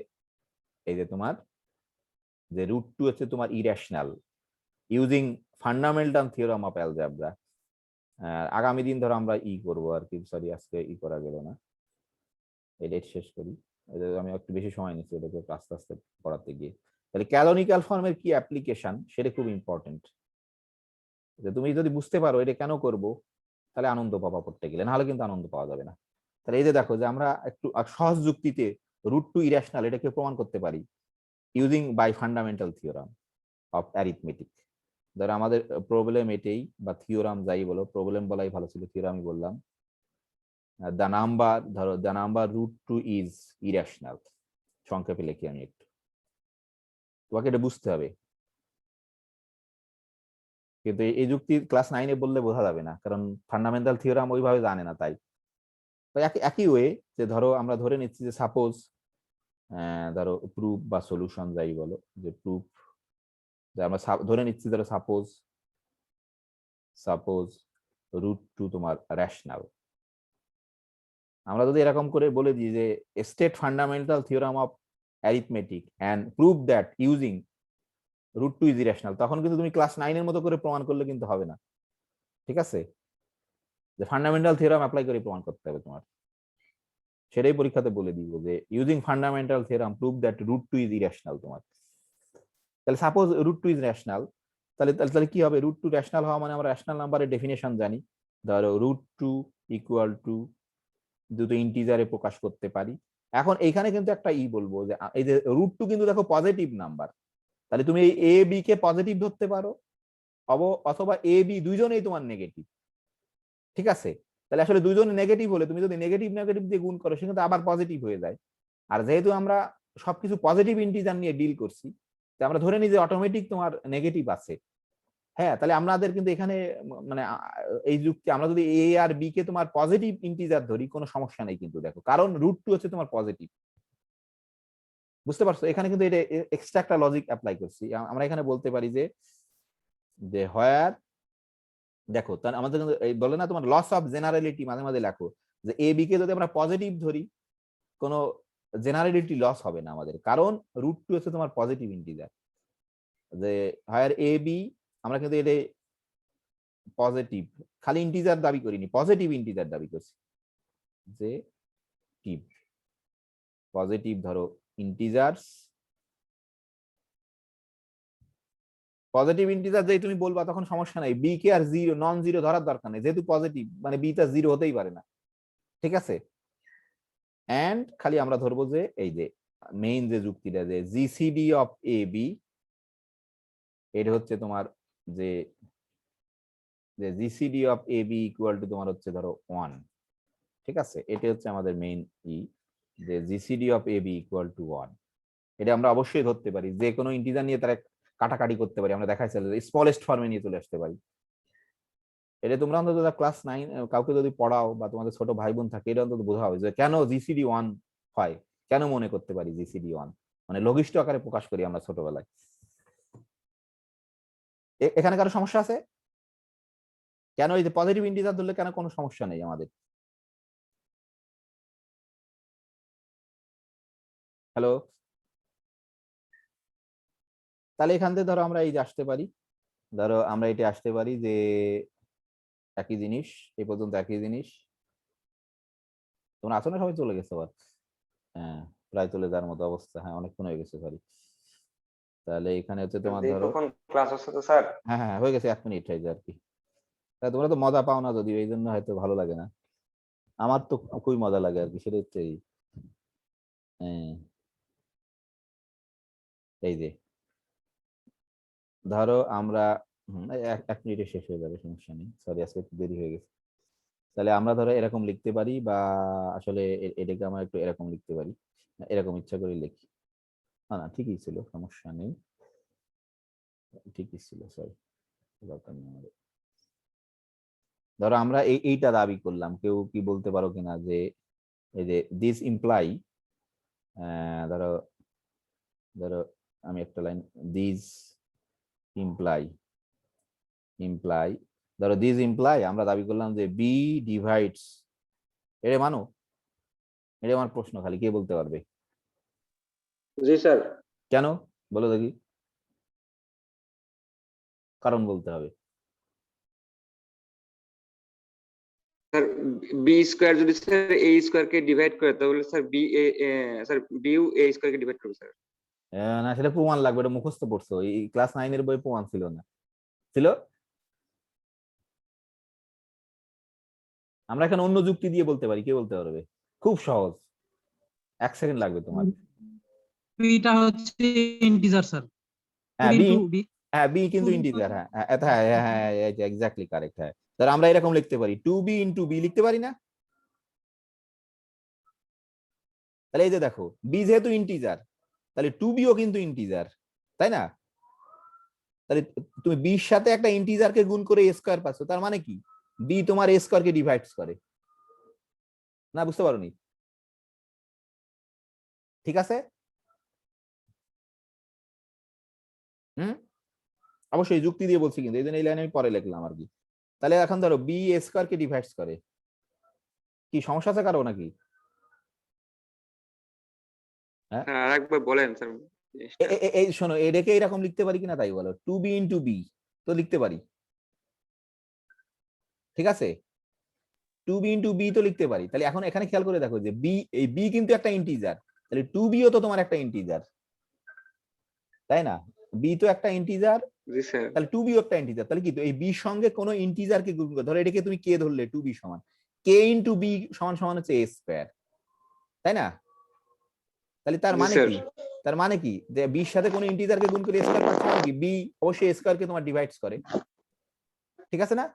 এই যে তোমার যে √2 হচ্ছে তোমার irrational using fundamental theorem of algebra. আগামী দিন ধরো আমরা করবো আর কি, সরি আজকে করা গেল না, এটা শেষ করি। আমি একটু বেশি সময় নিচ্ছি এটাকে আস্তে আস্তে পড়াতে গিয়ে। তাহলে ক্যানোনিক্যাল ফর্মের কি অ্যাপ্লিকেশন, সেটা খুব ইম্পর্টেন্ট। তুমি যদি বুঝতে পারো এটা কেন করব, তাহলে আনন্দ পাবা পড়তে গেলে, নাহলে কিন্তু আনন্দ পাওয়া যাবে না। তাহলে এই যে দেখো যে আমরা একটু সহজ যুক্তিতে √2 ইরেশনাল এটাকে প্রমাণ করতে পারি using by fundamental theorem of arithmetic. ধরো আমাদের প্রবলেম এটাই, বা থিওরাম যাই বলো, প্রবলেম বলাই ভালো ছিল, থিওরামই বললাম। দ্য নাম্বার, ধরো দ্য নাম্বার √2 ইজ ইরেশনাল, সংক্ষেপে লিখি আমি একটু, তোমাকে এটা বুঝতে হবে। কিন্তু এই যুক্তি ক্লাস 9-এ বললে বোঝা যাবে না, কারণ ফান্ডামেন্টাল থিওরাম ওইভাবে জানে না। তাই একই ওয়ে যে ধরো আমরা ধরে নিচ্ছি যে সাপোজ ধরো প্রুফ বা সলিউশন যাই বলো, যে প্রুফ যে আমরা ধরে নিচ্ছি ধরো সাপোজ √2 তোমার রেশনাল। আমরা যদি এরকম করে বলে দিই যে state fundamental theorem of arithmetic and prove that using √2 is irrational, তখন কিন্তু তুমি ক্লাস 9-এর মতো করে প্রমাণ করলে কিন্তু হবে না। ঠিক আছে? যে ফান্ডামেন্টাল থিওরাম অ্যাপ্লাই করে প্রমাণ করতে হবে তোমার, সেটাই পরীক্ষাতে বলে দিব যে using fundamental theorem prove that √2 is irrational তোমার। তাহলে সাপোজ √2 ইজ রেশনাল, তাহলে তাহলে কি হবে? √2 রেশনাল হওয়া মানে আমরা রেশনাল নাম্বারের ডেফিনেশন জানি। ধরো √2 ইকুয়াল টু দুটো ইন্টিজারে প্রকাশ করতে পারি। এখন এইখানে কিন্তু একটা বলবো যে এই যে √2 কিন্তু দেখো পজিটিভ নাম্বার, তাহলে তুমি এই এ বি কে পজিটিভ ধরতে পারো, অথবা এ বি দুইজনেই তোমার নেগেটিভ। ঠিক আছে? তাহলে আসলে দুইজনে নেগেটিভ হলে তুমি যদি নেগেটিভ নেগেটিভ দিয়ে গুণ করো, সে কিন্তু আবার পজিটিভ হয়ে যায়। আর যেহেতু আমরা সবকিছু পজিটিভ ইন্টিজার নিয়ে ডিল করছি, আমরা ধরে নিই যে অটোমেটিক তোমার নেগেটিভ আছে। হ্যাঁ, তাহলে আমাদের কিন্তু এখানে মানে এই যুক্তি আমরা যদি এ আর বি কে তোমার পজিটিভ ইন্টিজার ধরি, কোনো সমস্যা নেই কিন্তু দেখো, কারণ √2 হচ্ছে তোমার পজিটিভ। বুঝতে পারছো? এখানে কিন্তু এটা এক্সট্রা একটা লজিক অ্যাপ্লাই করছি। আমরা এখানে বলতে পারি যে হোয়ার, দেখো তাহলে আমাদের এই বলে না তোমার লস অফ জেনারেলিটি, মাঝে মাঝে লেখো যে এ বি কে যদি আমরা পজিটিভ ধরি, কোনো জেনারেলিটি লস হবে না আমাদের, কারণ √2 হচ্ছে তোমার পজিটিভ ইন্টিজার। যে হোয়ার এ বি, আমরা কিন্তু এটা পজিটিভ, খালি ইন্টিজার দাবি করিনি, পজিটিভ ইন্টিজার দাবি করছি, যে টিপ পজিটিভ ধরো ইন্টিজার্স, পজিটিভ ইন্টিজার যেই তুমি বলবা তখন সমস্যা নাই, বি কে আর জিরো নন জিরো ধরার দরকার নেই, যেহেতু পজিটিভ মানে বি টা জিরো হতেই পারে না। ঠিক আছে? এন্ড খালি আমরা ধরবো যে এই যে মেইন যে যুক্তিটা, যে জিসিডি অফ এ বি, এটা হচ্ছে তোমার যে GCD of A B equal to তোমার হচ্ছে ধরো 1। ঠিক আছে, এটা হচ্ছে আমাদের মেইন যে GCD of A B equal to 1। এটা আমরা অবশ্যই ধরতে পারি, যে কোনো ইন্টিজার নিয়ে তারা কাটাকাটি করতে পারি, আমরা দেখাইছিলাম স্মলেস্ট ফর্মে নিয়ে চলে আসতে পারি। এটা তোমরা অন্তত ক্লাস 9 কাউকে যদি পড়াও বা তোমাদের ছোট ভাই বোন থাকে, এটা অন্তত বোঝা হবে যে কেন জিসিডি 1 হয়, কেন মনে করতে পারি জিসিডি 1, মানে লঘিষ্ঠ আকারে প্রকাশ করি আমরা ছোটবেলায়। এখানে কারো সমস্যা আছে? কেন এই যে পজিটিভ ইন্টিজার ধরলে কেন কোনো সমস্যা নেই আমাদের? হ্যালো, তাহলে এখান থেকে ধরো আমরা এই যে আসতে পারি, ধরো আমরা এটা আসতে পারি যে একই জিনিস, এই পর্যন্ত একই জিনিস। তোমরা আছো না? সবাই চলে গেছে আবার? হ্যাঁ, প্রায় চলে যাওয়ার মতো অবস্থা। হ্যাঁ, অনেকক্ষণ হয়ে গেছে, সরি। তাহলে এখানে হচ্ছে তোমার ধরো, দীর্ঘক্ষণ ক্লাস হচ্ছে তো স্যার। হ্যাঁ হ্যাঁ হয়ে গেছে, 1 মিনিট হয়েছে আর কি। তা তোমরা তো মজা পাও না, যদিও এই জন্য হয়তো ভালো লাগে না। আমার তো খুবই মজা লাগে আর কি, সেটা হচ্ছে হ্যাঁ, এই যে ধরো আমরা 1 মিনিটে শেষ হয়ে যাবে, সমস্যা নেই, সরি আজকে একটু দেরি হয়ে গেছে। তাহলে আমরা ধরো এরকম লিখতে পারি, বা আসলে এটাকে আমরা একটু এরকম লিখতে পারি, এরকম ইচ্ছা করে লিখি। না ঠিকই ছিল, সমস্যা নেই, ঠিকই ছিল, সরি, দরকার নেই আমাদের। ধরো আমরা এইটা দাবি করলাম, কেউ কি বলতে পারো কিনা যে এই যে দিস ইমপ্লাই, ধরো ধরো আমি একটা লাইন, দিস ইমপ্লাই ইমপ্লাই ধরো দিস ইমপ্লাই আমরা দাবি করলাম যে বি ডিভাইডস, এটা মানো? এটা আমার প্রশ্ন, খালি কে বলতে পারবে? জি স্যার। কেন বলো দেখি, কারণ বলতে হবে। স্যার বি স্কয়ার যদি স্যার এ স্কয়ার কে ডিভাইড করে তাহলে sir B A sir view A square K divide করবে স্যার। না, সেটা প্রমাণ লাগবে, এটা মুখস্থ পড়ছো, এই ক্লাস 9 এর বই প্রমাণ ছিল না? ছিল? আমরা এখানে অন্য যুক্তি দিয়ে বলতে পারি, কে বলতে পারবে? খুব সহজ, 1 সেকেন্ড লাগবে তোমার। বিটা হচ্ছে ইন্টিজার স্যার, টু হ্যাঁ বি, ইন্টু বি। হ্যাঁ বি কিন্তু ইন্টিজার, হ্যাঁ হ্যাঁ হ্যাঁ হ্যাঁ এক্স্যাক্টলি কারেক্ট। হ্যাঁ, ধর আমরা এরকম লিখতে পারি, 2b ইন্টু বি লিখতে পারি না? তাহলে এই যে দেখো, বি যেহেতু ইন্টিজার, তাহলে 2bও কিন্তু ইন্টিজার, তাই না? তাহলে তুমি বির সাথে একটা ইন্টিজারকে গুণ করে এ স্কয়ার পাচ্ছ, তার মানে কি বি তোমার এ স্কয়ারকে ডিভাইডস করে না? বুঝতে পারোনি? ঠিক আছে, হুম, অবশ্যই যুক্তি দিয়ে বলছি, কিন্তু এই জন্য এই লাইনে আমি পরে লিখলাম আর কি। তাহলে এখন ধরো বি এ স্কয়ারকে ডিভাইডস করে, কি সমস্যা আছে কারো নাকি? হ্যাঁ, স্যার আরেকবার বলেন স্যার জিনিসটা। এই শোনো, এটাকে এরকম লিখতে পারি কিনা তাই বলো, 2b ইন্টু বি তো লিখতে পারি, ঠিক আছে? 2b ইন্টু বি তো লিখতে পারি। তাহলে এখন এখানে খেয়াল করে দেখো যে বি, এই বি কিন্তু একটা ইন্টিজার, তাহলে 2bও তো তোমার একটা ইন্টিজার, তাই না? বি তো একটা ইন্টিজার, জি স্যার। তাহলে 2bও একটা ইন্টিজার, তাহলে কি এই বির সঙ্গে কোনো ইন্টিজারকে গুণ করে, ধরো এটাকে তুমি কে ধরলে, 2b সমান কে ইন্টু বি সমান সমান হচ্ছে এ স্কয়ার, তাই না? তাহলে তার জি মানে স্যার। কি, তার মানে কি যে বির সাথে কোনো ইন্টিজারকে গুণ করে স্কয়ার পাচ্ছ, মানে কি বি অবশ্যই এ স্কয়ারকে তোমার ডিভাইডস করে, ঠিক আছে না?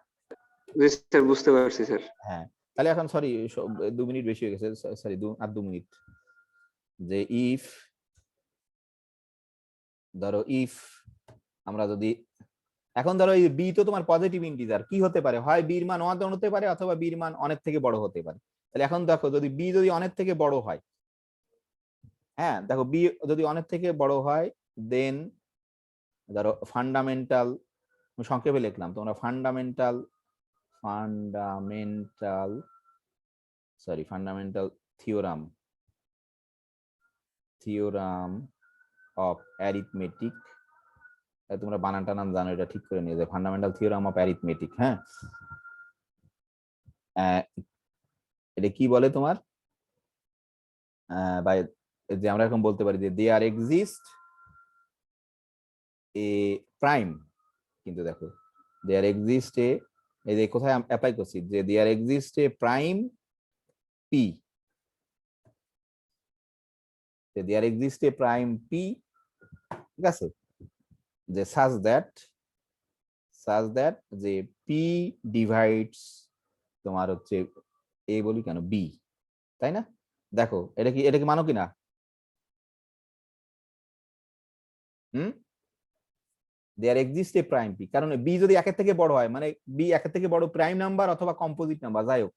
জি স্যার বুঝতে পারছি স্যার। হ্যাঁ, তাহলে এখন সরি 2 মিনিট বেশি হয়ে গেছে, সরি আর 2 মিনিট, যে ইফ, ধরো ইফ আমরা যদি এখন ধরো এই বি তো তোমার পজিটিভ ইন্টিজার, কি হতে পারে, হয় বির মান 1 হতে পারে অথবা বির মান অনেক থেকে বড় হতে পারে। তাহলে এখন দেখো যদি বি যদি অনেক থেকে বড় হয়, হ্যাঁ দেখো বি যদি অনেক থেকে বড় হয়, দেন ধরো ফান্ডামেন্টাল, সংক্ষেপে লিখলাম, তোমরা fundamental fundamental fundamental theorem theorem of arithmetic, তোমরা বানানটা নাম জানো, এটা ঠিক করে নিয়ে যায়, ফান্ডামেন্টাল থিওরাম অফ অ্যারিথমেটিক। হ্যাঁ, এটা কি বলে তোমার, বা যে আমরা এখন বলতে পারি যে দেয়ার এক্সিস্ট এ প্রাইম, কিন্তু দেখো দেয়ার এক্সিস্ট এ, এই যে কোথায় অ্যাপ্লাই করছি, যে there exist a prime P, there exist a prime P, ঠিক আছে, যে সাজ দ্যাট যে পি ডিভাইডস তোমার হচ্ছে এ বলি কেন, বি, তাই না? দেখো এটা কি মানো কিনা? There exist a prime P, কারণ বি যদি একের থেকে বড় হয়, মানে বি একের থেকে বড় প্রাইম নাম্বার অথবা কম্পোজিট নাম্বার, যাই হোক,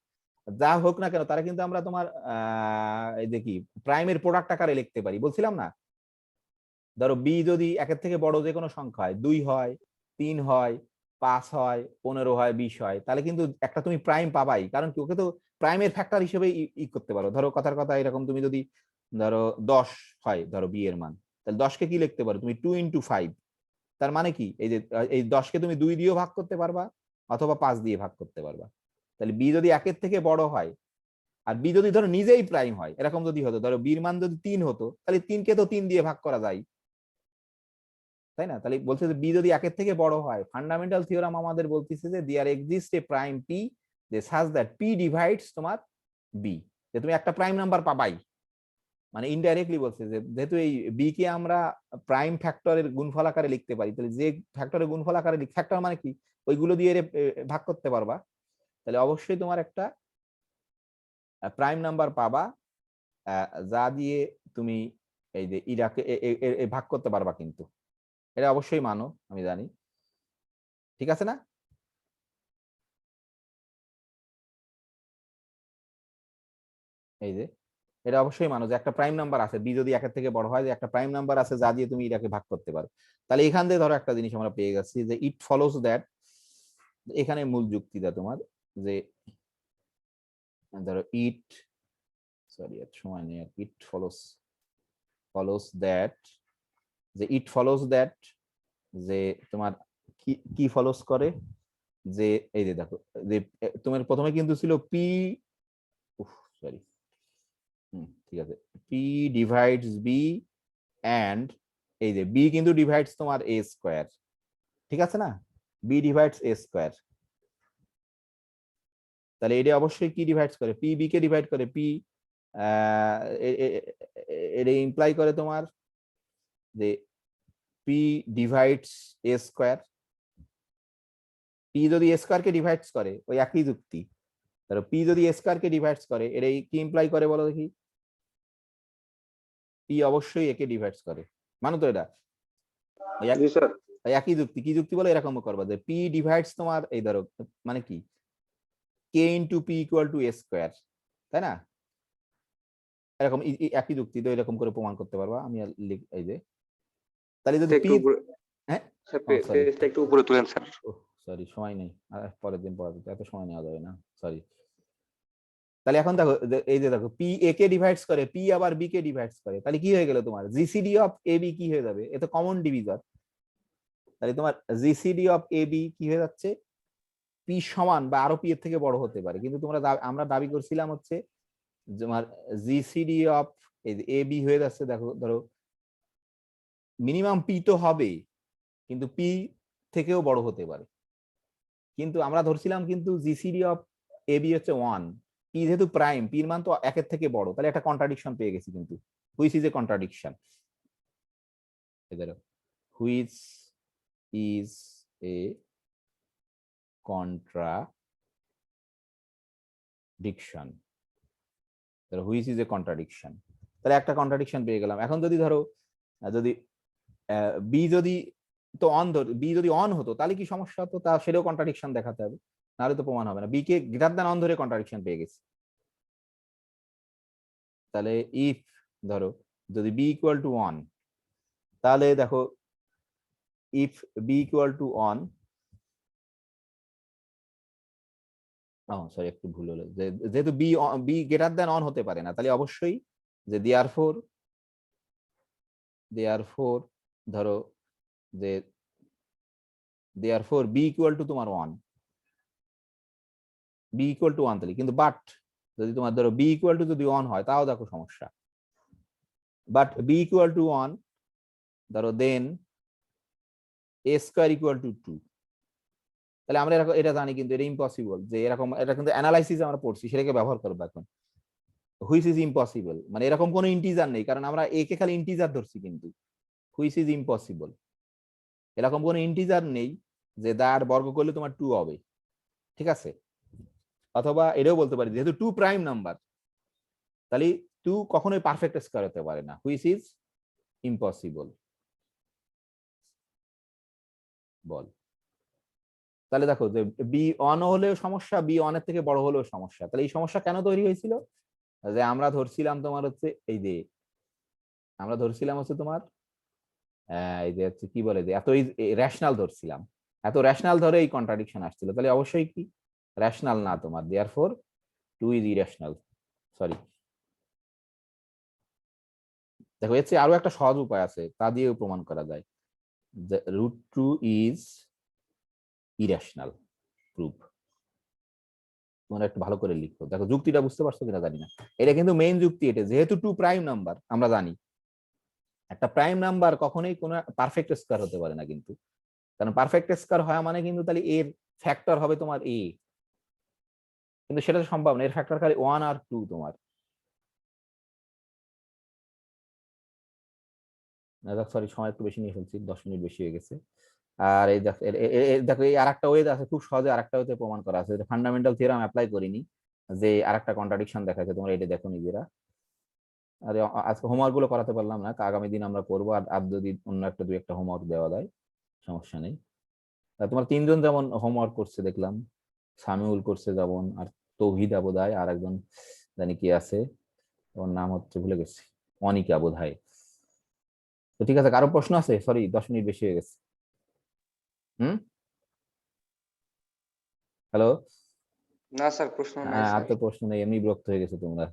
যা হোক না কেন, তারা কিন্তু আমরা তোমার এই যে কি প্রাইমের প্রোডাক্ট আকারে লিখতে পারি, বলছিলাম না? ধরো বি যদি একের থেকে বড় যে কোনো সংখ্যা হয়, 2 হয়, 3 হয়, 5 হয়, 15 হয়, 20 হয়, তাহলে কিন্তু একটা তুমি প্রাইম পাবাই, কারণ কি ওকে তো প্রাইমের ফ্যাক্টর হিসেবে ই করতে পারো। ধরো কথার কথা এরকম, তুমি যদি ধরো 10 হয় ধরো বি এর মান, তাহলে 10কে কি লিখতে পারো তুমি 2 × 5, তার মানে কি এই যে এই 10কে তুমি 2 দিয়েও ভাগ করতে পারবা অথবা 5 দিয়ে ভাগ করতে পারবা। তাহলে বি যদি একের থেকে বড় হয়, আর বি যদি ধরো নিজেই প্রাইম হয়, এরকম যদি হতো, ধরো বির মান যদি 3 হতো, তাহলে 3কে তো 3 দিয়ে ভাগ করা যায়, তাই না? তাহলে বলছে যে বি যদি একের থেকে বড় হয়, ফান্ডামেন্টাল থিওরাম আমাদের বলতেছে যে there exist a prime P যে সাজ দ্যাট পি ডিভাইডস তোমার বি, যে তুমি একটা প্রাইম নাম্বার পাবাই। মানে ইনডাইরেক্টলি বলছে যে যেহেতু এই বি কে আমরা প্রাইম ফ্যাক্টরের গুণফল আকারে লিখতে পারি, তাহলে যে ফ্যাক্টরের গুণফল আকারে ফ্যাক্টর মানে কি, ওইগুলো দিয়ে ভাগ করতে পারবা, তাহলে অবশ্যই তোমার একটা প্রাইম নাম্বার পাবা, যা দিয়ে তুমি এই যে ইরাকে ভাগ করতে পারবা। কিন্তু এটা অবশ্যই মানো, আমি জানি, ঠিক আছে না? এই যে এটা অবশ্যই মানো যে একটা প্রাইম নাম্বার আছে, বি যদি একের থেকে বড় হয়, যে একটা প্রাইম নাম্বার আছে যা দিয়ে তুমি এটাকে ভাগ করতে পারো। তাহলে এখান থেকে ধরো একটা জিনিস আমরা পেয়ে গেছি যে ইট ফলোস দ্যাট, এখানে মূল যুক্তিটা তোমার যে ধরো ইট, সরি সময় নেই, ইট ফলোস দ্যাট, যে ইট ফলোস দ্যাট, যে তোমার কি কি ফলোস করে, যে এই যে দেখো, যে তোমার প্রথমে কিন্তু ছিল পি, সরি, ঠিক আছে, পি ডিভাইডস বি অ্যান্ড এই যে বি কিন্তু ডিভাইডস তোমার এ স্কোয়ার, ঠিক আছে না? বি ডিভাইডস এ স্কোয়ার, তাহলে এটা অবশ্যই কি ডিভাইডস করে, পি বি কে ডিভাইড করে, পি এটা ইমপ্লাই করে তোমার যে পি ডিভাইডস এ স্কোয়ার, পি যদি এ স্কোয়ার কে ডিভাইডস করে, ওই একই যুক্তি, ধরো পি যদি এ স্কোয়ার কে ডিভাইডস করে, এটা কি ইমপ্লাই করে বলো দেখি, পি অবশ্যই একে ডিভাইডস করে, মানো তো এটা? জি স্যার। একই যুক্তি, কি যুক্তি বলে এরকম করবা যে পি ডিভাইডস তোমার এই ধরো মানে কি K into P equal to A square, তাই না? এরকম একই যুক্তি তো এরকম করে প্রমাণ করতে পারবা। আমি এই যে তাহলে যদি পি, হ্যাঁ সরি পেজটা একটু উপরে তুলেন স্যার। সরি সময় নেই, পরের দিন পড়াবো, এত সময় নেওয়া যাবে না, সরি। তাহলে এখন দেখো এই যে দেখো পি এ কে ডিভাইডস করে, পি আবার বি কে ডিভাইডস করে, তাহলে কি হয়ে গেল তোমার জিসিডি অফ এ বি কি হয়ে যাবে, এ তো কমন ডিভিজর, তাহলে তোমার জিসিডি অফ এ বি কি হয়ে যাচ্ছে, পি সমান বা আরো পি এর থেকে বড় হতে পারে, কিন্তু তোমরা আমরা দাবি করছিলাম হচ্ছে তোমার জিসিডি অফ এ বি হয়ে যাচ্ছে, দেখো ধরো মিনিমাম পি তো হবে, কিন্তু পি থেকেও বড় হতে পারে, কিন্তু আমরা ধরছিলাম কিন্তু জিসিডি অফ এ বি হচ্ছে 1, পি যেহেতু প্রাইম, পির মান তো একের থেকে বড়, তাহলে একটা কন্ট্রাডিকশন পেয়ে গেছি, কিন্তু which is a contradiction, which is a contradiction, which is a contradiction, তাহলে একটা কন্ট্রাডিকশন পেয়ে গেলাম। এখন যদি ধরো যদি বি যদি তো অন, বি যদি অন হতো তাহলে কি সমস্যা হতো, তা সেটাও কন্ট্রাডিকশন দেখাতে হবে, নাহলে তো প্রমাণ হবে না। B k greater than on ধরে কন্ট্রাডিকশন পেয়ে গেছি, তাহলে ইফ ধরো যদি বি ইকুয়াল টু 1, তাহলে দেখো if B equal to 1, sorry একটু ভুল হলো, যেহেতু B B greater than one হতে পারে না, তাহলে অবশ্যই যে দেয়ারফোর ধরো যে দেয়ারফোর বি ইকুয়াল টু তোমার 1, বি ইকুয়াল টু 1, তাহলে কিন্তু বাট যদি তোমার ধরো বি ইকুয়াল টু যদি 1 হয়, তাও দেখো সমস্যা, বাট বি ইকুয়াল টু 1 ধরো দেন এ স্কোয়ার ইকুয়াল টু 2, তাহলে আমরা এরকম এটা জানি, কিন্তু এটা ইম্পসিবল, যে এরকম এটা কিন্তু অ্যানালাইসিস আমরা পড়ছি, সেটাকে ব্যবহার করবো এখন, হুইচ ইজ ইম্পসিবল, মানে এরকম কোনো ইন্টিজার নেই, কারণ আমরা এ কে খালি ইন্টিজার ধরছি, কিন্তু হুইচ ইজ ইম্পসিবল, এরকম কোনো ইন্টিজার নেই যে তার বর্গ করলে তোমার 2 হবে, ঠিক আছে? অথবা এটাও বলতে পারি যেহেতু 2 প্রাইম নাম্বার, তাহলে 2 কখনোই পারফেক্ট স্কয়ার হতে পারে না, হুইচ ইজ ইম্পসিবল। বল তাহলে দেখো যে বি অন হলেও সমস্যা, বি অনের থেকে বড় হলেও সমস্যা। তাহলে এই সমস্যা কেন তৈরি হয়েছিল? যে আমরা ধরছিলাম তোমার হচ্ছে এই যে আমরা ধরছিলাম হচ্ছে তোমার এই যে হচ্ছে কি বলে যে এত রেশনাল ধরছিলাম, এত রেশনাল ধরে এই কন্ট্রাডিকশন আসছিল। তাহলে অবশ্যই কি রেশনাল না তোমার, দেয়ারফর 2 ইজ ইরেশনাল। সরি, দেখো এর চেয়ে আরো একটা সহজ উপায় আছে, তা দিয়েও প্রমাণ করা যায় যে √2 ইজ ইরেশনাল প্রুফ। তোমরা একটু ভালো করে লিখো, দেখো যুক্তিটা বুঝতে পারছো কিনা জানি না। এটা কিন্তু মেইন যুক্তি, এটা যেহেতু 2 প্রাইম নাম্বার আমরা জানি একটা প্রাইম নাম্বার কখনোই কোনো পারফেক্ট স্কয়ার হতে পারে না, কিন্তু কারণ পারফেক্ট স্কয়ার হয় মানে কিন্তু তাহলে এর ফ্যাক্টর হবে তোমার এ, কিন্তু সেটা তো সম্ভব না, এর ফ্যাক্টর খালি 1 আর 2 তোমার। সরি, সময় একটু বেশি নিয়ে ফেলছি, 10 মিনিট বেশি হয়ে গেছে। আর এই দেখো দেখো এই আরেকটা ওয়ে আছে, খুব সহজে আরেকটা ওয়েতে প্রমাণ করা আছে, ফান্ডামেন্টাল থিওরাম অ্যাপ্লাই করিনি, যে আরেকটা কন্ট্রাডিকশন দেখাচ্ছে, তোমরা এটা দেখো নিজেরা। আরে আজকে হোমওয়ার্ক গুলো করাতে পারলাম না, আগামী দিন আমরা করবো। আর যদি অন্য একটা দুই একটা হোমওয়ার্ক দেওয়া যায় সমস্যা নেই। তোমার তিনজন যেমন হোমওয়ার্ক করছে দেখলাম, সামিউল করছে যেমন, আর তৌহিদ বোধহয়, আর একজন জানি কি আছে, ওর নাম হচ্ছে ভুলে গেছি, অনিকা বোধহয়। তো ঠিক আছে, কারো প্রশ্ন আছে? সরি 10 মিনিট বেশি হয়ে গেছে। হুম, হ্যালো। না স্যার, প্রশ্ন নাই আর স্যার। তো প্রশ্ন নেই, এমনি বিরক্ত হয়ে গেছে তোমরা।